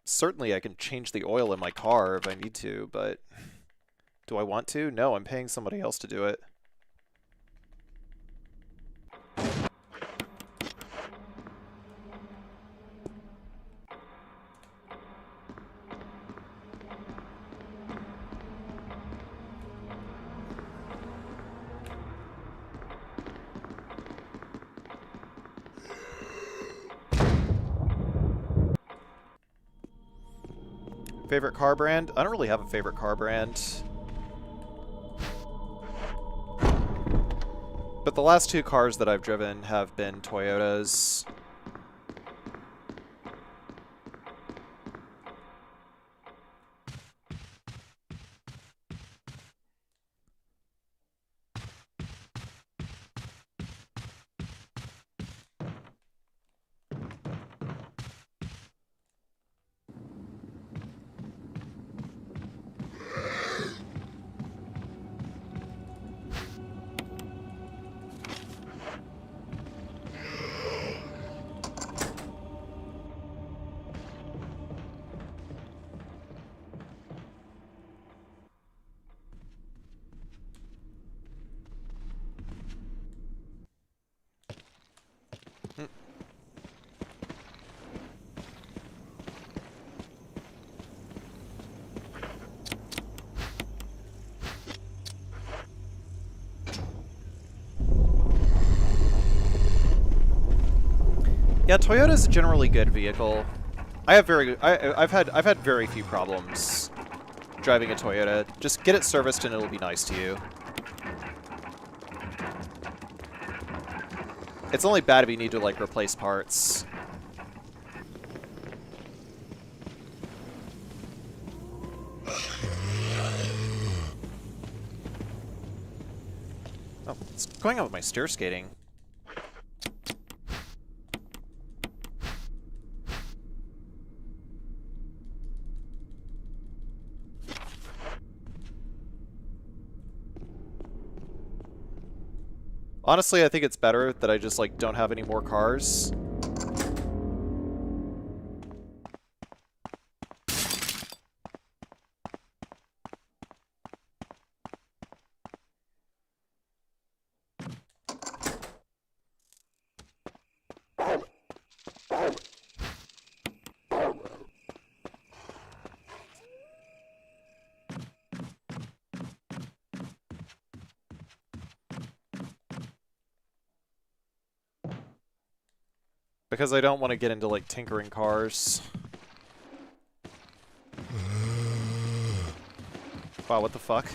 certainly I can change the oil in my car if I need to, but do I want to? No, I'm paying somebody else to do it. Favorite car brand? I don't really have a favorite car brand. But the last two cars that I've driven have been Toyotas. Yeah, Toyota's a generally good vehicle. I've had very few problems driving a Toyota. Just get it serviced and it'll be nice to you. It's only bad if you need to like replace parts. Oh, what's going on with my stair skating? Honestly, I think it's better that I just, like, don't have any more cars. Because I don't want to get into, like, tinkering cars. Wow, what the fuck?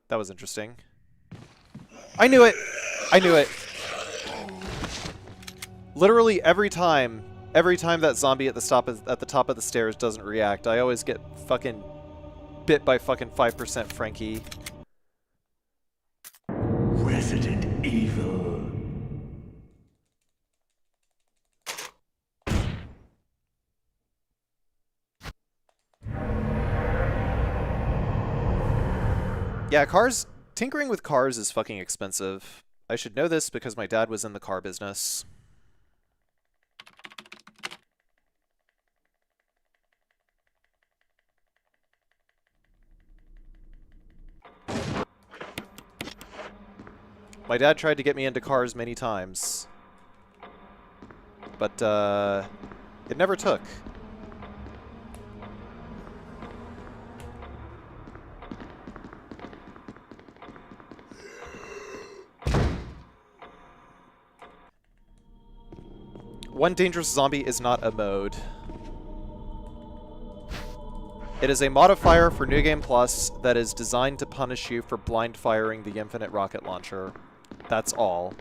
That was interesting. I knew it! I knew it! Literally every time that zombie at the top of the stairs doesn't react, I always get fucking bit by fucking 5% Frankie. Resident Evil. Yeah, tinkering with cars is fucking expensive. I should know this because my dad was in the car business. My dad tried to get me into cars many times, but it never took. One dangerous zombie is not a mode. It is a modifier for New Game Plus that is designed to punish you for blind firing the infinite rocket launcher. That's all.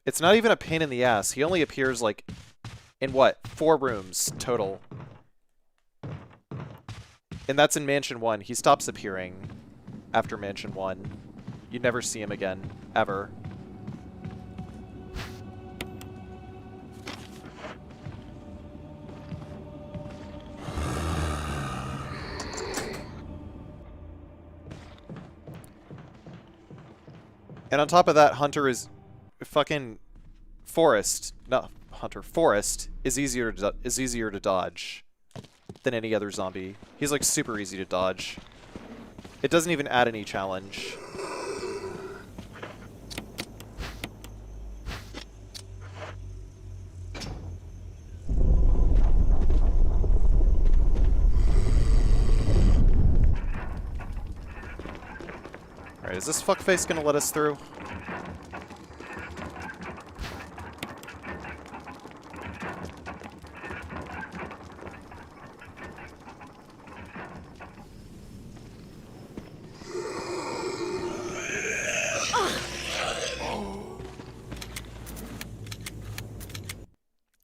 It's not even a pain in the ass. He only appears, like, in what? 4 rooms total. And that's in Mansion 1. He stops appearing after Mansion 1. You never see him again. Ever. And on top of that, Hunter is fucking Forest. No, Hunter. Forest is easier to dodge than any other zombie. He's like super easy to dodge. It doesn't even add any challenge. Alright, is this fuckface gonna let us through?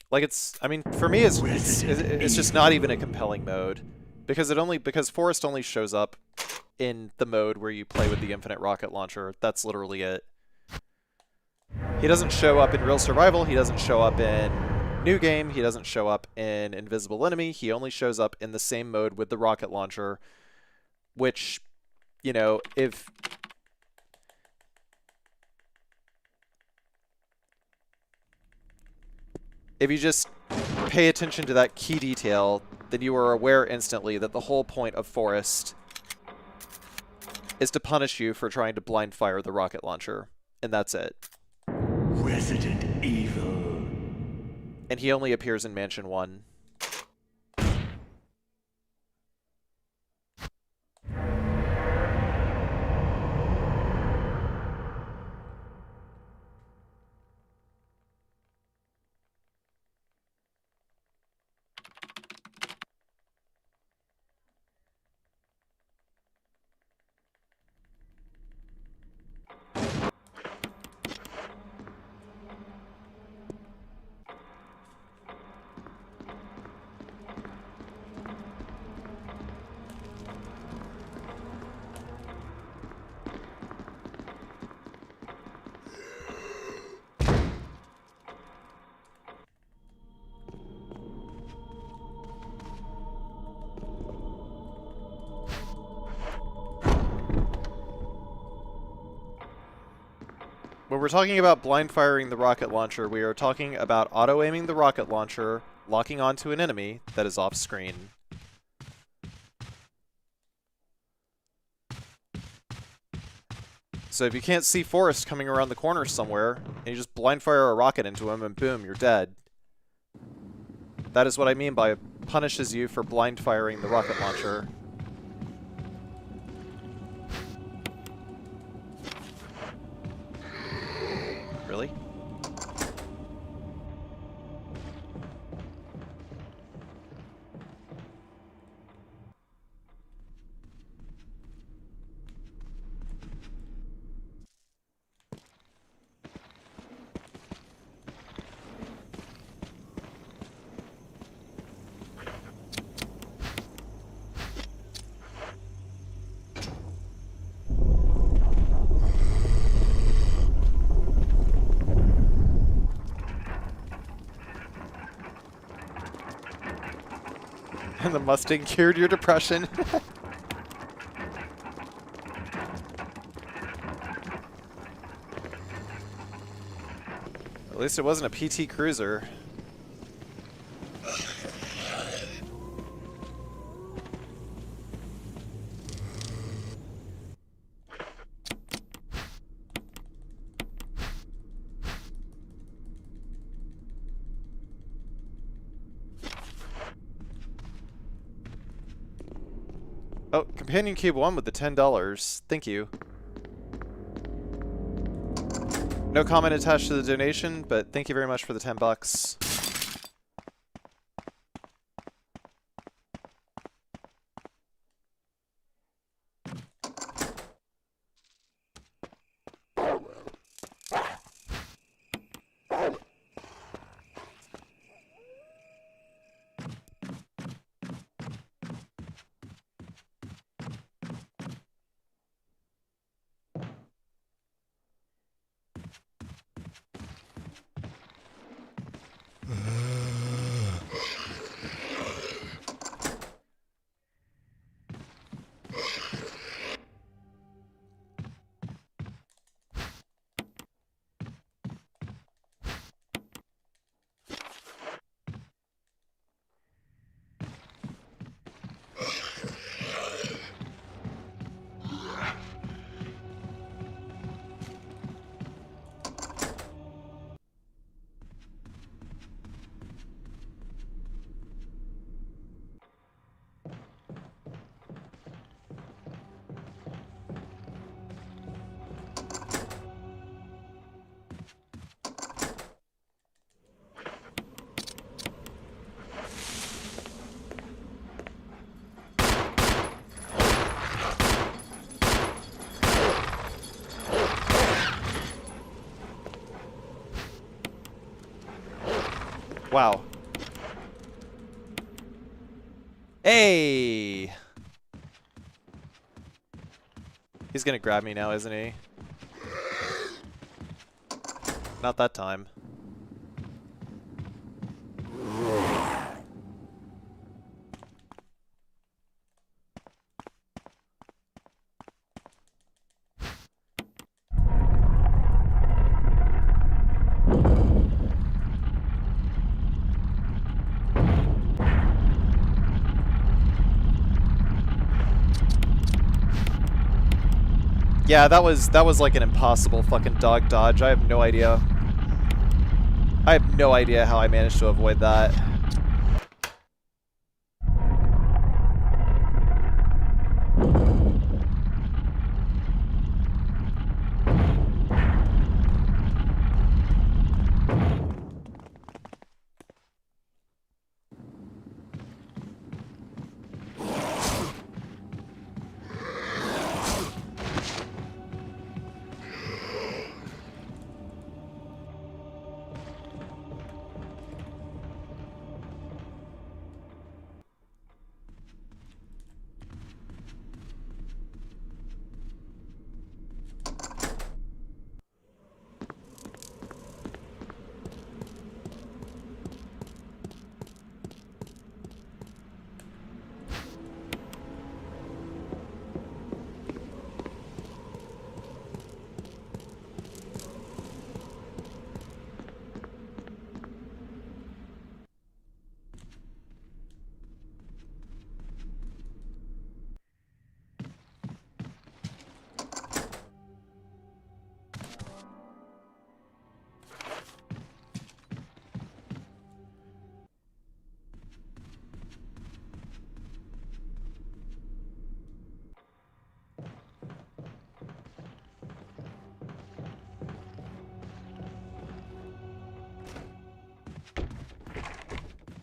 Like, I mean, for me, it's just not even a compelling mode. Because Forrest only shows up in the mode where you play with the infinite rocket launcher. That's literally it. He doesn't show up in Real Survival, he doesn't show up in New Game, he doesn't show up in Invisible Enemy, he only shows up in the same mode with the rocket launcher, which, you know, if you just pay attention to that key detail, then you are aware instantly that the whole point of Forrest is to punish you for trying to blind fire the rocket launcher. And that's it. Resident Evil. And he only appears in Mansion 1. When we're talking about blind firing the rocket launcher, we are talking about auto-aiming the rocket launcher, locking onto an enemy that is off-screen. So if you can't see Forrest coming around the corner somewhere, and you just blind fire a rocket into him, and boom, you're dead. That is what I mean by punishes you for blind firing the rocket launcher. Really? And the Mustang cured your depression. At least it wasn't a PT Cruiser. Oh, Companion Cube 1 with the $10. Thank you. No comment attached to the donation, but thank you very much for the 10 bucks. Wow. Hey! He's gonna grab me now, isn't he? Not that time. Yeah, that was like an impossible fucking dog dodge. I have no idea. I have no idea how I managed to avoid that.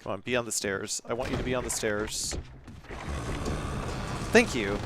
Come on, be on the stairs. I want you to be on the stairs. Thank you.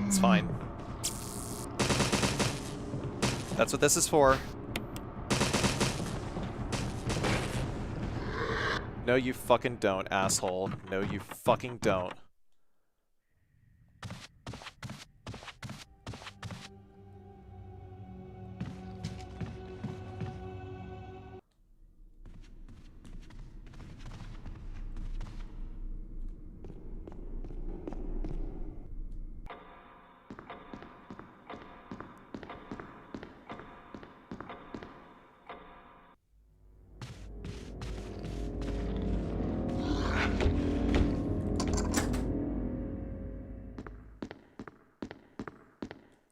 It's fine. That's what this is for. No, you fucking don't, asshole. No, you fucking don't.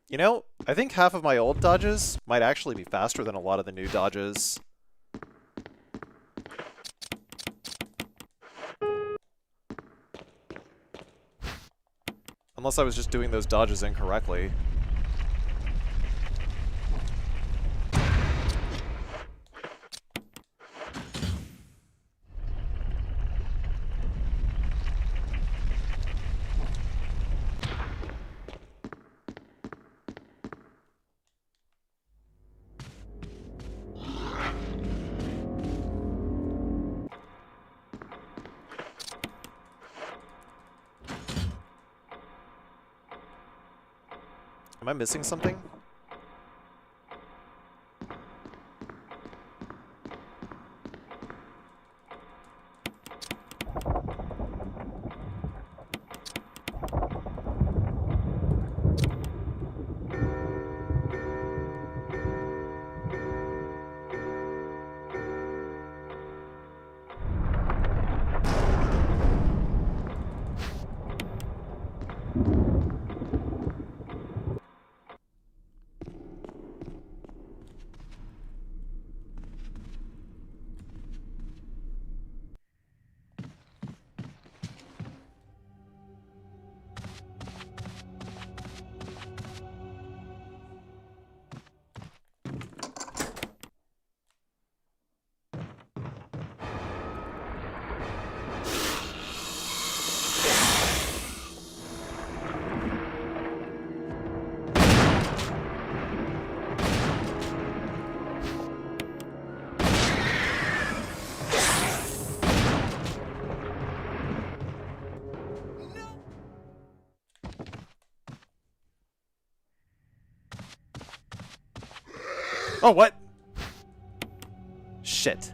You know, I think half of my old dodges might actually be faster than a lot of the new dodges. Unless I was just doing those dodges incorrectly. Am I missing something? Oh, what? Shit.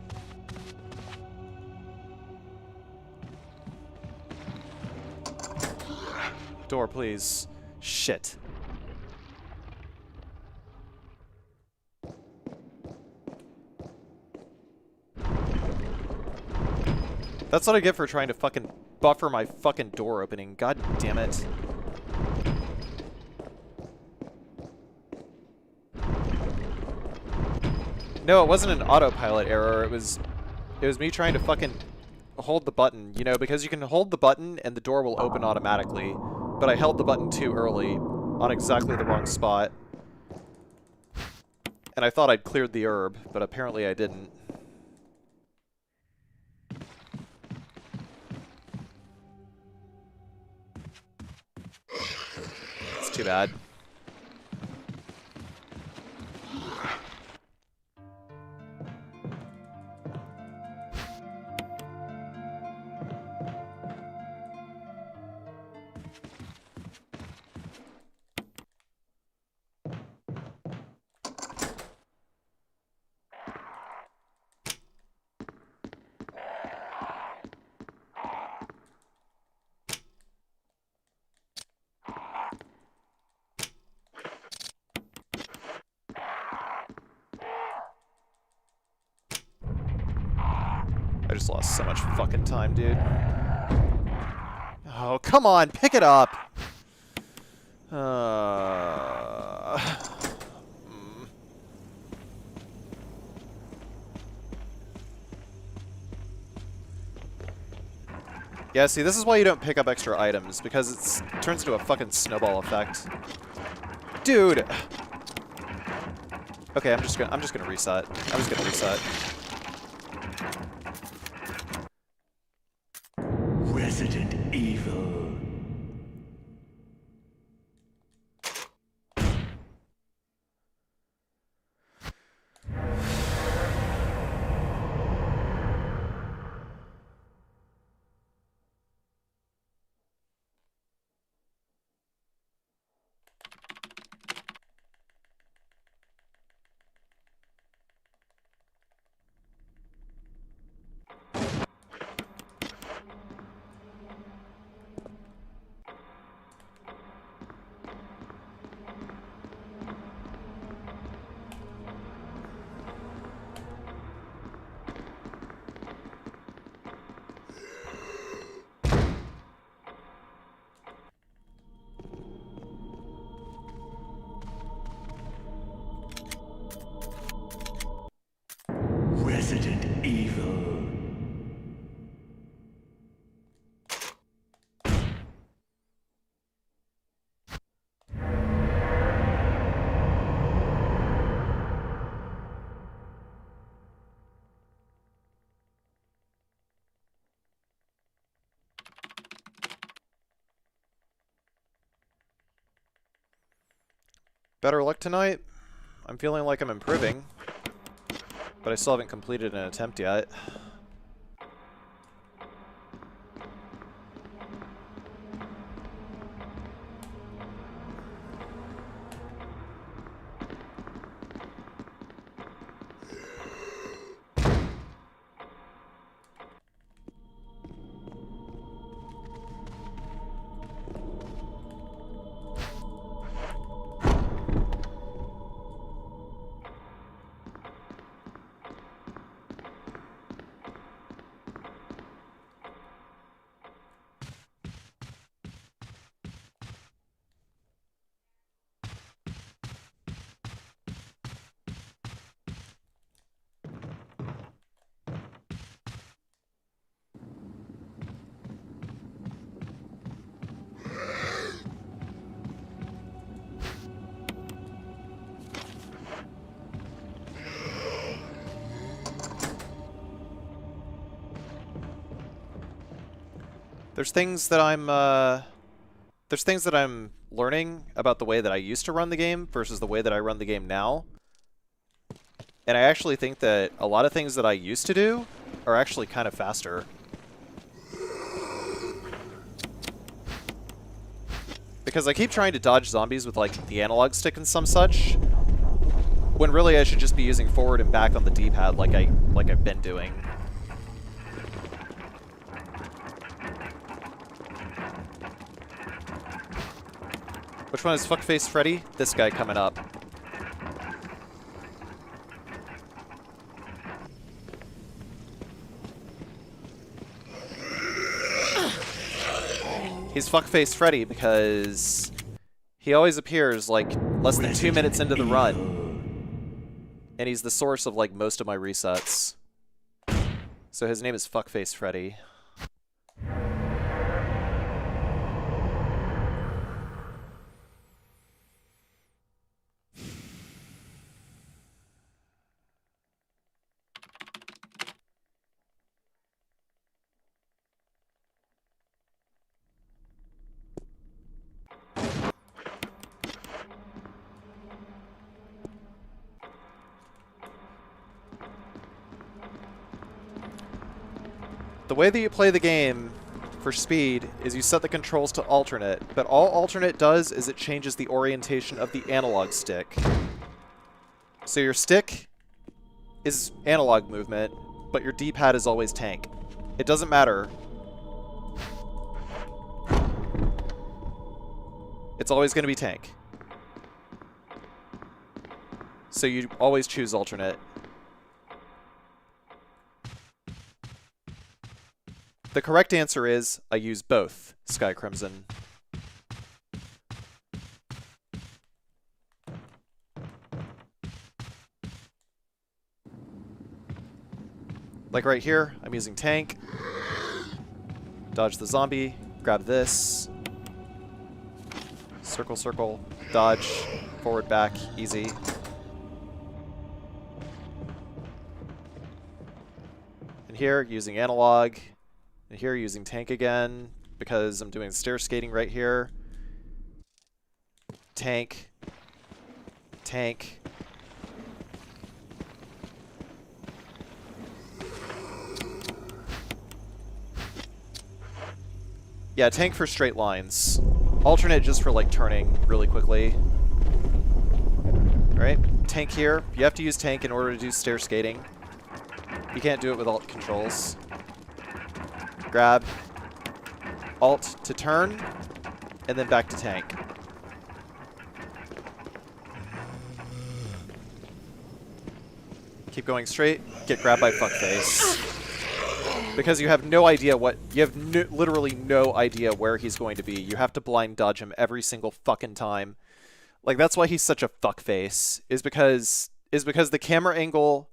Door, please. Shit. That's what I get for trying to fucking buffer my fucking door opening. God damn it. No, it wasn't an autopilot error. It was me trying to fucking hold the button, you know, because you can hold the button and the door will open automatically. But I held the button too early on exactly the wrong spot. And I thought I'd cleared the herb, but apparently I didn't. It's too bad. I just lost so much fucking time, dude. Oh, come on, pick it up! Yeah, see, this is why you don't pick up extra items, because it turns into a fucking snowball effect. Dude! Okay, I'm just gonna reset. I'm just gonna reset. Resident Evil. Resident Evil. Better luck tonight? I'm feeling like I'm improving, but I still haven't completed an attempt yet. There's things that I'm learning about the way that I used to run the game versus the way that I run the game now. And I actually think that a lot of things that I used to do are actually kind of faster. Because I keep trying to dodge zombies with, like, the analog stick and some such, when really I should just be using forward and back on the D-pad like I've been doing. Which one is Fuckface Freddy? This guy coming up. He's fuckface Freddy because he always appears like less than 2 minutes into the run. And he's the source of like most of my resets. So his name is Fuckface Freddy. The way that you play the game for speed is you set the controls to alternate, but all alternate does is it changes the orientation of the analog stick. So your stick is analog movement, but your D-pad is always tank. It doesn't matter. It's always going to be tank. So you always choose alternate. The correct answer is, I use both, Sky Crimson. Like right here, I'm using tank. Dodge the zombie, grab this. Circle, circle, dodge, forward, back, easy. And here, using analog. And here, using tank again, because I'm doing stair skating right here. Tank. Tank. Yeah, tank for straight lines. Alternate just for, like, turning really quickly. Alright, tank here. You have to use tank in order to do stair skating. You can't do it with alt controls. Grab, alt to turn, and then back to tank. Keep going straight, get grabbed by fuckface. Because you have no idea what, you have literally no idea where he's going to be. You have to blind dodge him every single fucking time. Like, that's why he's such a fuckface, is because the camera angle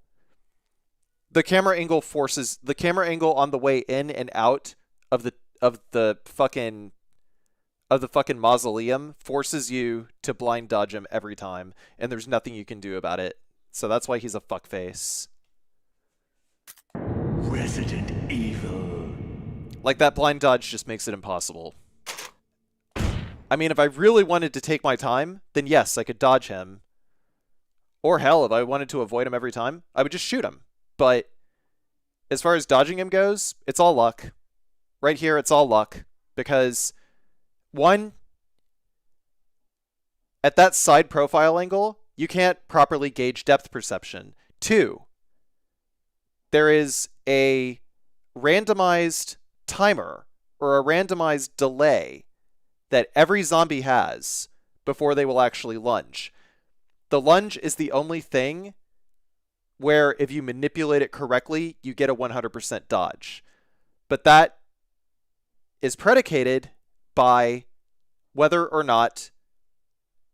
forces the camera angle on the way in and out of the fucking mausoleum forces you to blind dodge him every time, and there's nothing you can do about it. So that's why he's a fuckface. Resident Evil. Like, that blind dodge just makes it impossible. I mean, if I really wanted to take my time, then yes, I could dodge him. Or hell, if I wanted to avoid him every time, I would just shoot him. But as far as dodging him goes, it's all luck. Right here, it's all luck. Because, one, at that side profile angle, you can't properly gauge depth perception. Two, there is a randomized timer or a randomized delay that every zombie has before they will actually lunge. The lunge is the only thing where if you manipulate it correctly, you get a 100% dodge. But that is predicated by whether or not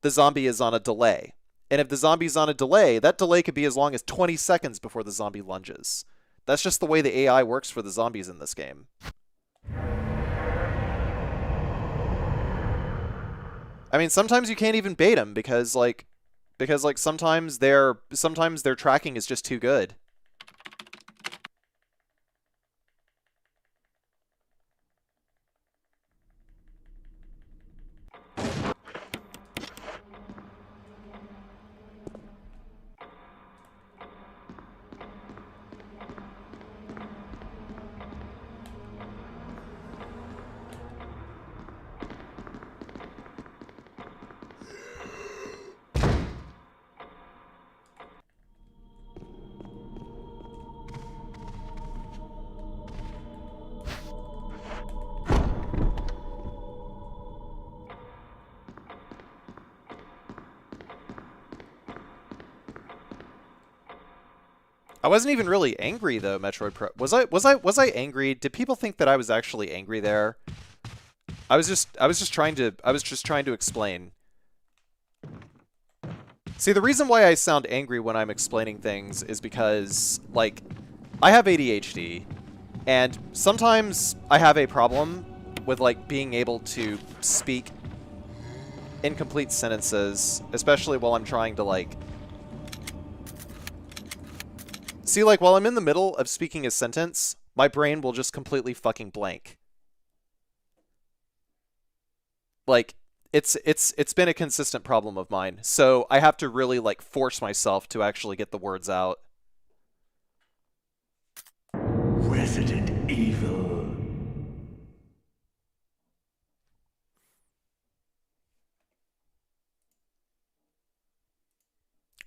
the zombie is on a delay. And if the zombie's on a delay, that delay could be as long as 20 seconds before the zombie lunges. That's just the way the AI works for the zombies in this game. I mean, sometimes you can't even bait them because sometimes their tracking is just too good. I wasn't even really angry though, Metroid Pro. Was I angry? Did people think that I was actually angry there? I was just trying to explain. See, the reason why I sound angry when I'm explaining things is because, like, I have ADHD, and sometimes I have a problem with, like, being able to speak incomplete sentences, especially while I'm trying to, like... See, like, while I'm in the middle of speaking a sentence, my brain will just completely fucking blank. Like, it's been a consistent problem of mine, so I have to really, like, force myself to actually get the words out. Resident Evil.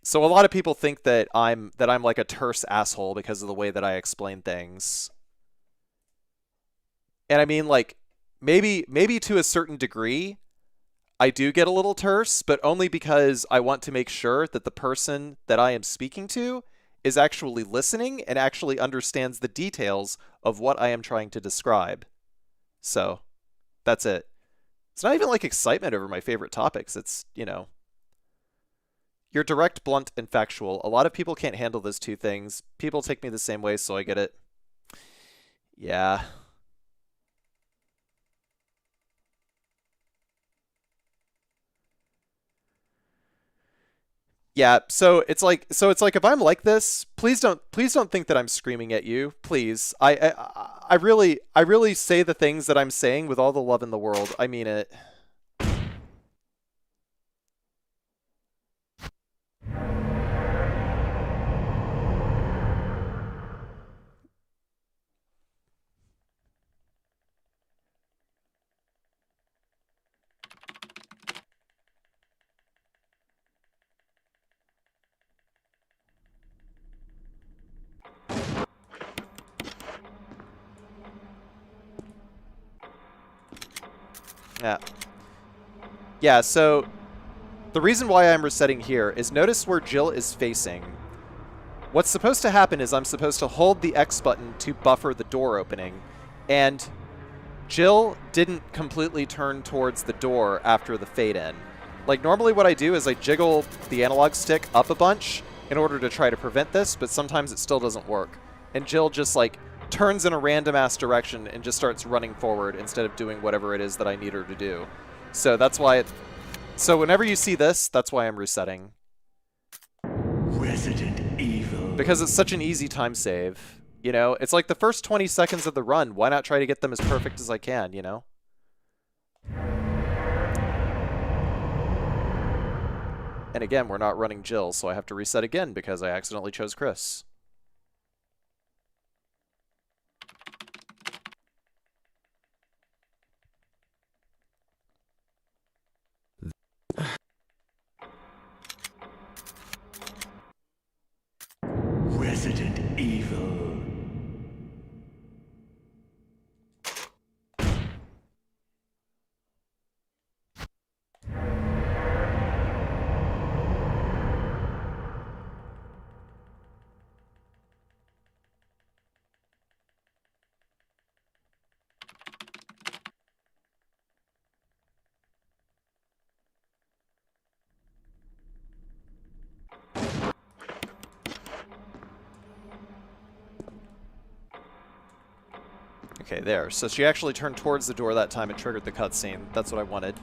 So a lot of people think that I'm like a terse asshole because of the way that I explain things. And I mean, like, maybe to a certain degree, I do get a little terse, but only because I want to make sure that the person that I am speaking to is actually listening and actually understands the details of what I am trying to describe. So, that's it. It's not even like excitement over my favorite topics. It's, you know, you're direct, blunt, and factual. A lot of people can't handle those two things. People take me the same way, so I get it. Yeah. Yeah, so it's like if I'm like this, please don't think that I'm screaming at you. Please. I really say the things that I'm saying with all the love in the world. I mean it. Yeah. Yeah, so the reason why I'm resetting here is notice where Jill is facing. What's supposed to happen is I'm supposed to hold the X button to buffer the door opening, and Jill didn't completely turn towards the door after the fade in. Like, normally what I do is I jiggle the analog stick up a bunch in order to try to prevent this, but sometimes it still doesn't work. And Jill just, like, turns in a random-ass direction and just starts running forward instead of doing whatever it is that I need her to do. So that's why so whenever you see this, that's why I'm resetting. Resident Evil. Because it's such an easy time save. You know, it's like the first 20 seconds of the run. Why not try to get them as perfect as I can, you know? And again, we're not running Jill, so I have to reset again because I accidentally chose Chris. Resident Evil. Okay, there. So she actually turned towards the door that time and triggered the cutscene. That's what I wanted.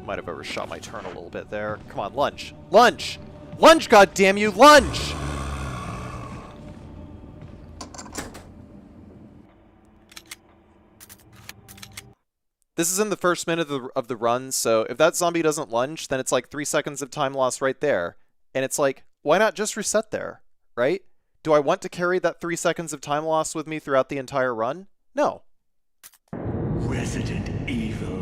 Might have overshot my turn a little bit there. Come on, lunge. Lunge! Lunge, goddammit you! Lunge! This is in the first minute of the run, so if that zombie doesn't lunge, then it's like 3 seconds of time loss right there. And it's like, why not just reset there, right? Do I want to carry that 3 seconds of time loss with me throughout the entire run? No. Resident Evil.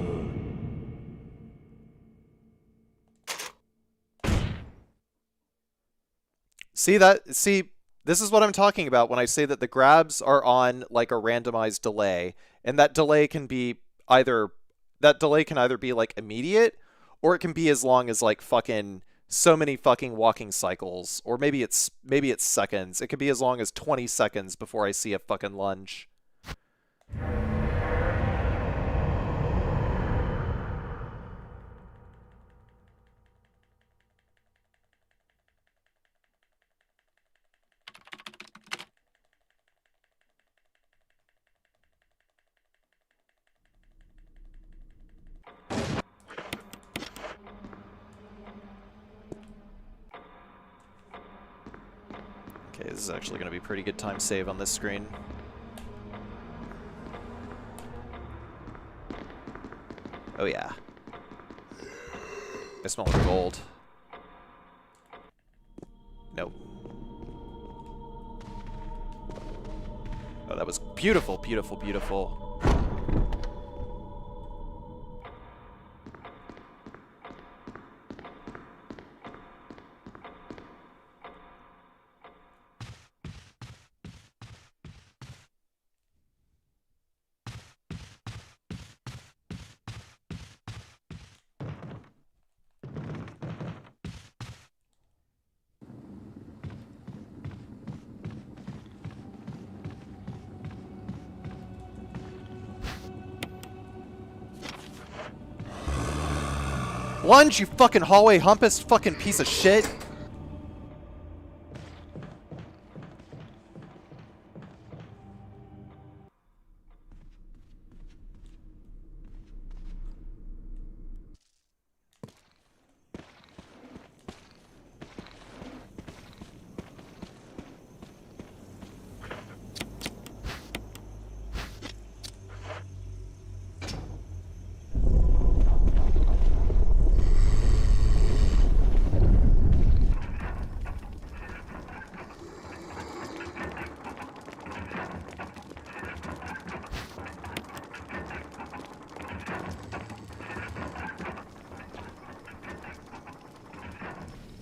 See, this is what I'm talking about when I say that the grabs are on like a randomized delay, and that delay can either be like immediate, or it can be as long as like fucking so many fucking walking cycles, or maybe it's seconds. It could be as long as 20 seconds before I see a fucking lunge. Okay, this is actually going to be pretty good time save on this screen. Oh yeah. I smell like gold. Nope. Oh, that was beautiful, beautiful, beautiful. Lunge, you fucking hallway humpist fucking piece of shit.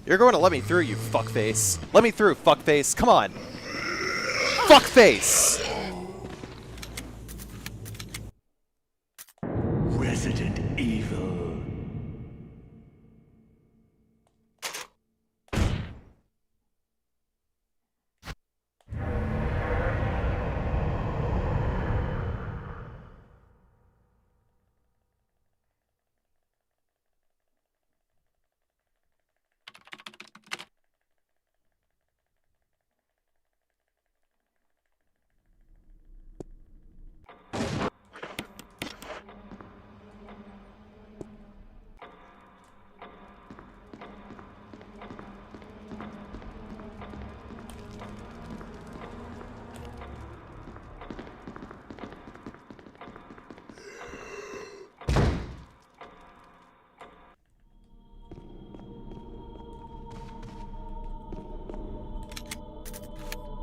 You're going to let me through, you fuckface. Let me through, fuckface. Come on. Fuckface! Resident Evil.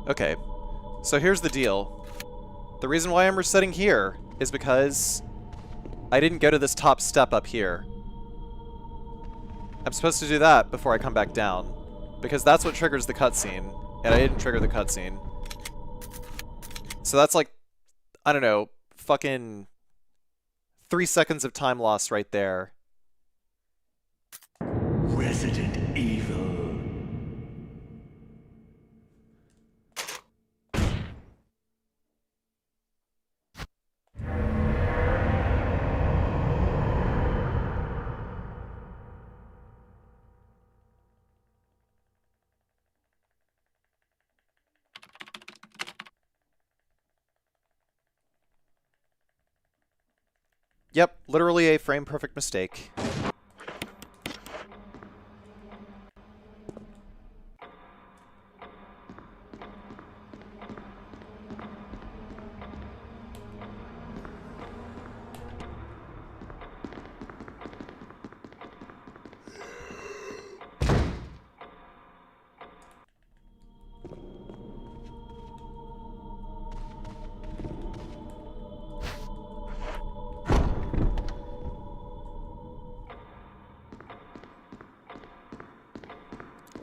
Okay, so here's the deal. The reason why I'm resetting here is because I didn't go to this top step up here. I'm supposed to do that before I come back down, because that's what triggers the cutscene, and I didn't trigger the cutscene. So that's like, I don't know, fucking 3 seconds of time lost right there. Resident Evil. Yep, literally a frame-perfect mistake.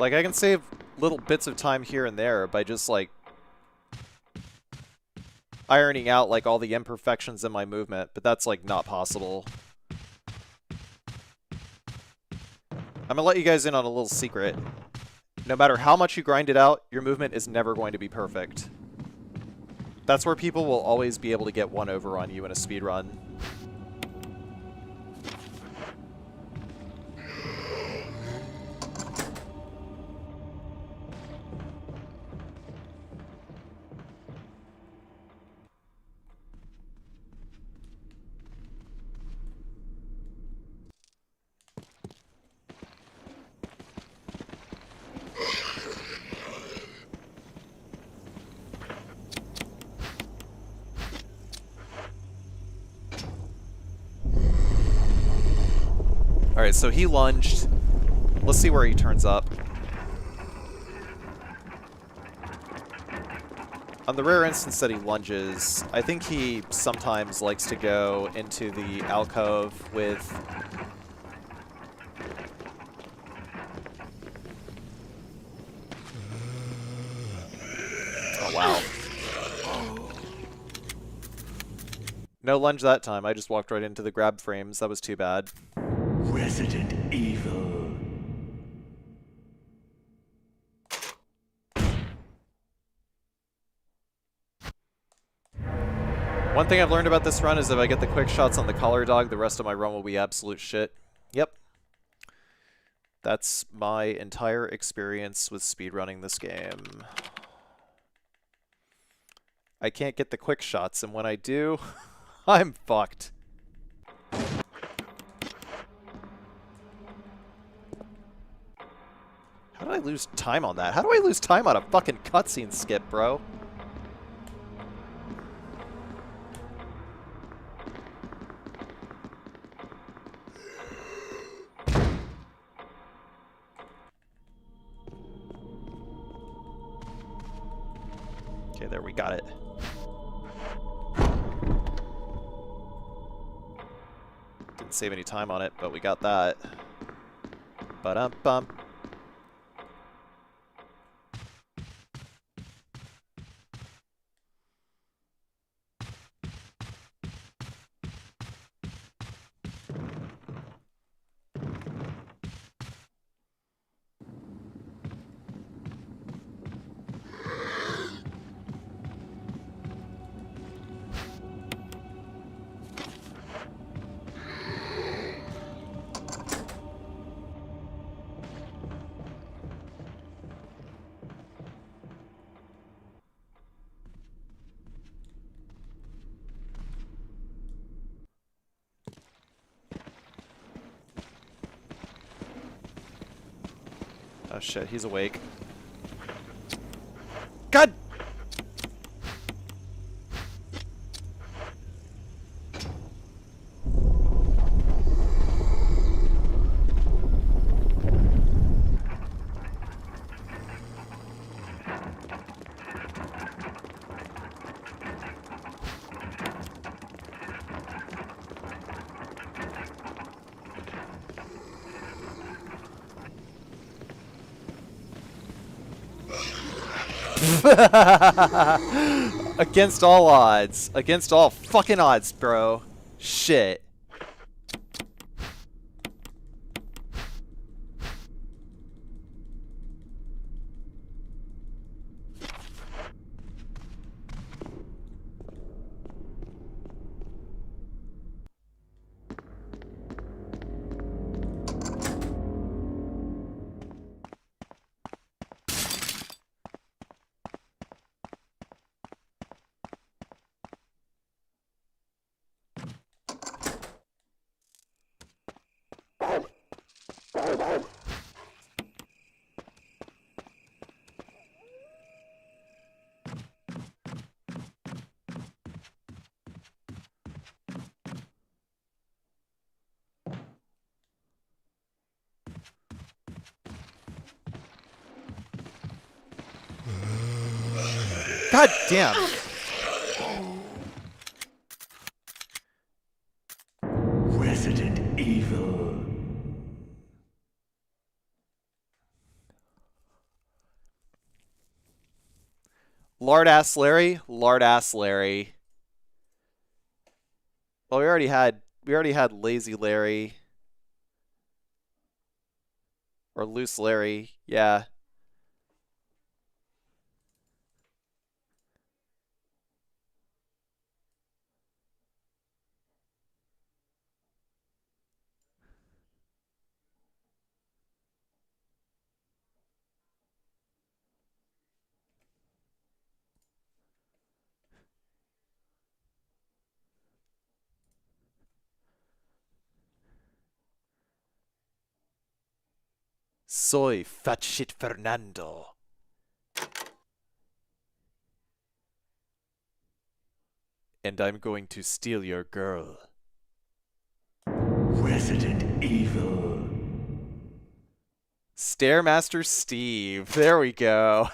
Like, I can save little bits of time here and there by just, like, ironing out, like, all the imperfections in my movement, but that's, like, not possible. I'm gonna let you guys in on a little secret. No matter how much you grind it out, your movement is never going to be perfect. That's where people will always be able to get one over on you in a speedrun. Alright, so he lunged. Let's see where he turns up. On the rare instance that he lunges, I think he sometimes likes to go into the alcove with... Oh, wow. No lunge that time. I just walked right into the grab frames. That was too bad. Resident Evil. One thing I've learned about this run is if I get the quick shots on the collar dog, the rest of my run will be absolute shit. Yep. That's my entire experience with speedrunning this game. I can't get the quick shots, and when I do, I'm fucked. How did I lose time on that? How do I lose time on a fucking cutscene skip, bro? Okay, there, we got it. Didn't save any time on it, but we got that. Ba-dum-bum. Oh shit, he's awake. God! Against all odds. Against all fucking odds, bro. Shit. God damn. Resident Evil. Lard ass Larry, lard ass Larry. Well, we already had lazy Larry or loose Larry. Yeah. Soy fat shit Fernando. And I'm going to steal your girl. Resident Evil. Stairmaster Steve. There we go.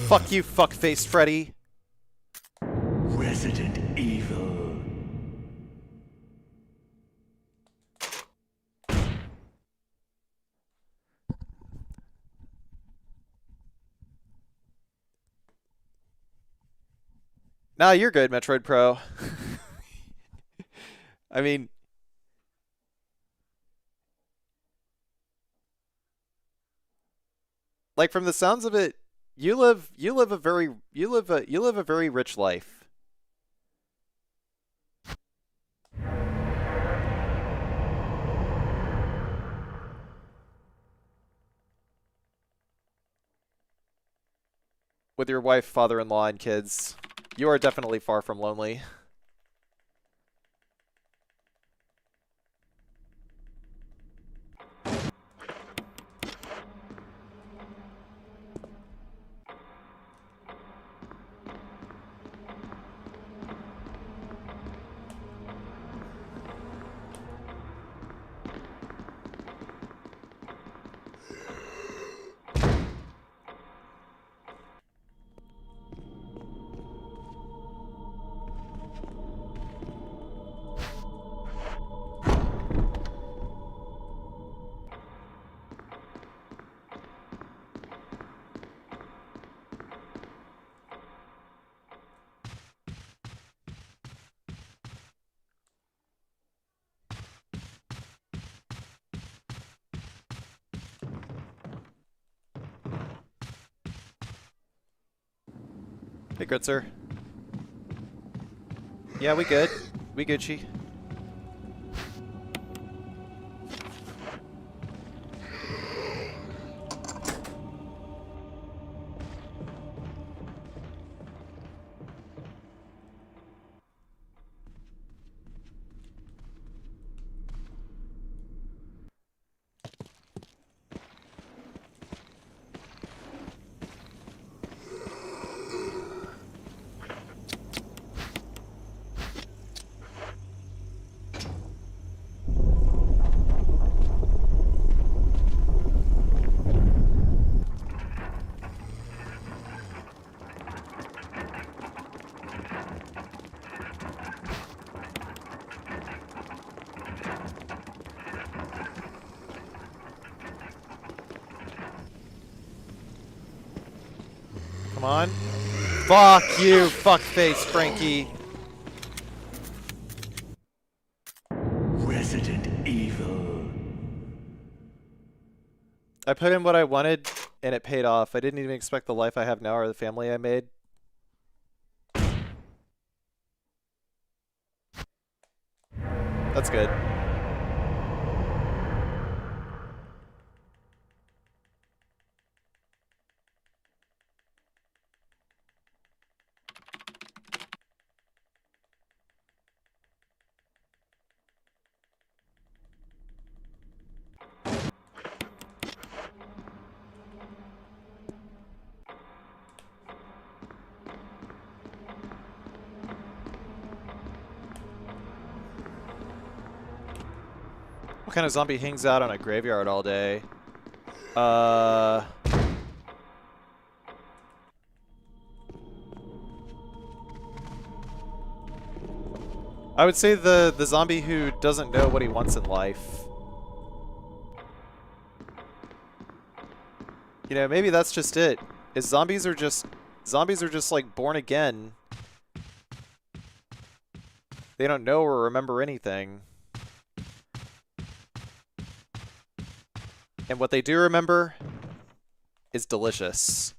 Fuck you, fuckface Freddy. Resident Evil. Nah, you're good, Metroid Pro. I mean, like from the sounds of it, you live a very rich life. With your wife, father-in-law, and kids. You are definitely far from lonely. Hey, Gritzer. Yeah, we good. We Gucci. Come on. Fuck you, fuckface, Frankie. Resident Evil. I put in what I wanted, and it paid off. I didn't even expect the life I have now or the family I made. That's good. What kind of zombie hangs out on a graveyard all day? I would say the zombie who doesn't know what he wants in life. You know, maybe that's just it. Is zombies are just like born again. They don't know or remember anything. And what they do remember is delicious.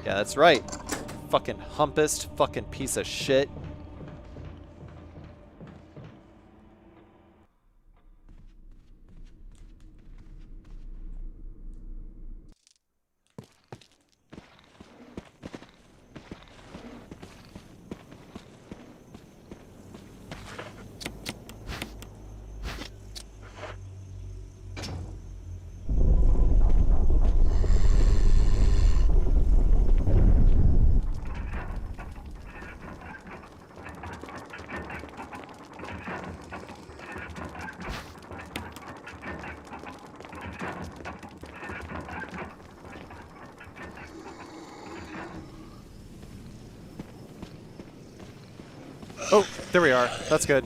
Yeah, that's right. Fucking humpist, fucking piece of shit. Oh, there we are. That's good.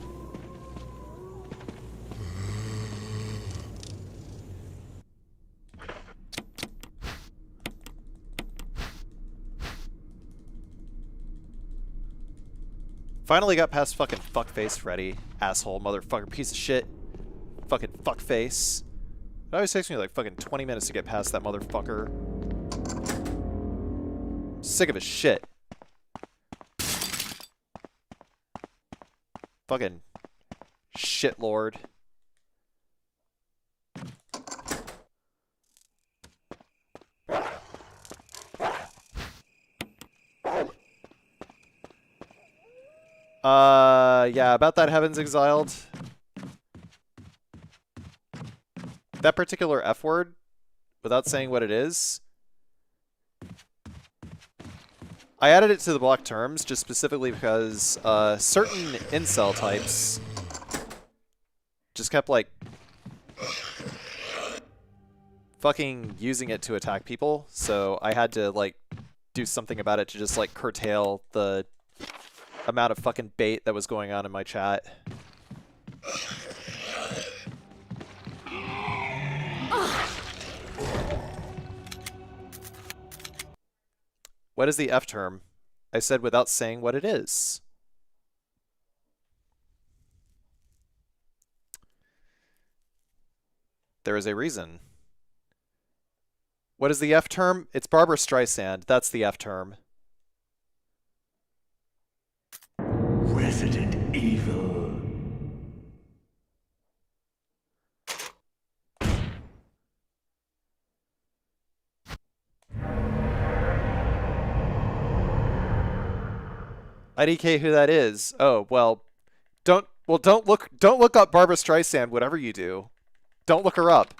Finally got past fucking fuckface Freddy. Asshole, motherfucker, piece of shit. Fucking fuckface. It always takes me like fucking 20 minutes to get past that motherfucker. Sick of his shit. Fucking shitlord. Yeah, about that Heavens Exiled. That particular F word, without saying what it is, I added it to the block terms just specifically because certain incel types just kept, like, fucking using it to attack people, so I had to, like, do something about it to just, like, curtail the amount of fucking bait that was going on in my chat. What is the F term? I said without saying what it is. There is a reason. What is the F term? It's Barbara Streisand. That's the F term. Resident Evil. IDK who that is. Oh, well, don't look up Barbara Streisand whatever you do. Don't look her up.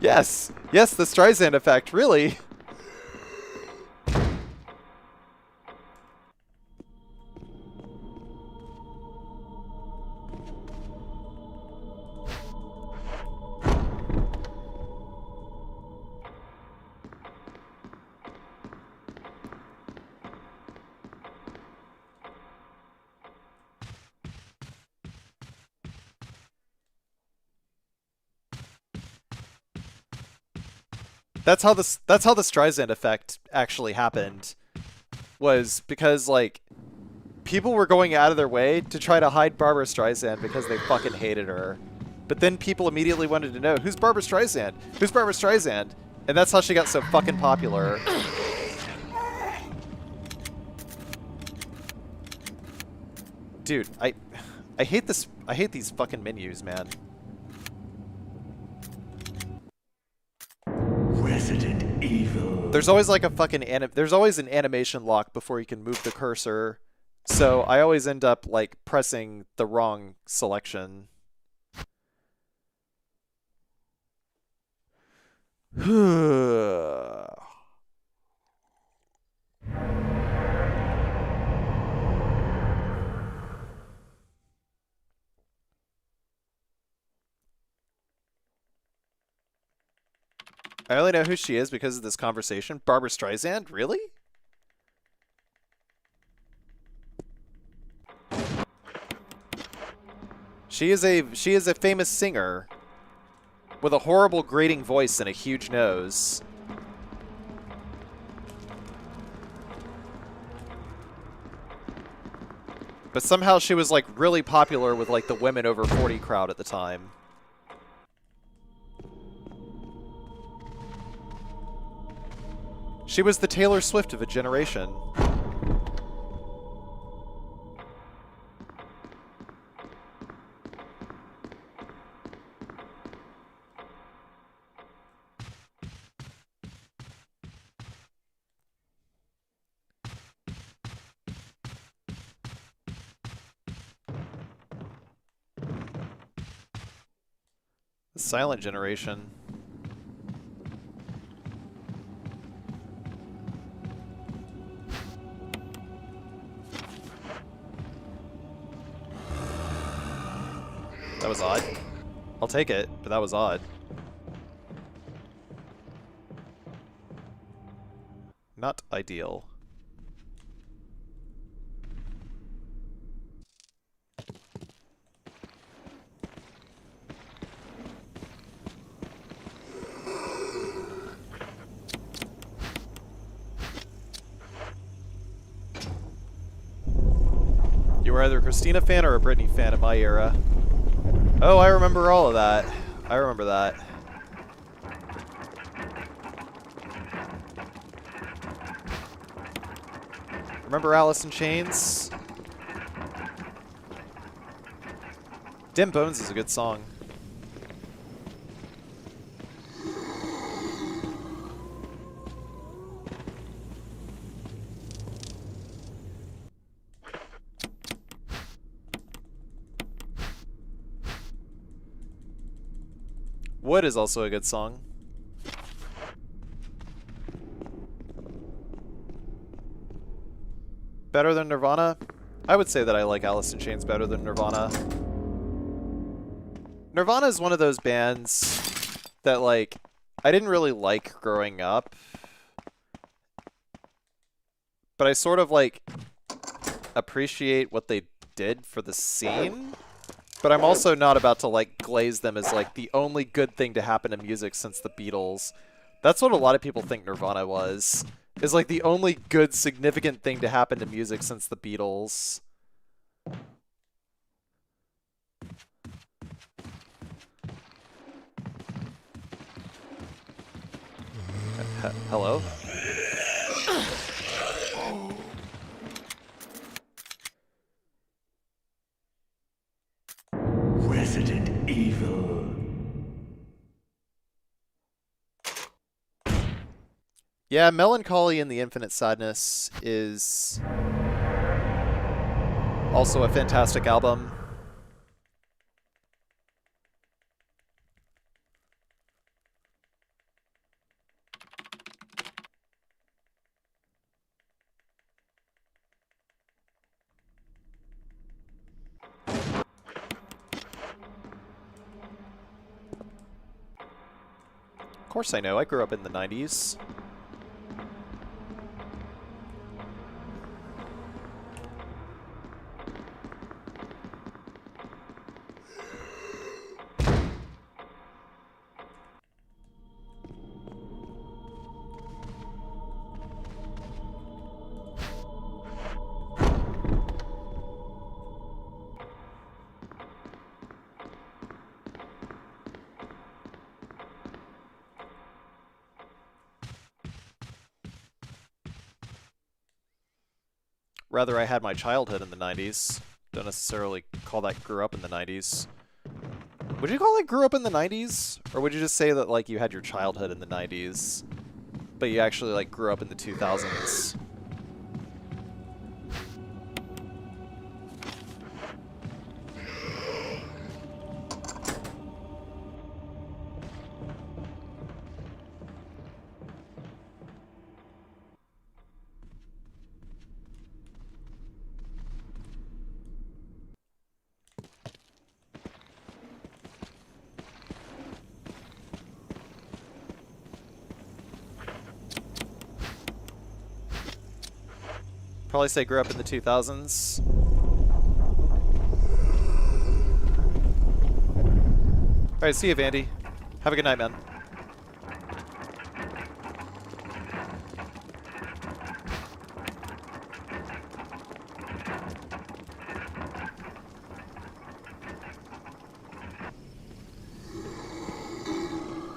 Yes. Yes, the Streisand effect, really. That's how the Streisand effect actually happened. Was because like people were going out of their way to try to hide Barbara Streisand because they fucking hated her. But then people immediately wanted to know, who's Barbara Streisand? Who's Barbara Streisand? And that's how she got so fucking popular. Dude, I hate this. I hate these fucking menus, man. Resident Evil. There's always like a fucking there's always an animation lock before you can move the cursor. So I always end up like pressing the wrong selection. I only know who she is because of this conversation. Barbara Streisand? Really? She is a famous singer with a horrible grating voice and a huge nose. But somehow she was like really popular with like the women over 40 crowd at the time. She was the Taylor Swift of a generation. The Silent Generation. That was odd. I'll take it, but that was odd. Not ideal. You were either a Christina fan or a Britney fan in my era. Oh, I remember all of that. I remember that. Remember Alice in Chains? Dim Bones is a good song. Wood is also a good song. Better than Nirvana? I would say that I like Alice in Chains better than Nirvana. Nirvana is one of those bands that, like, I didn't really like growing up. But I sort of, like, appreciate what they did for the scene, but I'm also not about to like glaze them as like the only good thing to happen to music since the Beatles. That's what a lot of people think Nirvana was. Is like the only good significant thing to happen to music since the Beatles. Hello? Resident Evil. Yeah, Melancholy and the Infinite Sadness is also a fantastic album. Of course I know, I grew up in the 90s. Rather, I had my childhood in the 90s. Don't necessarily call that grew up in the 90s. Would you call it grew up in the 90s? Or would you just say that, like, you had your childhood in the 90s, but you actually, like, grew up in the 2000s? Probably say grew up in the 2000s. Alright, see you, Vandy. Have a good night, man.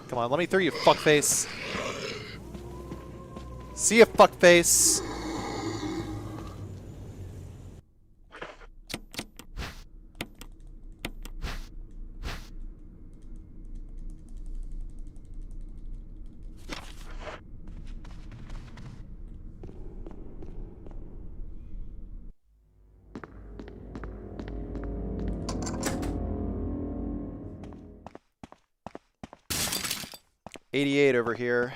Come on, let me through, you fuckface. See ya, fuckface. '88 over here.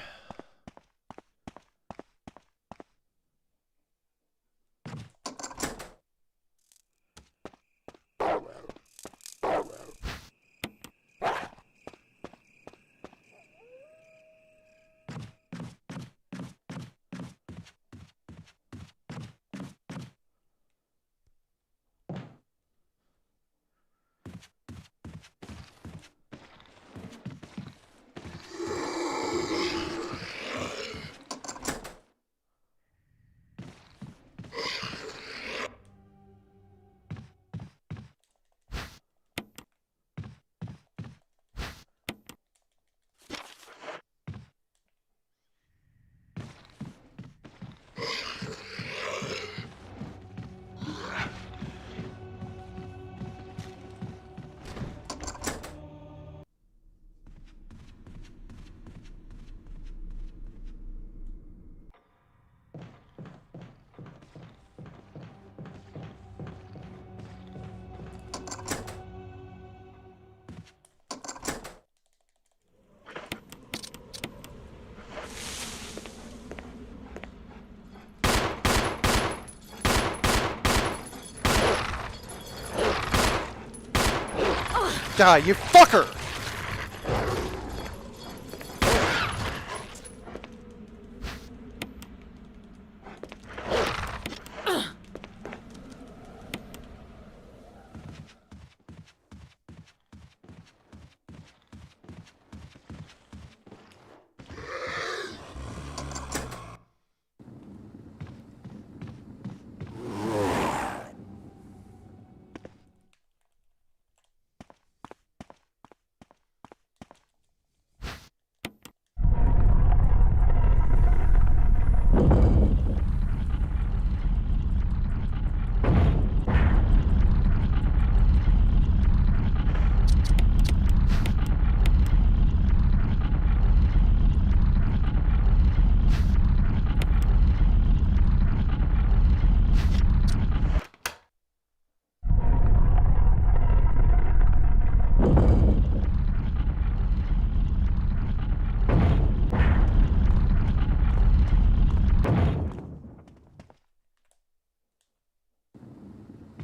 Die, you fucker!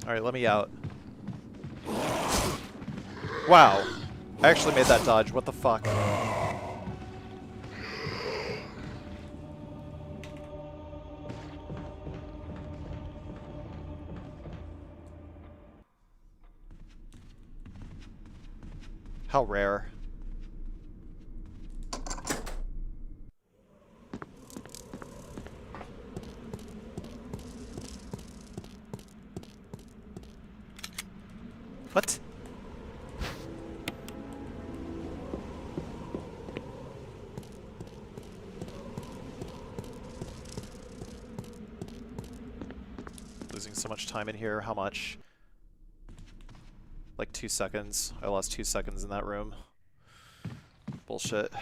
Alright, let me out. Wow. I actually made that dodge. What the fuck? How rare. What? Losing so much time in here. How much? Like 2 seconds. I lost 2 seconds in that room. Bullshit.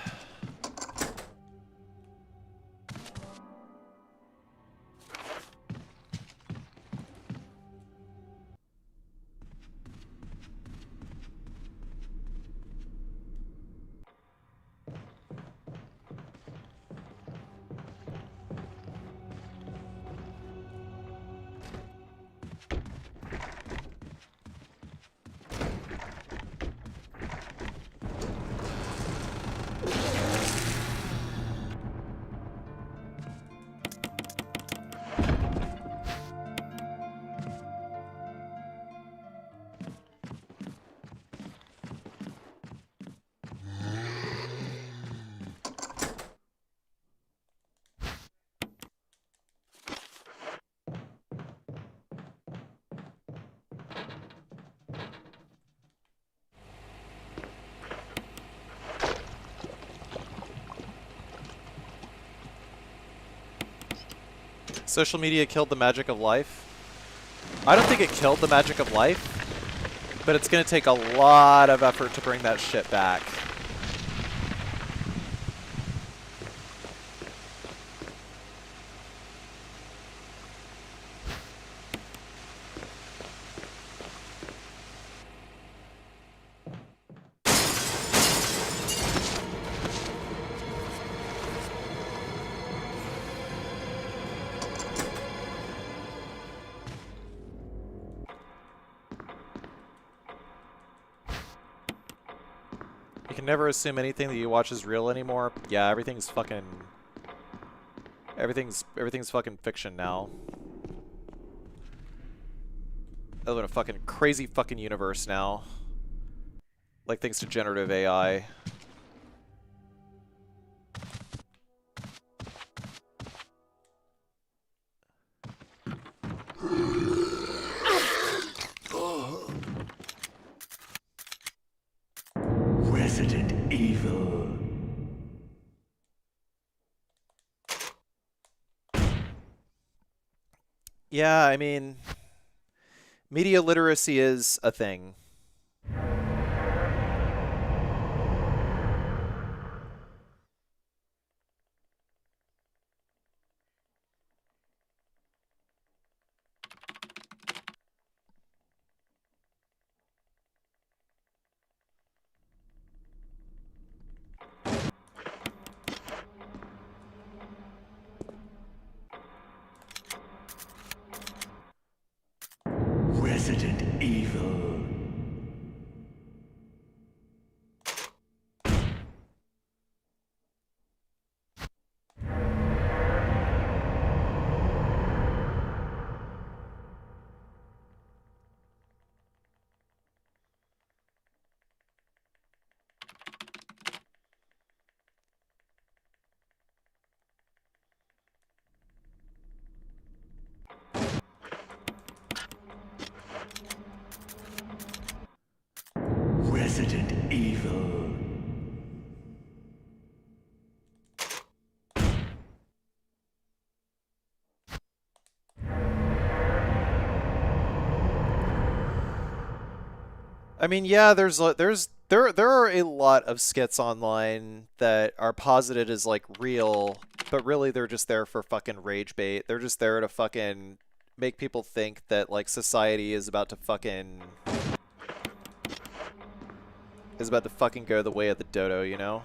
Social media killed the magic of life. I don't think it killed the magic of life, but it's going to take a lot of effort to bring that shit back. You can never assume anything that you watch is real anymore. Yeah, everything's fucking... Everything's fucking fiction now. I live in a fucking crazy fucking universe now. Like, thanks to generative AI. Resident Evil. Yeah, I mean... Media literacy is a thing. Resident Evil. Resident Evil. I mean, yeah, there are a lot of skits online that are posited as like real, but really they're just there for fucking rage bait. They're just there to fucking make people think that like society is about to fucking go the way of the dodo, you know?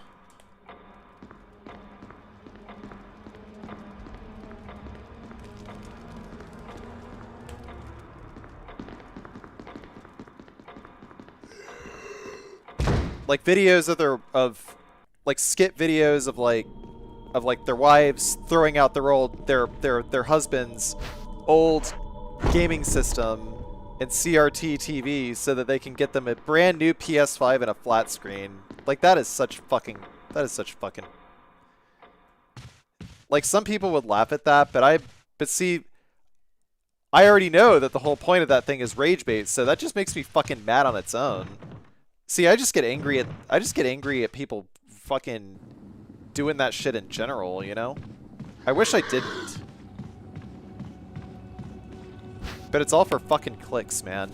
like videos like skit videos of like their wives throwing out their husband's old gaming system and CRT TV so that they can get them a brand new PS5 and a flat screen. Like that is such fucking like some people would laugh at that, but see, I already know that the whole point of that thing is rage bait, so that just makes me fucking mad on its own. See, I just get angry at people fucking doing that shit in general, you know? I wish I didn't. But it's all for fucking clicks, man.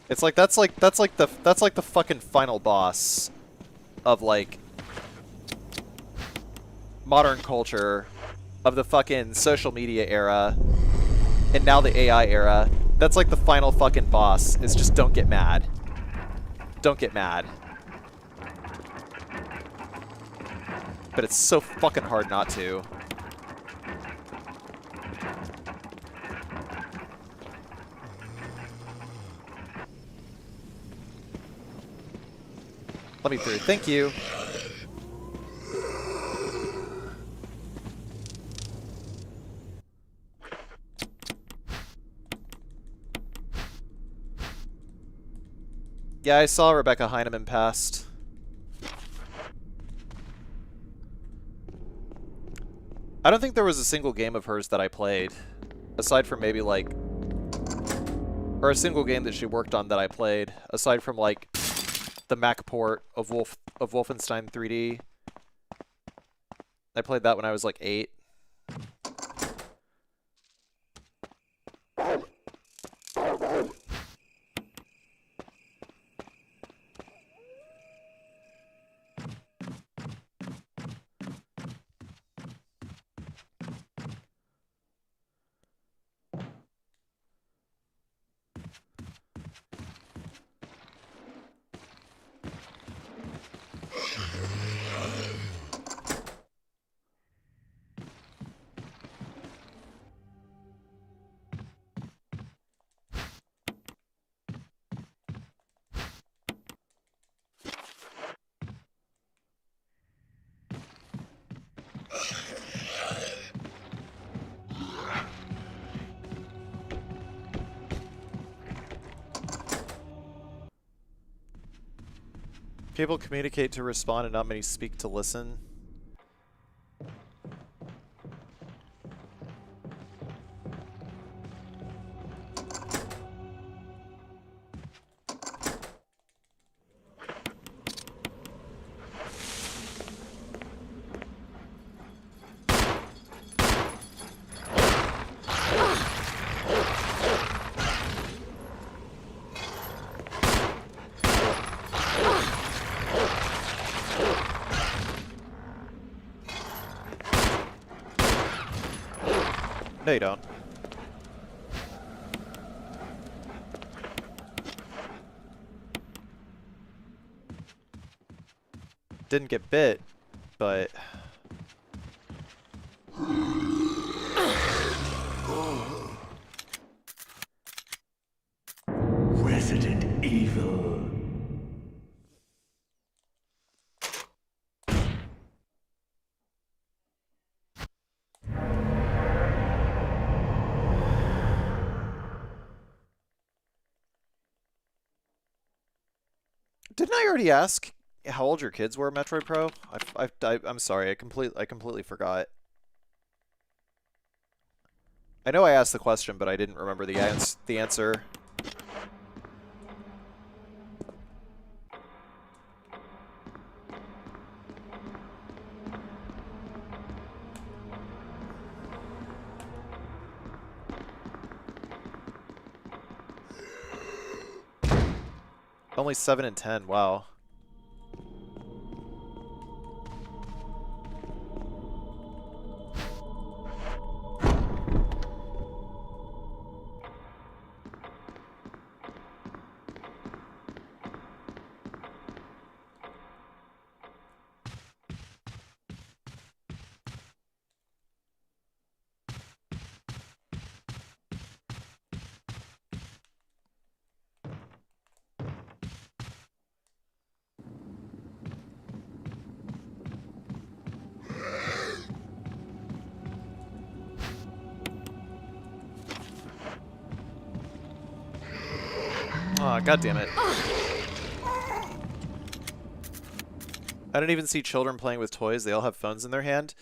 It's like that's like the fucking final boss of like modern culture, of the fucking social media era, and now the AI era. That's like the final fucking boss, is just don't get mad. Don't get mad. But it's so fucking hard not to. Let me through. Thank you. Yeah, I saw Rebecca Heineman passed. I don't think there was a single game of hers that I played, aside from maybe like, or a single game that she worked on that I played, aside from like the Mac port of Wolfenstein 3D. I played that when I was like 8. People communicate to respond and not many speak to listen. No, you don't. Didn't get bit, but... Resident Evil. Didn't I already ask how old your kids were, Metroid Pro? I'm sorry, I completely forgot. I know I asked the question, but I didn't remember the answer. Only 7 and 10, wow. God damn it. I don't even see children playing with toys. They all have phones in their hand.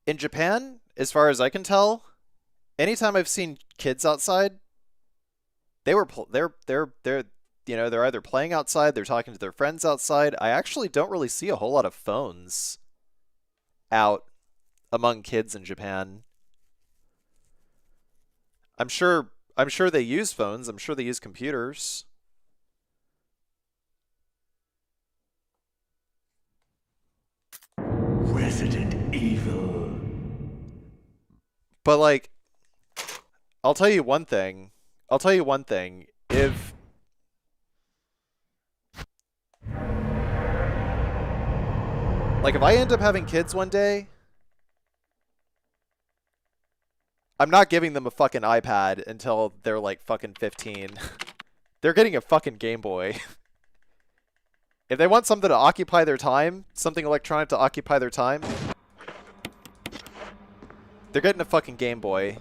In Japan, as far as I can tell, anytime I've seen kids outside, they're either playing outside, they're talking to their friends outside. I actually don't really see a whole lot of phones out among kids in Japan. I'm sure they use phones. I'm sure they use computers. Resident Evil. But like, I'll tell you one thing. If I end up having kids one day, I'm not giving them a fucking iPad until they're like fucking 15. They're getting a fucking Game Boy. If they want something to occupy their time, something electronic to occupy their time, they're getting a fucking Game Boy.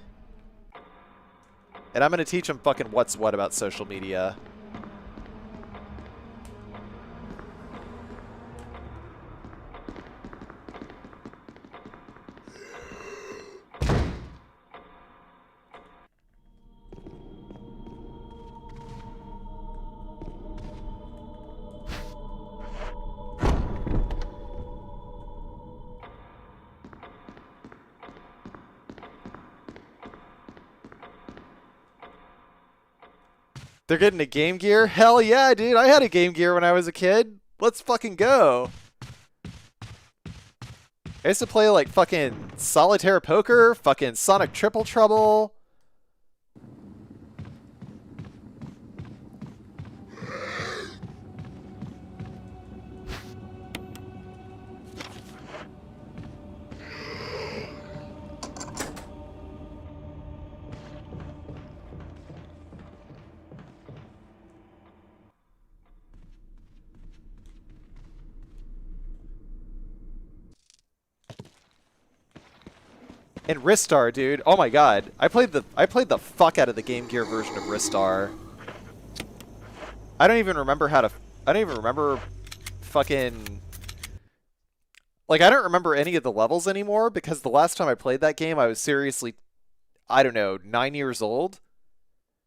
And I'm gonna teach them fucking what's what about social media. They're getting a Game Gear? Hell yeah, dude. I had a Game Gear when I was a kid. Let's fucking go. I used to play like fucking solitaire poker, fucking Sonic Triple Trouble. And Ristar, dude. Oh my god. I played the fuck out of the Game Gear version of Ristar. I don't even remember fucking like, I don't remember any of the levels anymore because the last time I played that game I was seriously, I don't know, 9 years old.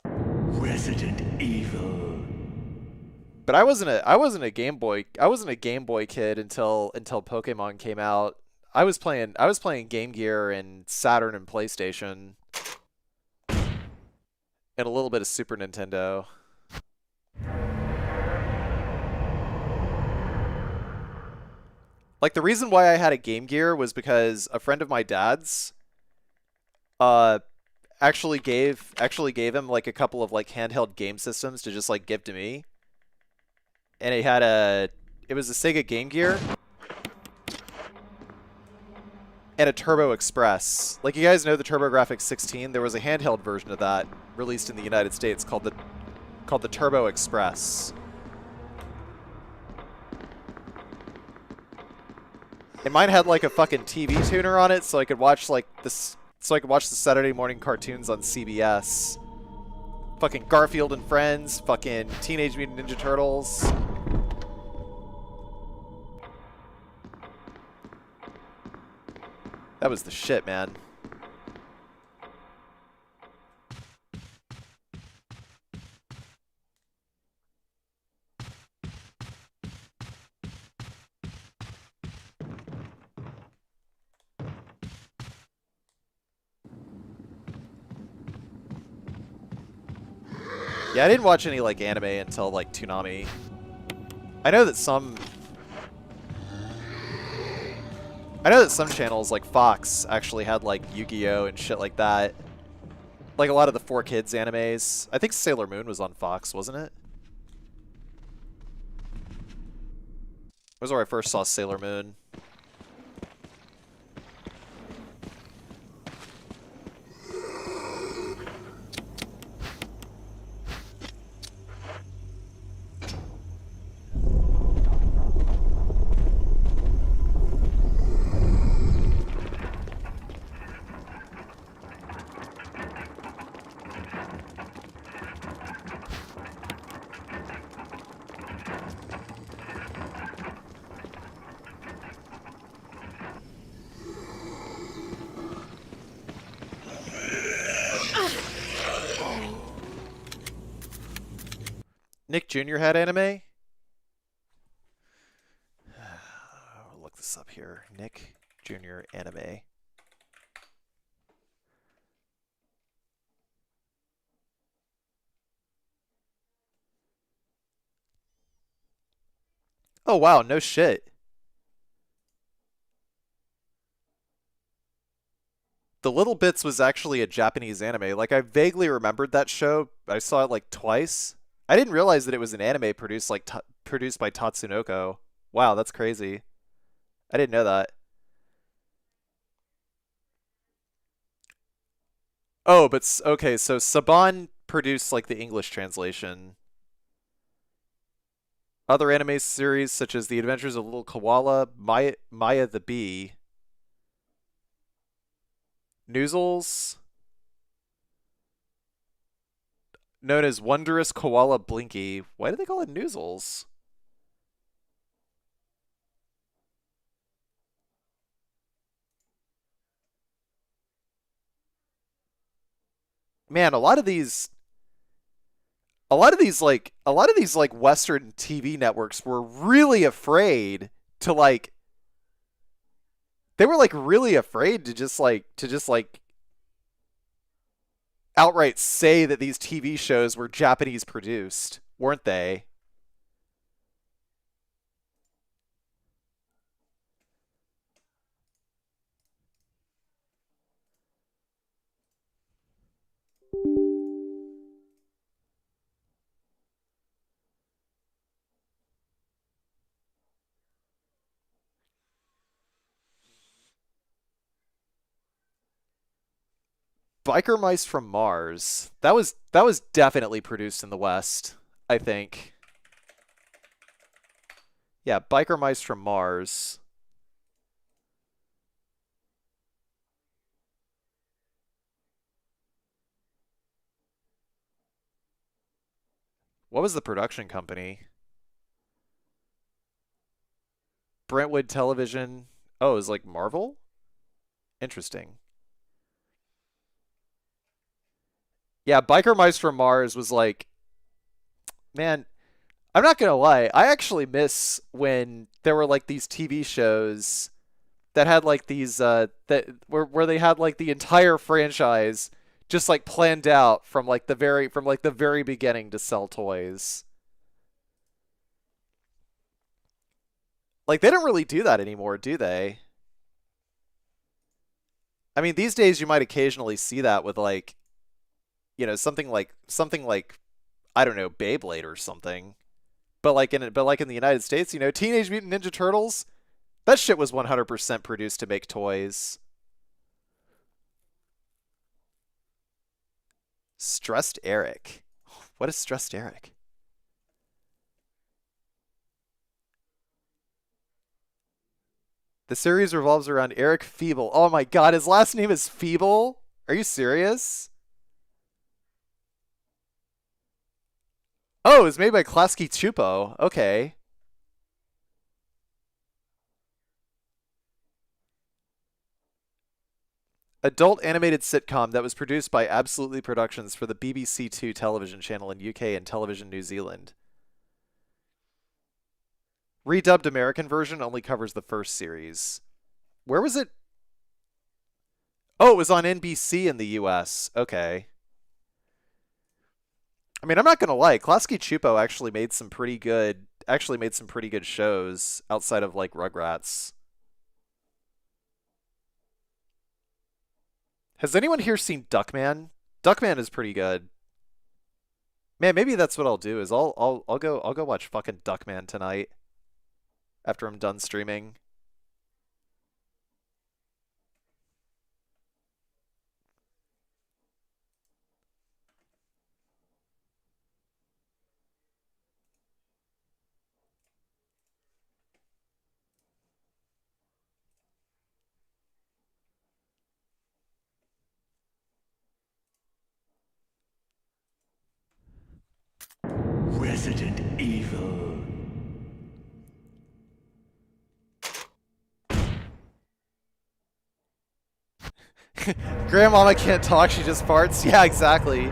Resident Evil. But I wasn't a Game Boy kid until Pokemon came out. I was playing Game Gear and Saturn and PlayStation and a little bit of Super Nintendo. Like, the reason why I had a Game Gear was because a friend of my dad's actually gave him like a couple of like handheld game systems to just like give to me. And it was a Sega Game Gear and a Turbo Express. Like, you guys know the TurboGrafx 16? There was a handheld version of that released in the United States called the Turbo Express. And mine had like a fucking TV tuner on it, so I could watch like this, so I could watch the Saturday morning cartoons on CBS. Fucking Garfield and Friends, fucking Teenage Mutant Ninja Turtles. That was the shit, man. Yeah, I didn't watch any like anime until like Toonami. I know that some channels like Fox actually had like Yu-Gi-Oh and shit like that. Like a lot of the 4Kids animes. I think Sailor Moon was on Fox, wasn't it? That was where I first saw Sailor Moon. Nick Jr. had anime? I'll look this up here. Nick Jr. anime. Oh wow, no shit. The Little Bits was actually a Japanese anime. Like I vaguely remembered that show. I saw it like twice. I didn't realize that it was an anime produced produced by Tatsunoko. Wow, that's crazy. I didn't know that. Oh, but okay, so Saban produced like the English translation. Other anime series such as The Adventures of Little Koala, Maya the Bee, Noozles, known as Wondrous Koala Blinky. Why do they call it Noozles? Man, a lot of these like Western TV networks were really afraid to like they were like really afraid to just like outright say that these TV shows were Japanese produced, weren't they? Biker Mice from Mars. That was definitely produced in the West, I think. Yeah, Biker Mice from Mars. What was the production company? Brentwood Television. Oh, it was like Marvel? Interesting. Yeah, Biker Mice from Mars was like, man, I'm not gonna lie. I actually miss when there were like these TV shows that had like these that where they had like the entire franchise just like planned out from like the very beginning to sell toys. Like they don't really do that anymore, do they? I mean, these days you might occasionally see that with like, you know, something like I don't know, Beyblade or something. But like in the United States, you know, Teenage Mutant Ninja Turtles, that shit was 100% produced to make toys. Stressed Eric. What is Stressed Eric? The series revolves around Eric Feeble. Oh my god, his last name is Feeble? Are you serious? Oh, it was made by Klasky Chupo. Okay. Adult animated sitcom that was produced by Absolutely Productions for the BBC Two television channel in UK and Television New Zealand. Redubbed American version only covers the first series. Where was it? Oh, it was on NBC in the US. Okay. I mean, I'm not gonna lie. Klasky Chupo actually made some pretty good shows outside of like Rugrats. Has anyone here seen Duckman? Duckman is pretty good. Man, maybe that's what I'll do is I'll go watch fucking Duckman tonight after I'm done streaming. Resident Evil. Grandmama can't talk, she just farts. Yeah, exactly.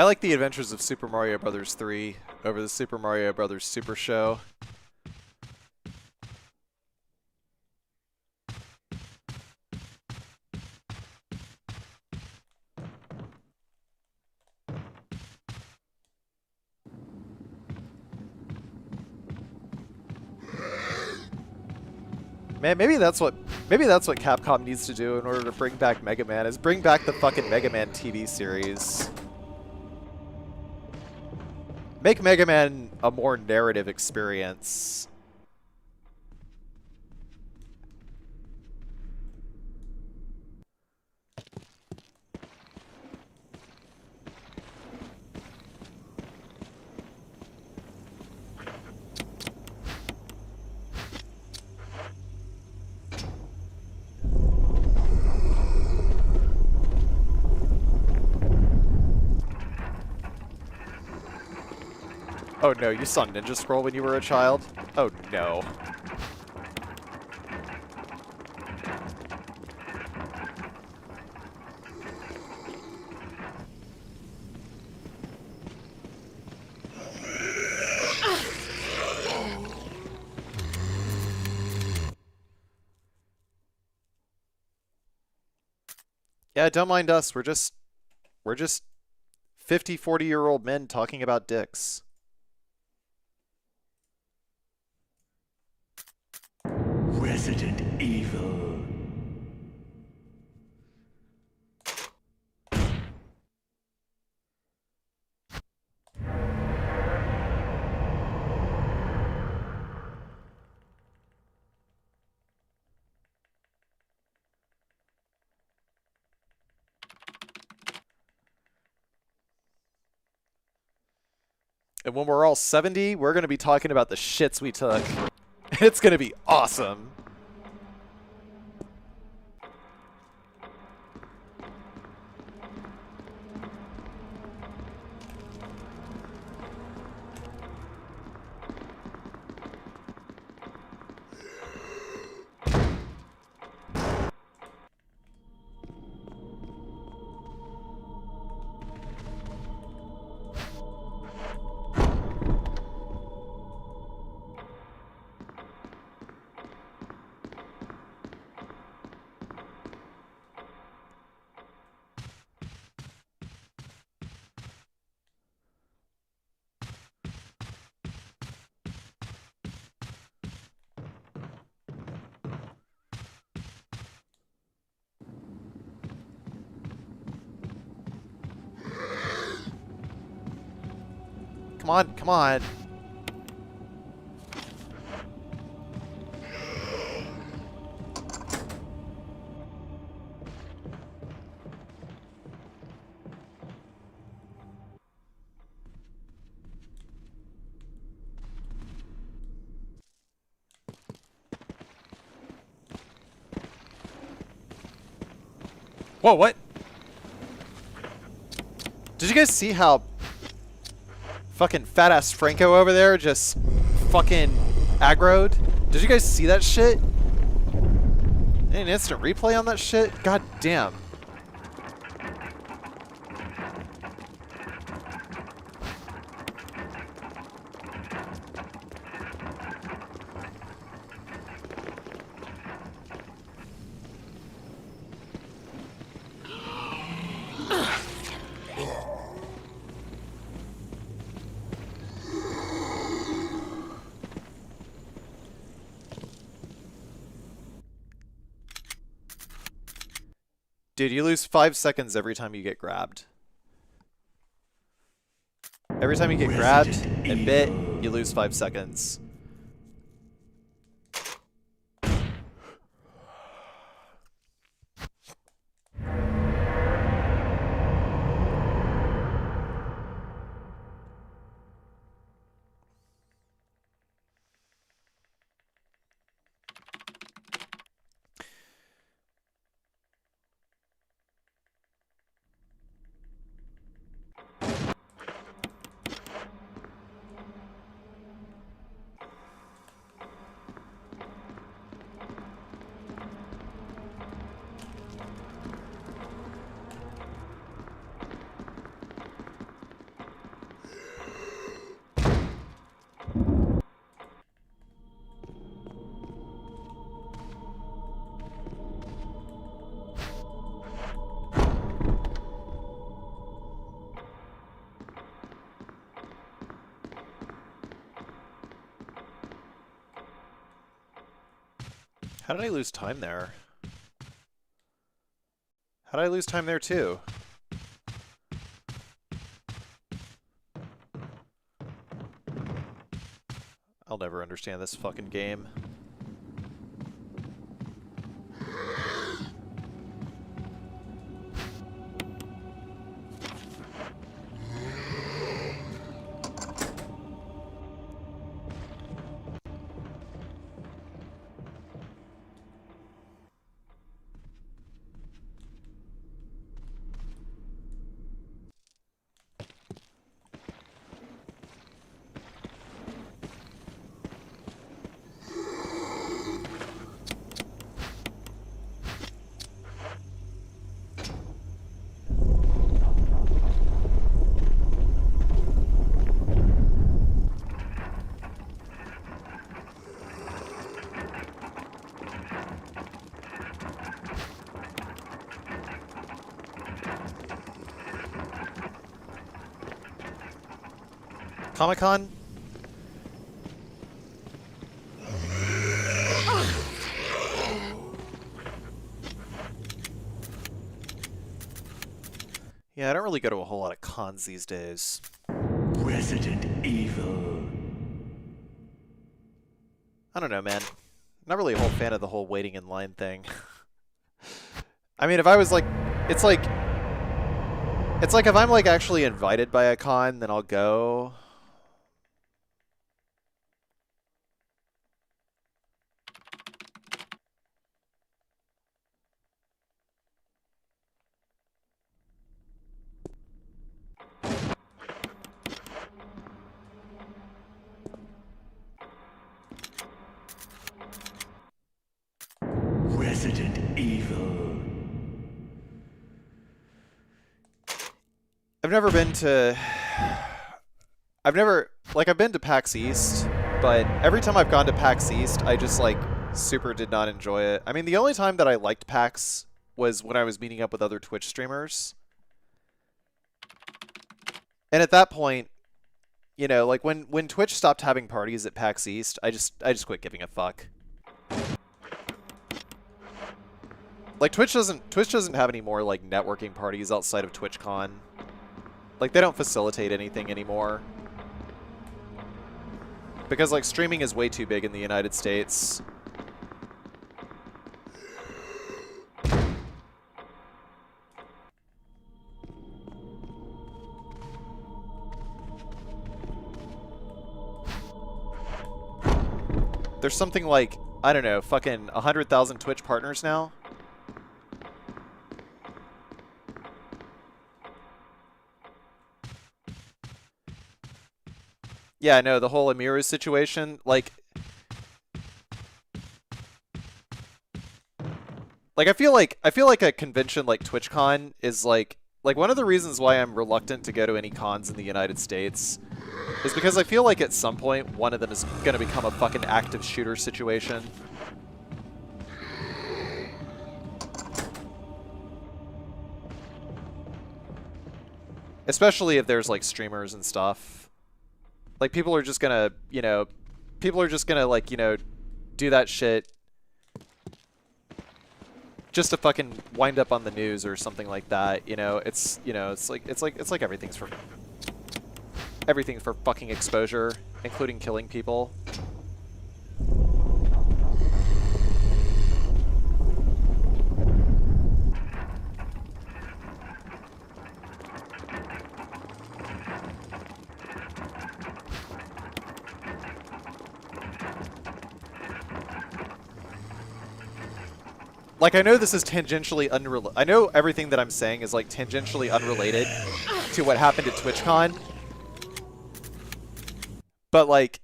I like the Adventures of Super Mario Bros. 3 over the Super Mario Bros. Super Show. Man, maybe that's what Capcom needs to do in order to bring back Mega Man, is bring back the fucking Mega Man TV series. Make Mega Man a more narrative experience. Oh no, you saw Ninja Scroll when you were a child? Oh no. Yeah, don't mind us. We're just 50, 40-year-old men talking about dicks. Resident Evil. And when we're all 70, we're going to be talking about the shits we took. It's going to be awesome. Come on, come on. Whoa, what? Did you guys see how fucking fat-ass Franco over there just fucking aggroed? Did you guys see that shit? An instant replay on that shit? God damn. Dude, you lose 5 seconds every time you get grabbed. Every time you get grabbed and bit, you lose 5 seconds. How did I lose time there? How did I lose time there too? I'll never understand this fucking game. Comic-Con? Yeah, I don't really go to a whole lot of cons these days. Resident Evil. I don't know, man. Not really a whole fan of the whole waiting in line thing. I mean, if I was like, it's like if I'm like actually invited by a con, then I'll go. Resident Evil. I've never been to. I've been to PAX East, but every time I've gone to PAX East, I just like super did not enjoy it. I mean, the only time that I liked PAX was when I was meeting up with other Twitch streamers. And at that point, you know, like when Twitch stopped having parties at PAX East, I just quit giving a fuck. Like Twitch doesn't have any more like networking parties outside of TwitchCon. Like they don't facilitate anything anymore. Because like streaming is way too big in the United States. There's something like, I don't know, fucking 100,000 Twitch partners now. Yeah, no, the whole Amiru situation, like I feel like a convention like TwitchCon is like one of the reasons why I'm reluctant to go to any cons in the United States is because I feel like at some point one of them is going to become a fucking active shooter situation. Especially if there's like streamers and stuff. Like people are just gonna, you know, like, you know, do that shit just to fucking wind up on the news or something like that, you know. It's like everything's for fucking exposure, including killing people. Like, I know this is tangentially unrelated. I know everything that I'm saying is, like, tangentially unrelated to what happened at TwitchCon. But, like...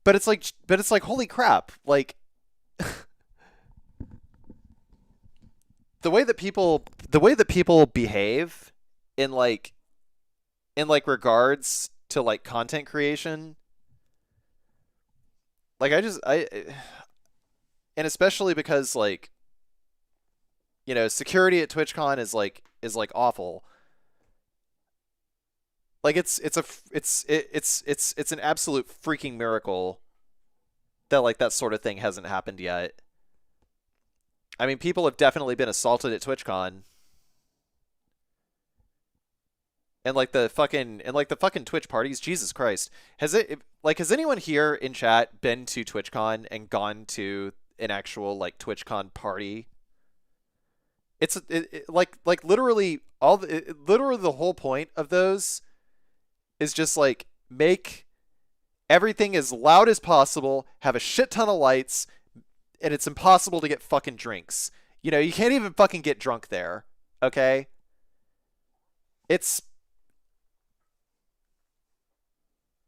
But it's like, holy crap. Like... the way that people behave in, like, regards to, like, content creation... Like, and especially because, like, you know, security at TwitchCon is awful. Like it's an absolute freaking miracle that like that sort of thing hasn't happened yet. I mean, people have definitely been assaulted at TwitchCon. And like the fucking Twitch parties, Jesus Christ. Has anyone here in chat been to TwitchCon and gone to an actual like TwitchCon party? Like literally literally the whole point of those is just like make everything as loud as possible, have a shit ton of lights, and it's impossible to get fucking drinks. You know, you can't even fucking get drunk there. Okay? It's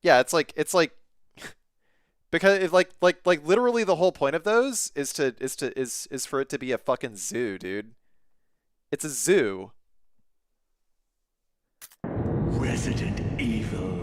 yeah, it's like because like literally the whole point of those is for it to be a fucking zoo, dude. It's a zoo. Resident Evil.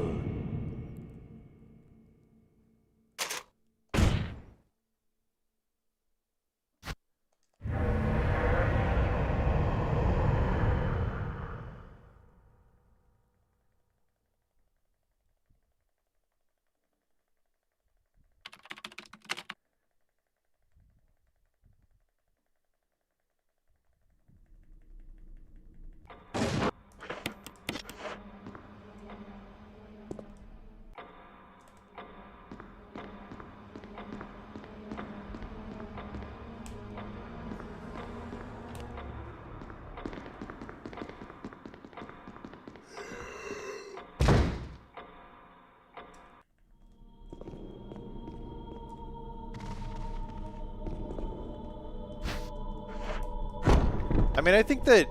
I mean, I think that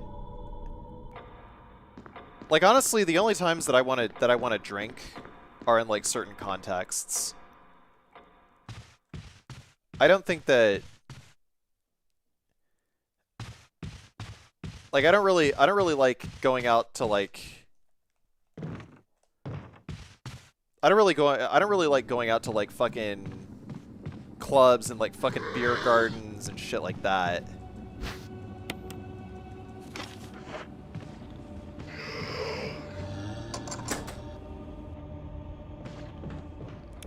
like honestly, the only times that I want to drink are in like certain contexts. I don't think that like I don't really like going out to like I don't really like going out to like fucking clubs and like fucking beer gardens and shit like that.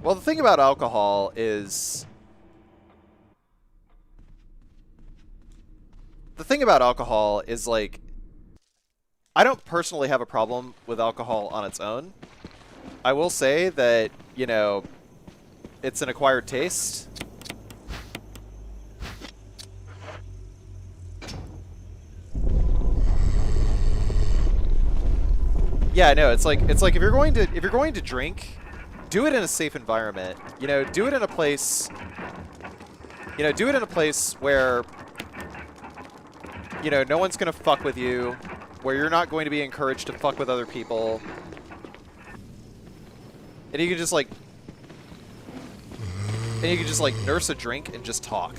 Well, the thing about alcohol is like I don't personally have a problem with alcohol on its own. I will say that, you know, it's an acquired taste. Yeah, no, it's like if you're going to drink, do it in a safe environment. You know, do it in a place where, you know, no one's gonna fuck with you, where you're not going to be encouraged to fuck with other people. And you can just like nurse a drink and just talk.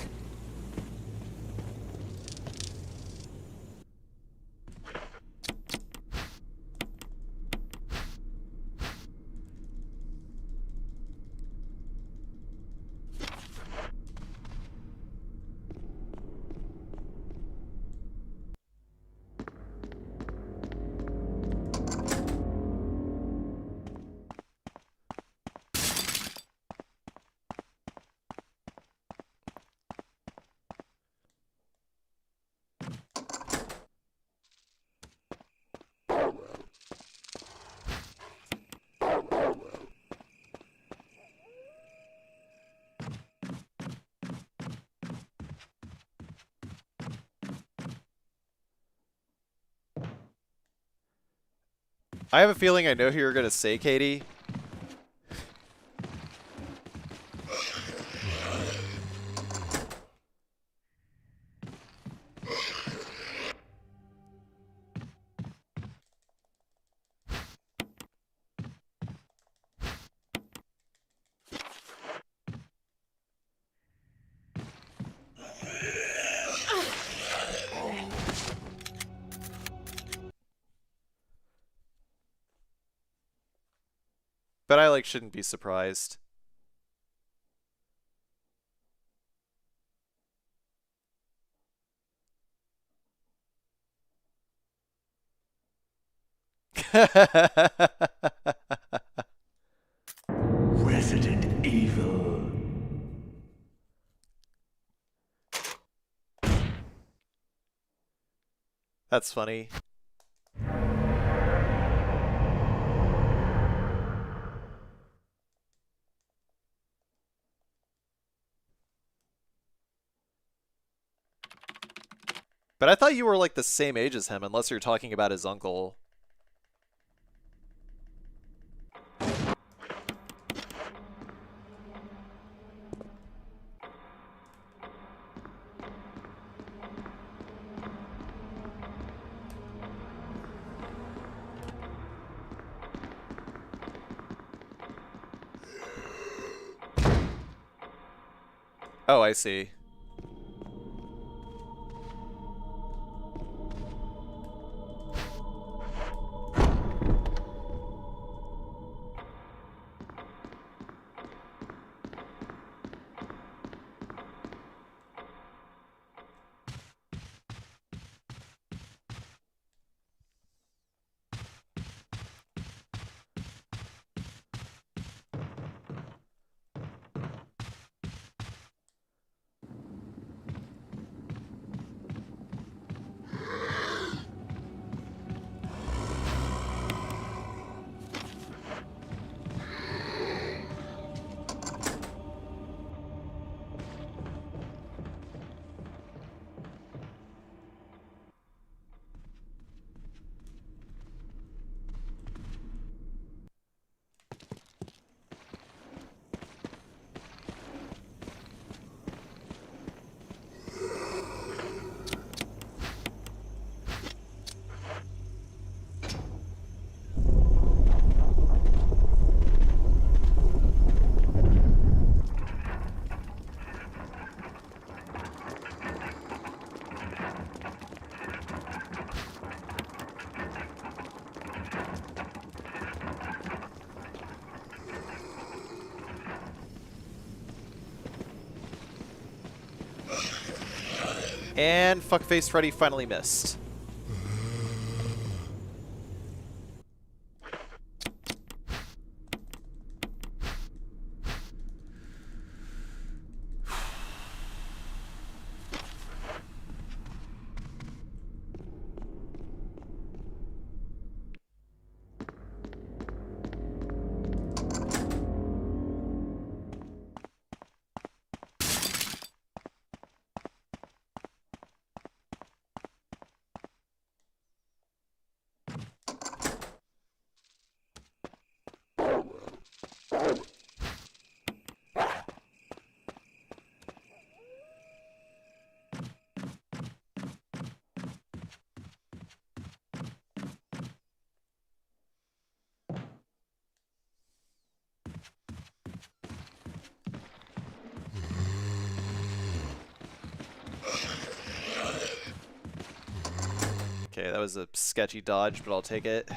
I have a feeling I know who you're gonna say, Katie. But I like shouldn't be surprised. Resident Evil. That's funny. But I thought you were like the same age as him, unless you're talking about his uncle. Oh, I see. And Fuckface Freddy finally missed. Okay, that was a sketchy dodge, but I'll take it.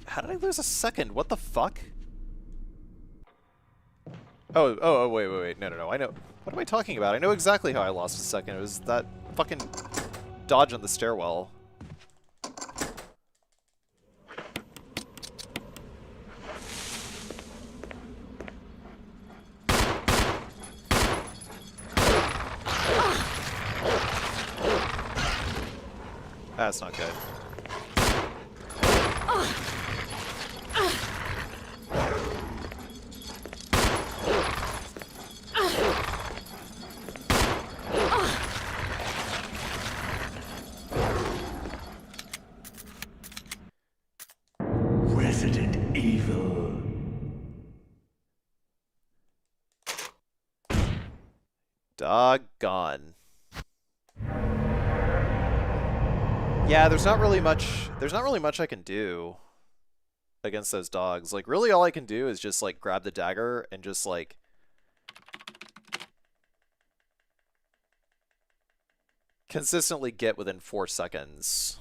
How did I lose a second? What the fuck? Oh, wait. No. I know. What am I talking about? I know exactly how I lost a second. It was that fucking dodge on the stairwell. That's not good. Resident Evil. Doggone. Yeah, there's not really much I can do against those dogs. Like, really all I can do is just, like, grab the dagger and just, like, consistently get within 4 seconds.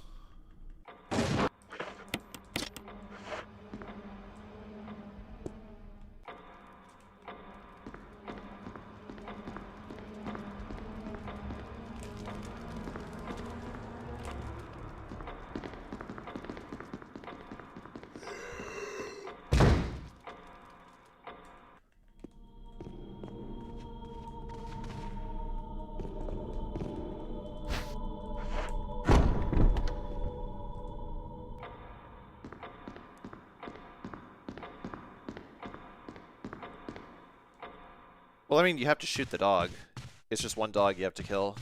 Well, I mean, you have to shoot the dog. It's just one dog you have to kill.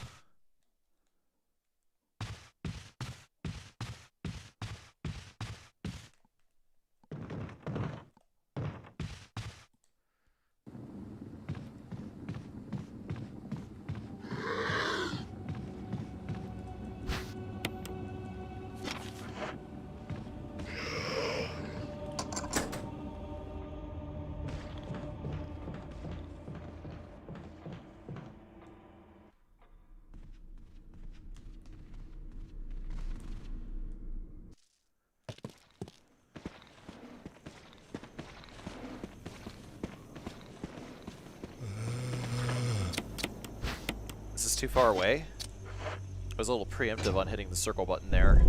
Is this too far away? I was a little preemptive on hitting the circle button there.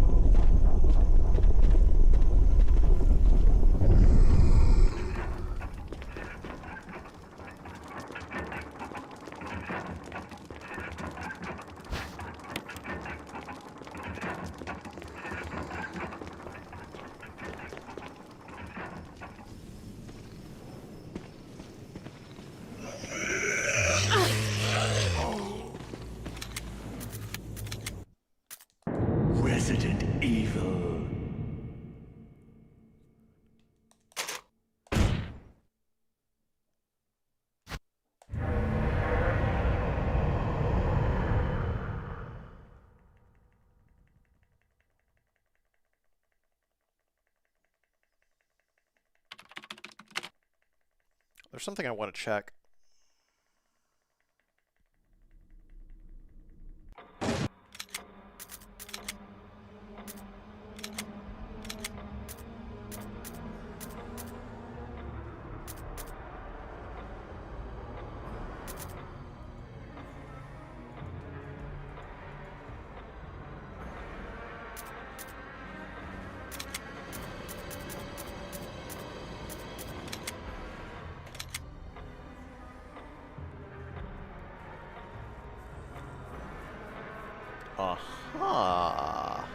Resident Evil. There's something I want to check. Aha.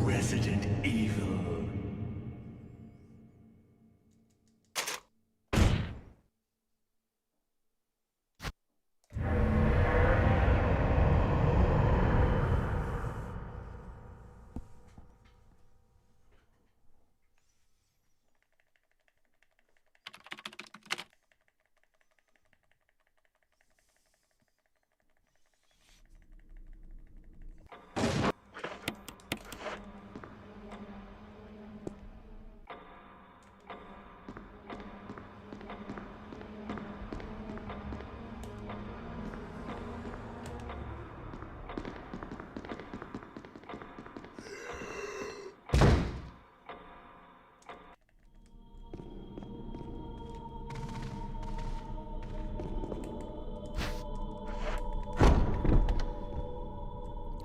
Resident Evil.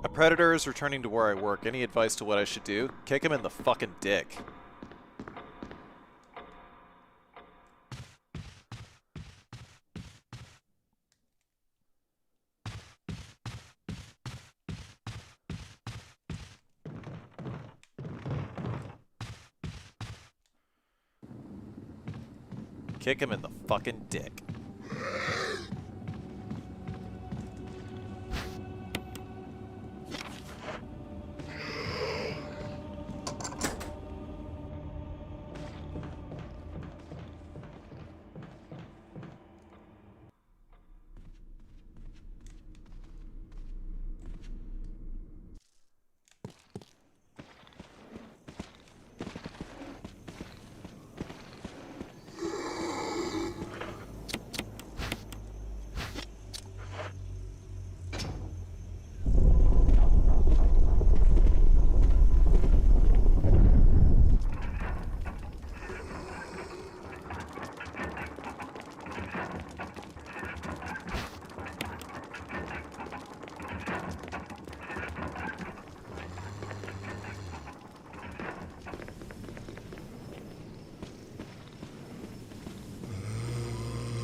A predator is returning to where I work. Any advice to what I should do? Kick him in the fucking dick. Kick him in the fucking dick.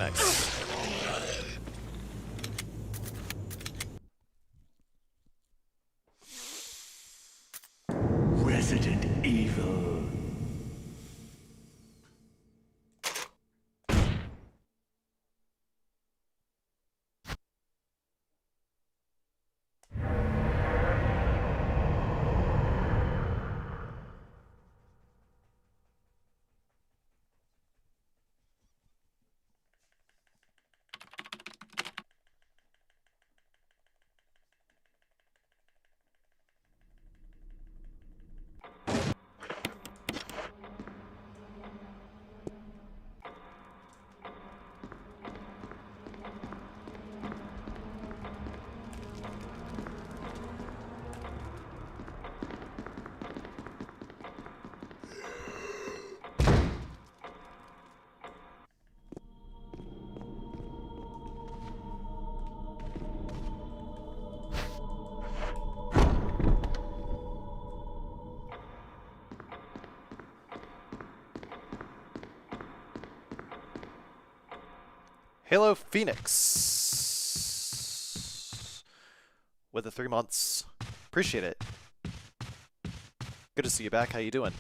Nice. Resident Evil. Halo Phoenix with the 3 months. Appreciate it. Good to see you back. How you doing?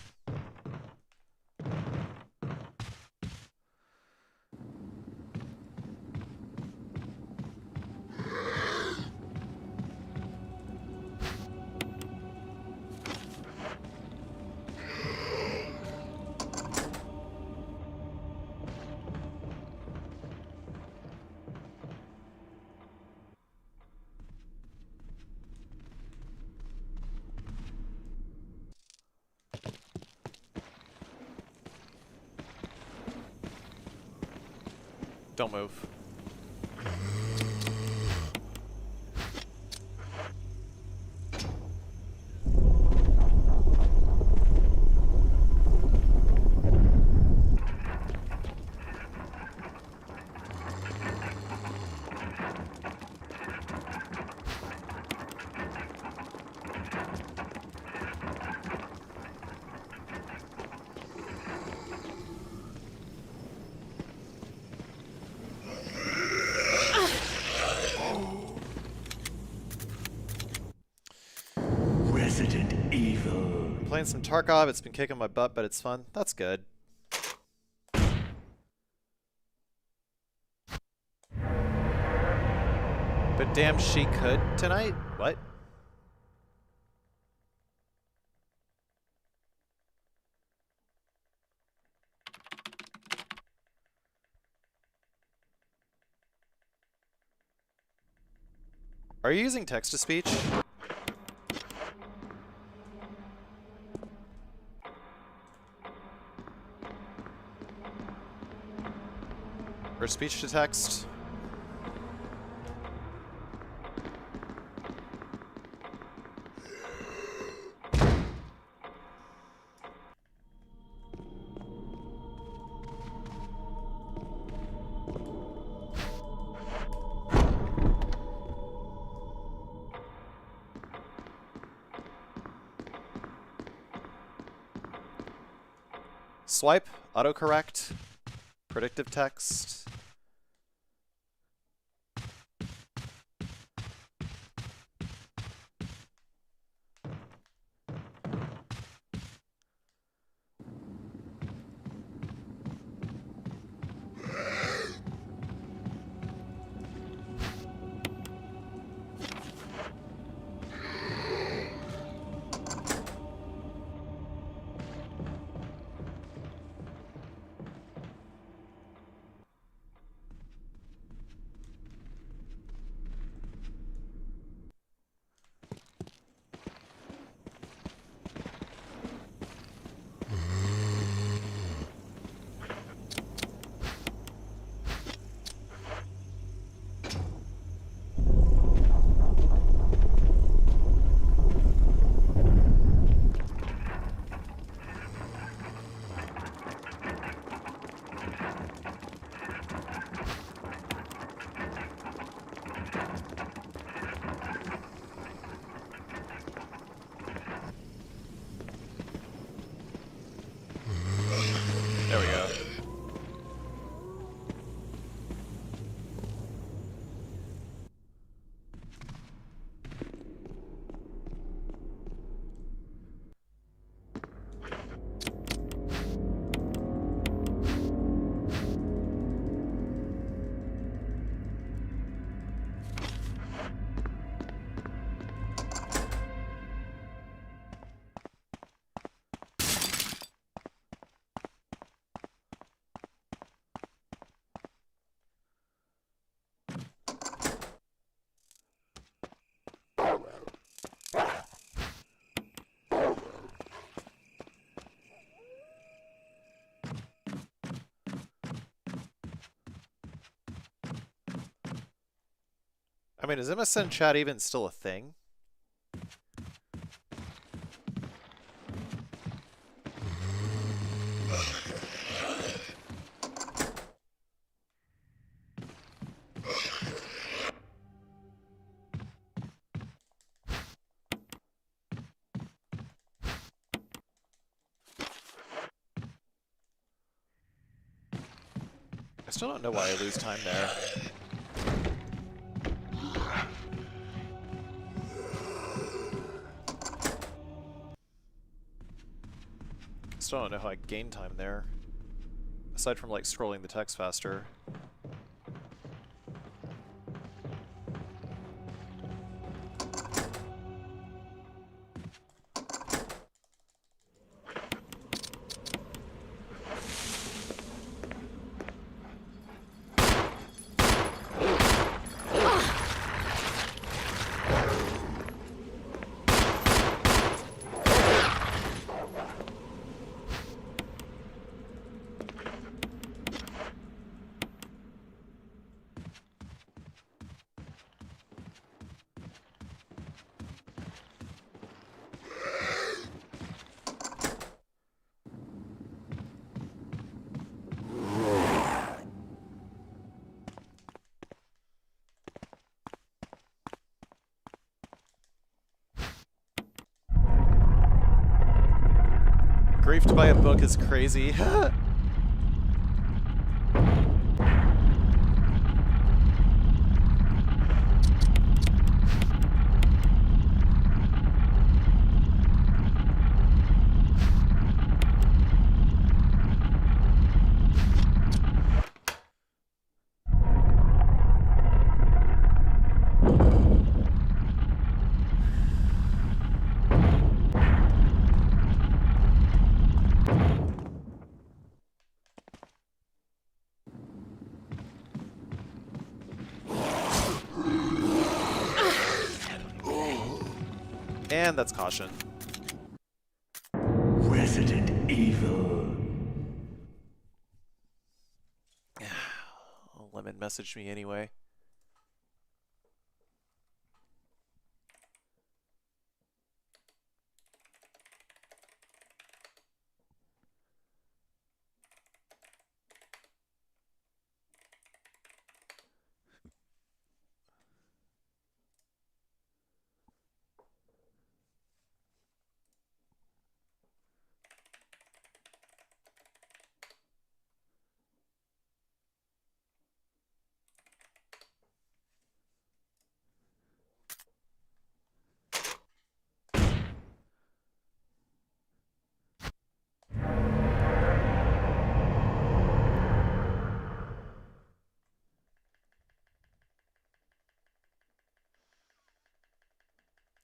Don't move. Resident Evil. Playing some Tarkov. It's been kicking my butt, but it's fun. That's good. But damn, she could tonight? What? Are you using text-to-speech? Or speech-to-text? Swipe, autocorrect, predictive text. I mean, is MSN chat even still a thing? I still don't know why I lose time there. I still don't know how I gain time there. Aside from, like, scrolling the text faster. Griefed by a book is crazy. And that's caution. Resident Evil. Lemon messaged me anyway.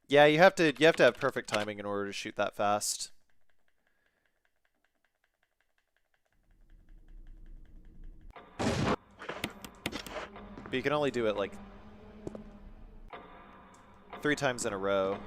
Yeah, you have to have perfect timing in order to shoot that fast. But you can only do it like 3 times in a row.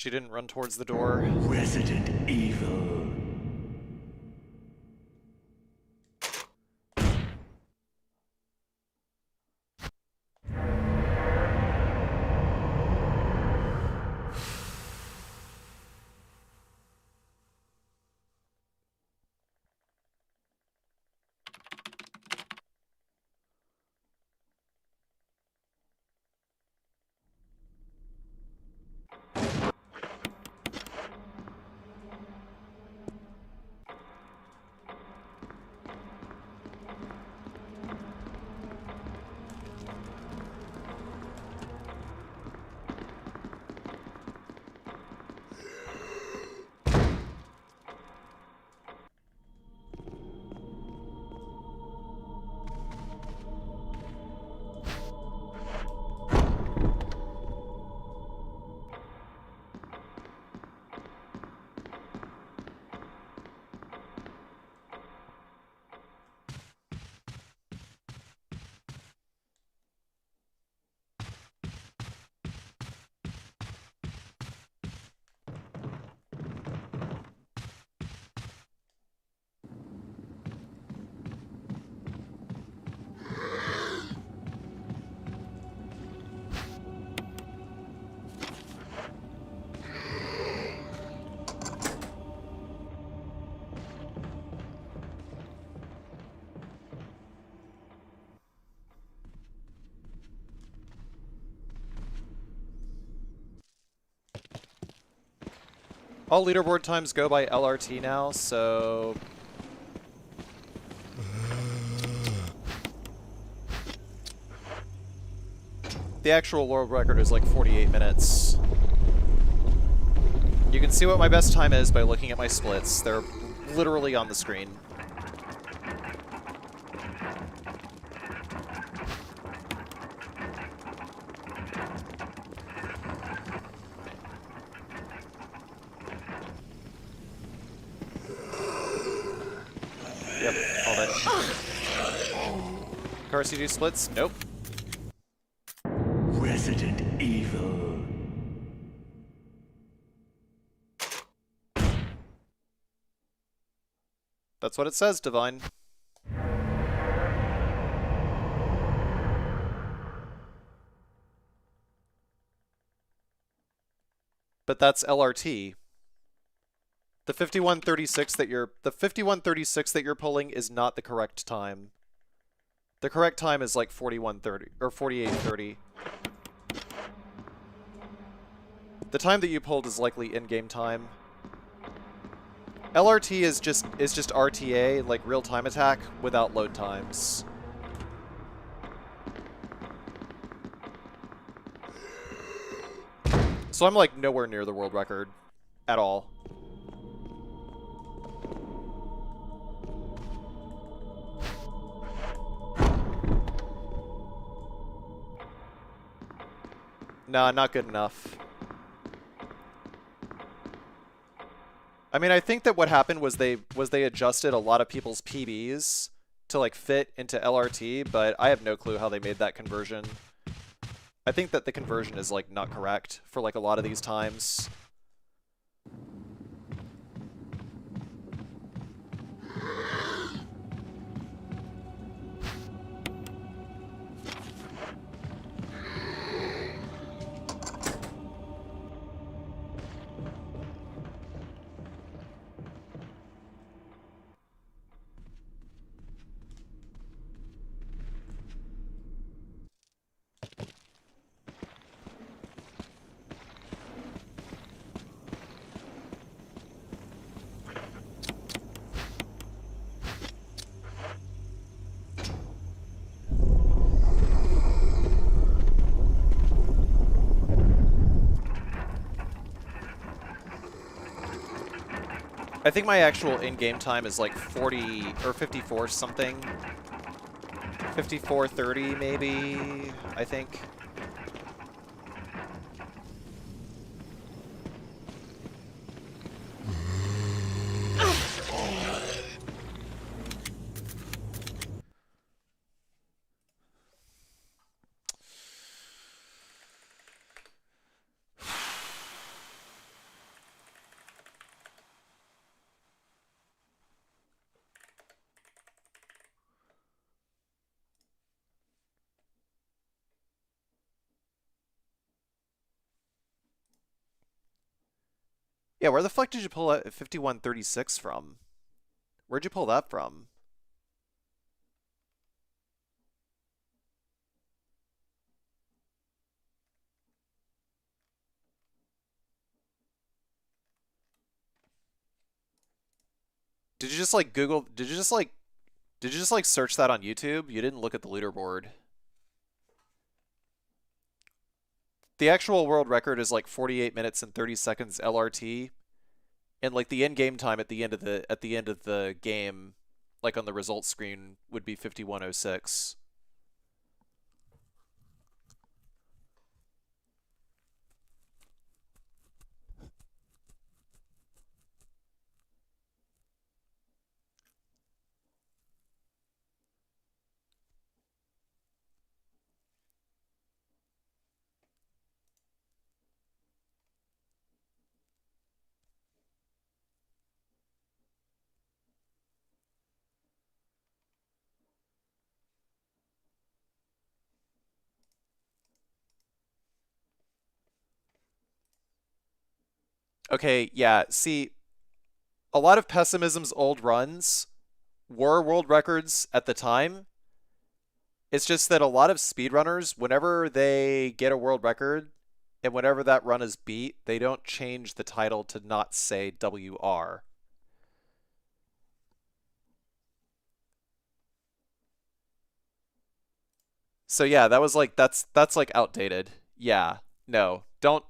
she didn't run towards the door. Resident Evil. All leaderboard times go by LRT now, so... The actual world record is like 48 minutes. You can see what my best time is by looking at my splits. They're literally on the screen. Yep, called it. Car CD splits? Nope. Resident Evil. That's what it says, Divine. But that's LRT. The 5136 that you're pulling is not the correct time. The correct time is like 4130 or 4830. The time that you pulled is likely in-game time. LRT is just RTA, like real-time attack, without load times. So I'm like nowhere near the world record at all. Nah, not good enough. I mean, I think that what happened was they adjusted a lot of people's PBs to like fit into LRT, but I have no clue how they made that conversion. I think that the conversion is like not correct for like a lot of these times. I think my actual in-game time is like 40 or 54 something. 54:30 maybe, I think. Yeah, where the fuck did you pull that 5136 from? Where'd you pull that from? Did you just like Google? Did you just like search that on YouTube? You didn't look at the leaderboard. The actual world record is like 48 minutes and 30 seconds LRT, and like the in-game time at the end of the game, like on the results screen, would be 5106. Okay, yeah. See, a lot of Pessimism's old runs were world records at the time. It's just that a lot of speedrunners, whenever they get a world record and whenever that run is beat, they don't change the title to not say WR. So yeah, that was like that's like outdated. Yeah. No. Don't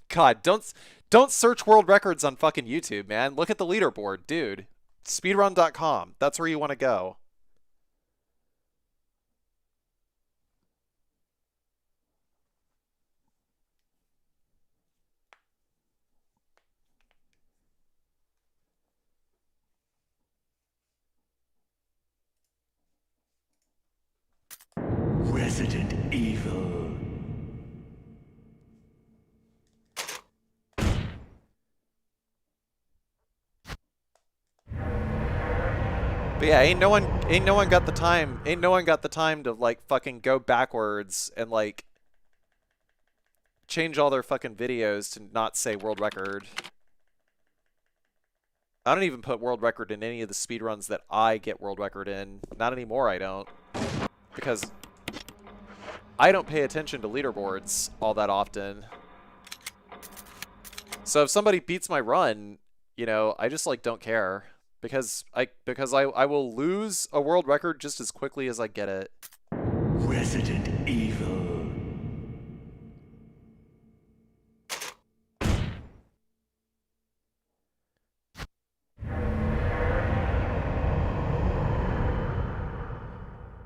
God, don't search world records on fucking YouTube, man. Look at the leaderboard, dude. Speedrun.com. That's where you want to go. Resident Evil. But yeah, ain't no one got the time. Ain't no one got the time to like fucking go backwards and like change all their fucking videos to not say world record. I don't even put world record in any of the speedruns that I get world record in. Not anymore, I don't. Because I don't pay attention to leaderboards all that often. So if somebody beats my run, you know, I just like don't care. Because I will lose a world record just as quickly as I get it. Resident Evil.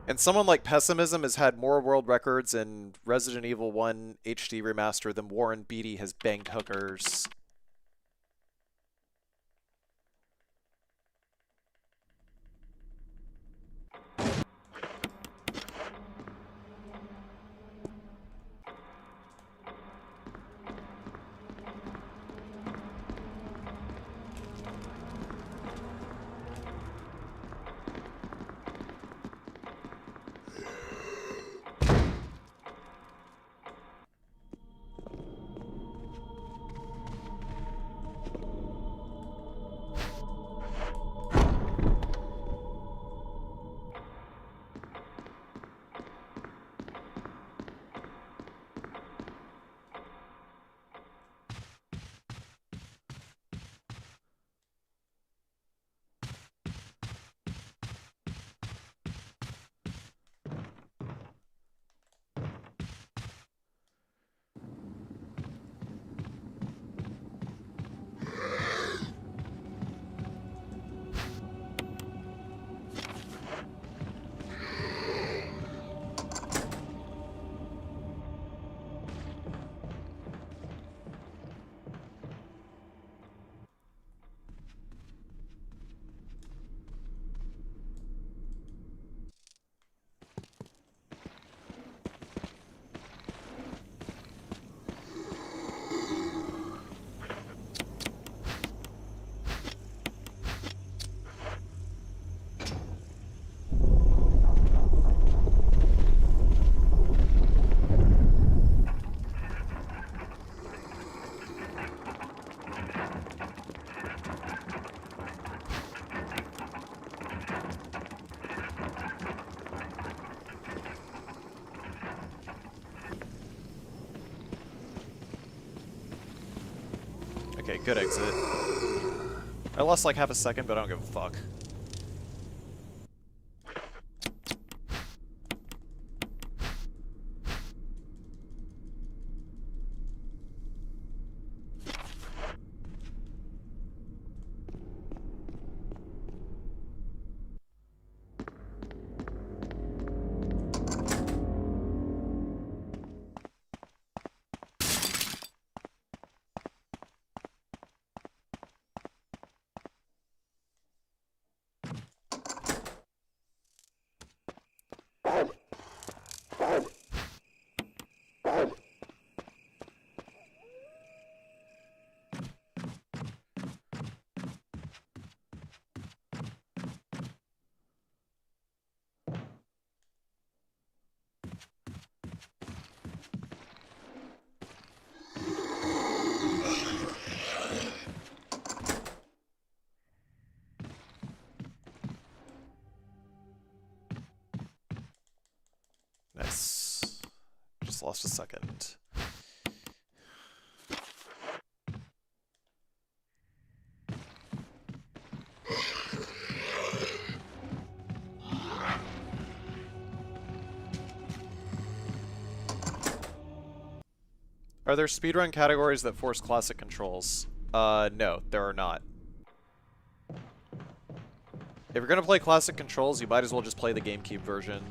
And someone like Pessimism has had more world records in Resident Evil 1 HD Remaster than Warren Beatty has banged hookers. Okay, good exit. I lost like half a second, but I don't give a fuck. Nice. Just lost a second. Are there speedrun categories that force classic controls? No, there are not. If you're gonna play classic controls, you might as well just play the GameCube version.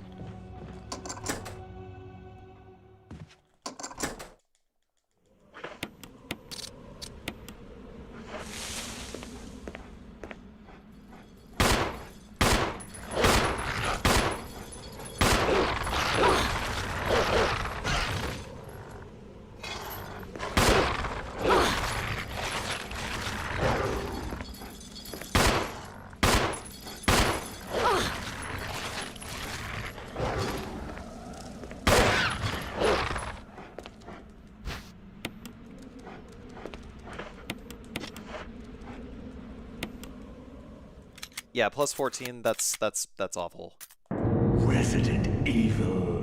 Yeah, plus 14, that's awful. Resident Evil.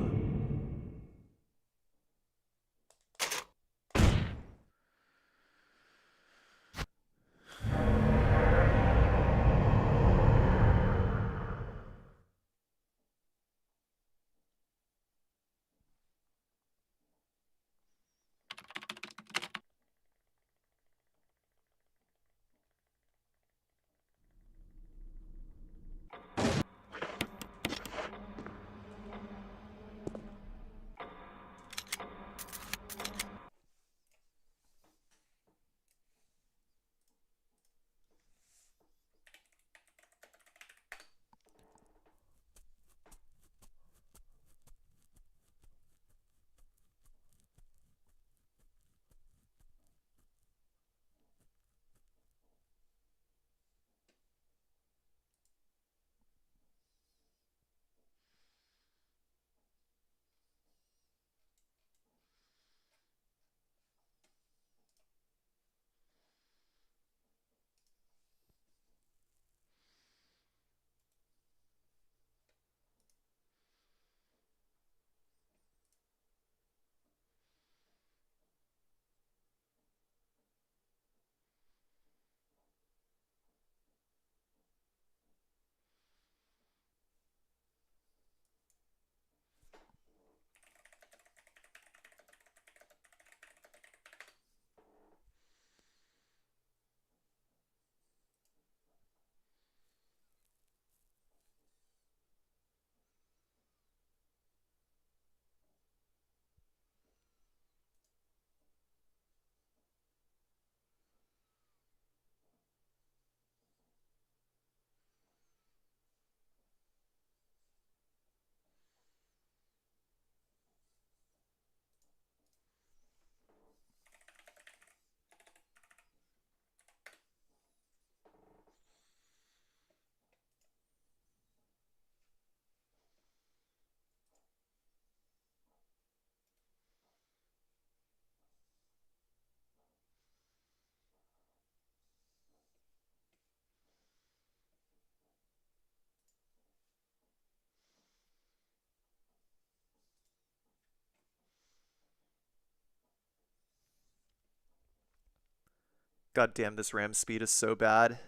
God damn, this ram speed is so bad.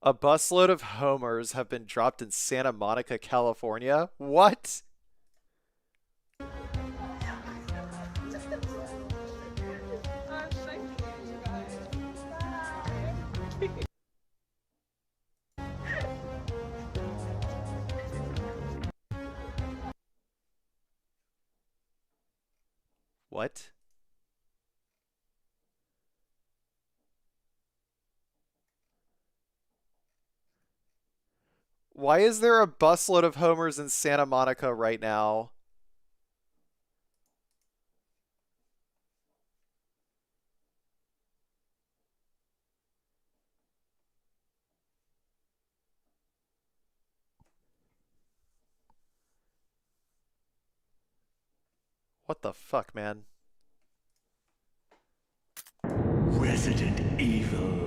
A busload of homers have been dropped in Santa Monica, California. What? What? Why is there a busload of homers in Santa Monica right now? What the fuck, man? Resident Evil.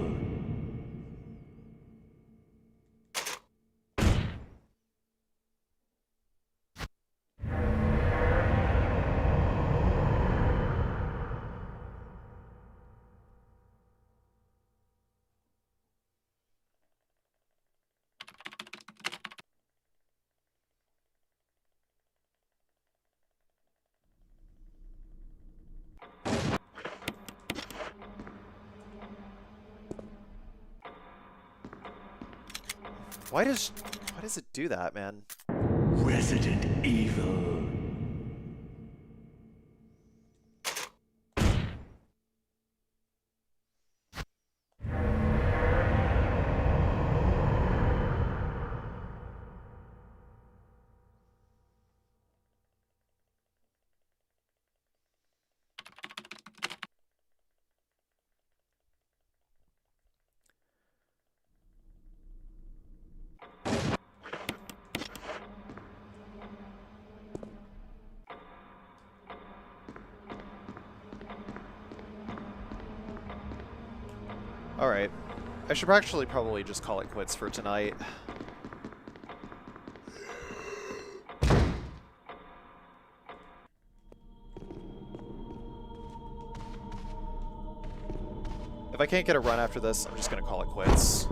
Why does it do that, man? Resident Evil. Alright. I should actually probably just call it quits for tonight. If I can't get a run after this, I'm just gonna call it quits.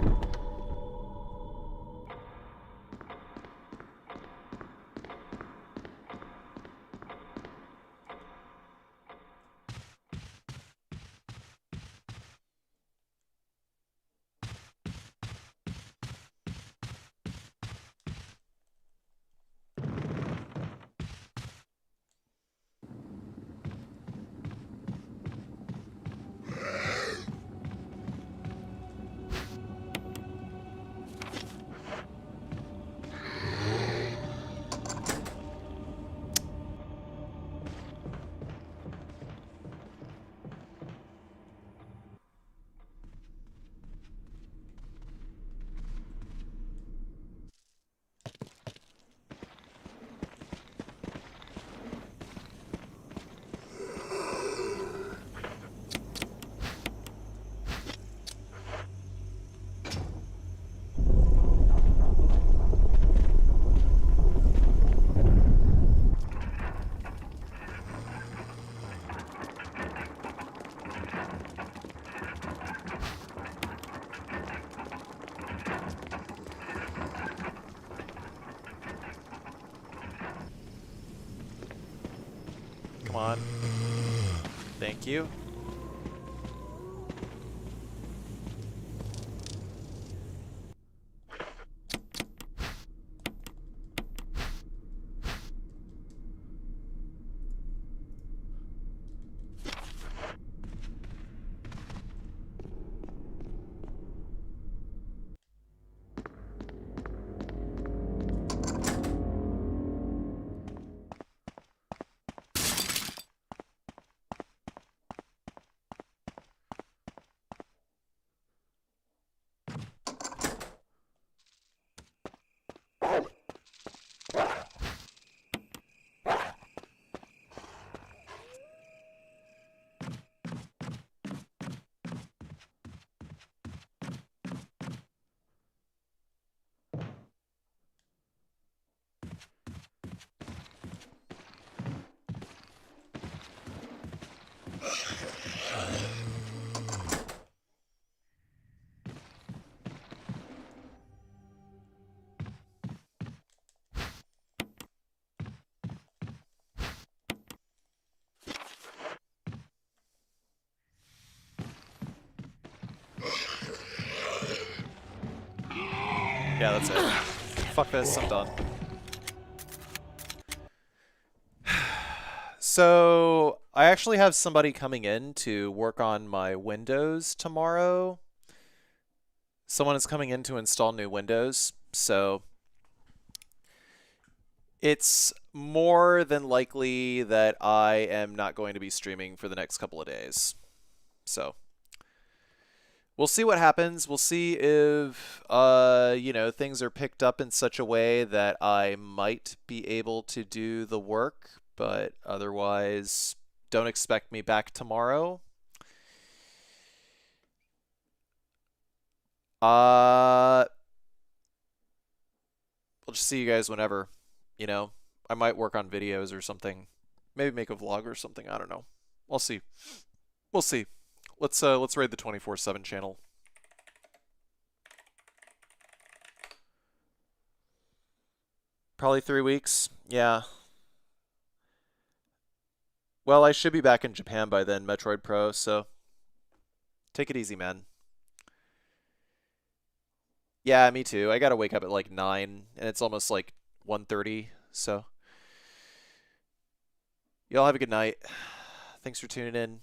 Come on. Thank you. Yeah, that's it. Fuck this, I'm done. So, I actually have somebody coming in to work on my Windows tomorrow. Someone is coming in to install new Windows, so it's more than likely that I am not going to be streaming for the next couple of days. So, we'll see what happens. We'll see if, things are picked up in such a way that I might be able to do the work, but otherwise, don't expect me back tomorrow. We'll just see you guys whenever. You know, I might work on videos or something. Maybe make a vlog or something. I don't know. I'll see. We'll see. Let's raid the 24/7 channel. Probably 3 weeks. Yeah. Well, I should be back in Japan by then, Metroid Pro, so take it easy, man. Yeah, me too. I gotta wake up at like 9, and it's almost like 1:30, so y'all have a good night. Thanks for tuning in.